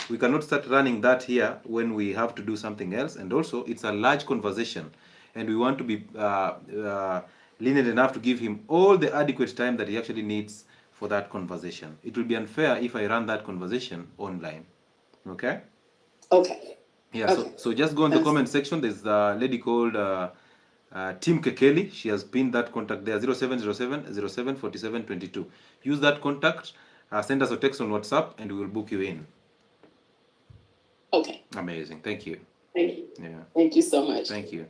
we cannot start running that here when we have to do something else. And also, it's a large conversation, and we want to be lenient enough to give him all the adequate time that he actually needs for that conversation. It will be unfair if I run that conversation online. Okay? Okay. Yeah, okay. So just go in the comment section. There's a lady called Team 𝐋𝐃𝐃. She has pinned that contact there, 0707074722. Use that contact, send us a text on WhatsApp, and we will book you in. Okay. Amazing. Thank you. Thank you. Yeah. Thank you so much. Thank you.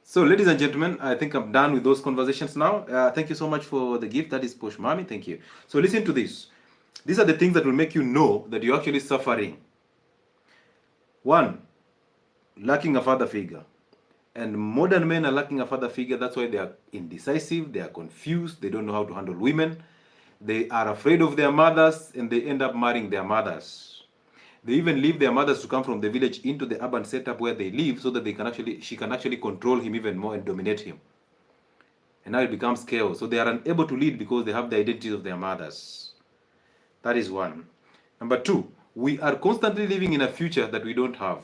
So, ladies and gentlemen, I think I'm done with those conversations now. Thank you so much for the gift. That is Posh Mami. Thank you. So, listen to this. These are the things that will make you know that you're actually suffering. 1, lacking a father figure. And modern men are lacking a father figure. That's why they are indecisive, they are confused, they don't know how to handle women. They are afraid of their mothers, and they end up marrying their mothers. They even leave their mothers to come from the village into the urban setup where they live, so that she can actually control him even more and dominate him. And now it becomes chaos. So they are unable to lead because they have the identity of their mothers. That is 1. Number 2, we are constantly living in a future that we don't have.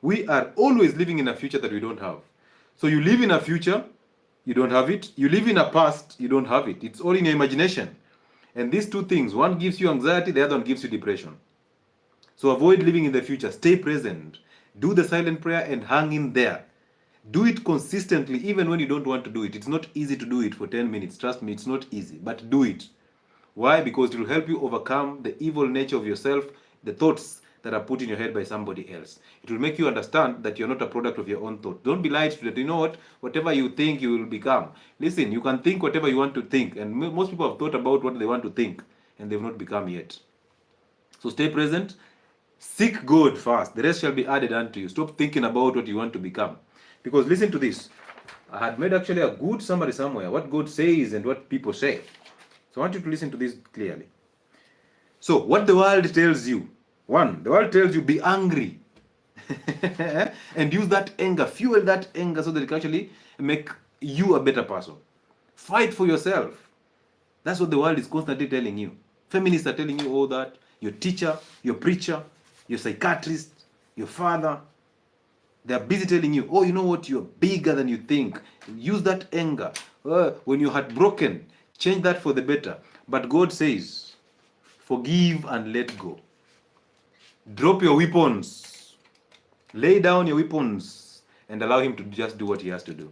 We are always living in a future that we don't have. So you live in a future, you don't have it. You live in a past, you don't have it. It's all in your imagination. And these two things, one gives you anxiety, the other one gives you depression. So avoid living in the future. Stay present. Do the silent prayer and hang in there. Do it consistently, even when you don't want to do it. It's not easy to do it for 10 minutes. Trust me, it's not easy. But do it. Why? Because it will help you overcome the evil nature of yourself, the thoughts that are put in your head by somebody else. It will make you understand that you're not a product of your own thought. Don't be lied to that. You know what? Whatever you think, you will become. Listen, you can think whatever you want to think. And most people have thought about what they want to think, and they've not become yet. So stay present. Seek God first. The rest shall be added unto you. Stop thinking about what you want to become. Because listen to this. I had made actually a good summary somewhere. What God says and what people say. So I want you to listen to this clearly. So what the world tells you. 1, the world tells you be angry. And use that anger. Fuel that anger so that it can actually make you a better person. Fight for yourself. That's what the world is constantly telling you. Feminists are telling you all that. Your teacher, your preacher, your psychiatrist, your father, they are busy telling you, oh, you know what, you're bigger than you think. Use that anger. When you're heartbroken, change that for the better. But God says, forgive and let go. Drop your weapons. Lay down your weapons and allow him to just do what he has to do.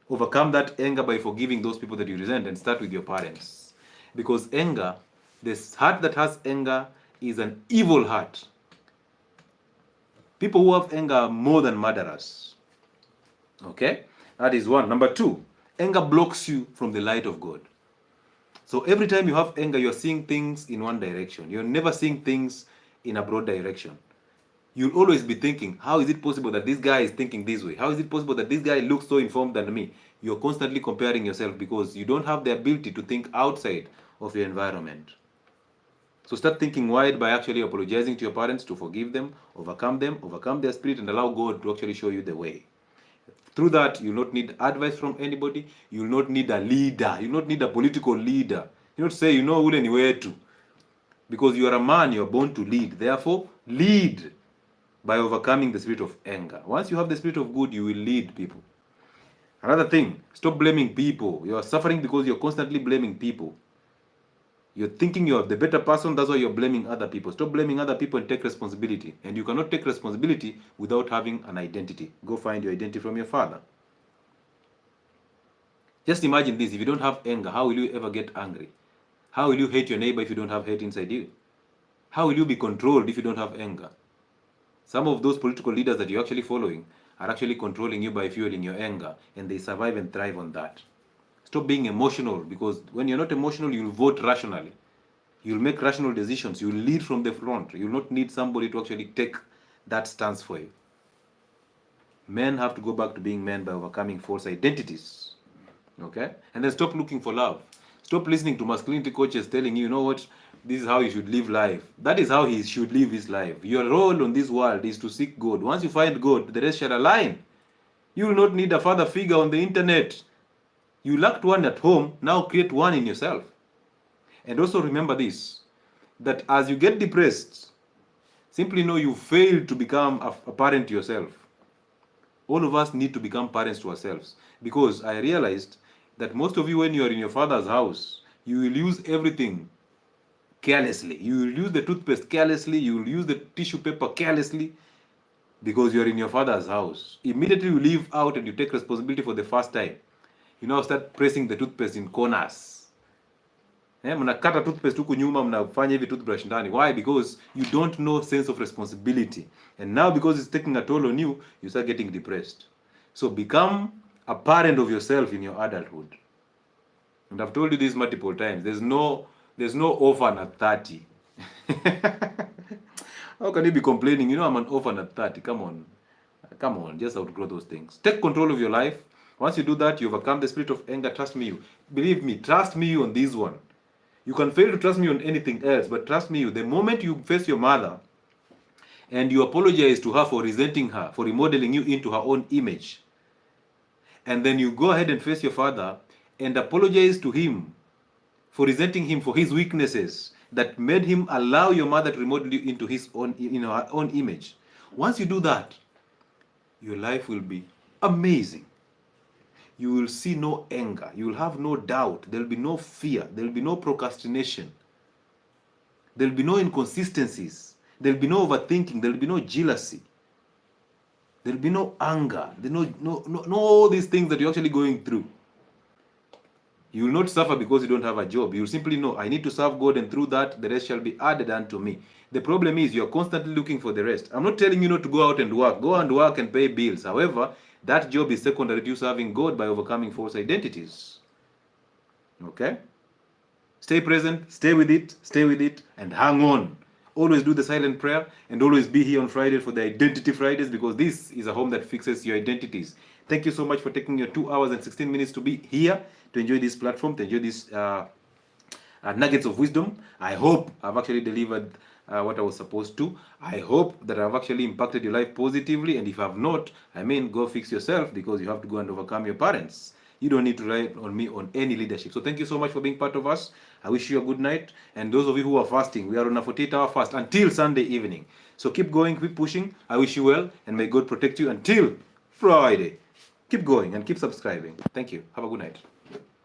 Overcome that anger by forgiving those people that you resent, and start with your parents. Because anger, this heart that has anger is an evil heart. People who have anger are more than murderers. Okay? That is 1. Number 2, anger blocks you from the light of God. So every time you have anger, you're seeing things in one direction. You're never seeing things in a broad direction. You'll always be thinking, how is it possible that this guy is thinking this way? How is it possible that this guy looks so informed than me? You're constantly comparing yourself because you don't have the ability to think outside of your environment. So start thinking wide by actually apologizing to your parents, to forgive them, overcome their spirit, and allow God to actually show you the way. Through that, you'll not need advice from anybody. You'll not need a leader. You'll not need a political leader. You'll not say, you know, ule ni wetu. Because you are a man, you are born to lead. Therefore, lead by overcoming the spirit of anger. Once you have the spirit of good, you will lead people. Another thing, stop blaming people. You are suffering because you're constantly blaming people. You're thinking you're the better person, that's why you're blaming other people. Stop blaming other people and take responsibility. And you cannot take responsibility without having an identity. Go find your identity from your father. Just imagine this, if you don't have anger, how will you ever get angry? How will you hate your neighbor if you don't have hate inside you? How will you be controlled if you don't have anger? Some of those political leaders that you're actually following are actually controlling you by fueling your anger, and they survive and thrive on that. Stop being emotional, because when you're not emotional, you'll vote rationally. You'll make rational decisions. You'll lead from the front. You'll not need somebody to actually take that stance for you. Men have to go back to being men by overcoming false identities. Okay? And then stop looking for love. Stop listening to masculinity coaches telling you, you know what, this is how you should live life. That is how he should live his life. Your role on this world is to seek God. Once you find God, the rest shall align. You will not need a father figure on the internet. You lacked one at home, now create one in yourself. And also remember this, that as you get depressed, simply know you failed to become a parent to yourself. All of us need to become parents to ourselves. Because I realized that most of you, when you are in your father's house, you will use everything carelessly. You will use the toothpaste carelessly. You will use the tissue paper carelessly, because you are in your father's house. Immediately you leave out and you take responsibility for the first time, you now start pressing the toothpaste in corners. Mnakata toothpaste huku nyuma, mnafanya hivi toothbrush ndani. Why? Because you don't know sense of responsibility. And now because it's taking a toll on you, you start getting depressed. So become a parent of yourself in your adulthood. And I've told you this multiple times. There's no orphan at 30. How can you be complaining? You know I'm an orphan at 30. Come on, just outgrow those things. Take control of your life. Once you do that, you overcome the spirit of anger. Trust me, believe me, trust me on this one. You can fail to trust me on anything else, but trust me, the moment you face your mother and you apologize to her for resenting her, for remodeling you into her own image, and then you go ahead and face your father and apologize to him for resenting him for his weaknesses that made him allow your mother to remodel you into her own image. Once you do that, your life will be amazing. You will see no anger. You will have no doubt. There will be no fear. There will be no procrastination. There will be no inconsistencies. There will be no overthinking. There will be no jealousy. There will be no anger. There will no all these things that you're actually going through. You will not suffer because you don't have a job. You will simply know, I need to serve God, and through that, the rest shall be added unto me. The problem is, you're constantly looking for the rest. I'm not telling you not to go out and work. Go and work and pay bills. However, that job is secondary to you serving God by overcoming false identities. Okay? Stay present, stay with it, and hang on. Always do the silent prayer, and always be here on Friday for the Identity Fridays, because this is a home that fixes your identities. Thank you so much for taking your 2 hours and 16 minutes to be here, to enjoy this platform, to enjoy these nuggets of wisdom. I hope I've actually delivered what I was supposed to. I hope that I've actually impacted your life positively, and if I have not, go fix yourself, because you have to go and overcome your parents. You don't need to rely on me on any leadership. So thank you so much for being part of us. I wish you a good night. And those of you who are fasting, we are on a 48-hour fast until Sunday evening. So keep going, keep pushing. I wish you well, and may God protect you until Friday. Keep going and keep subscribing. Thank you. Have a good night.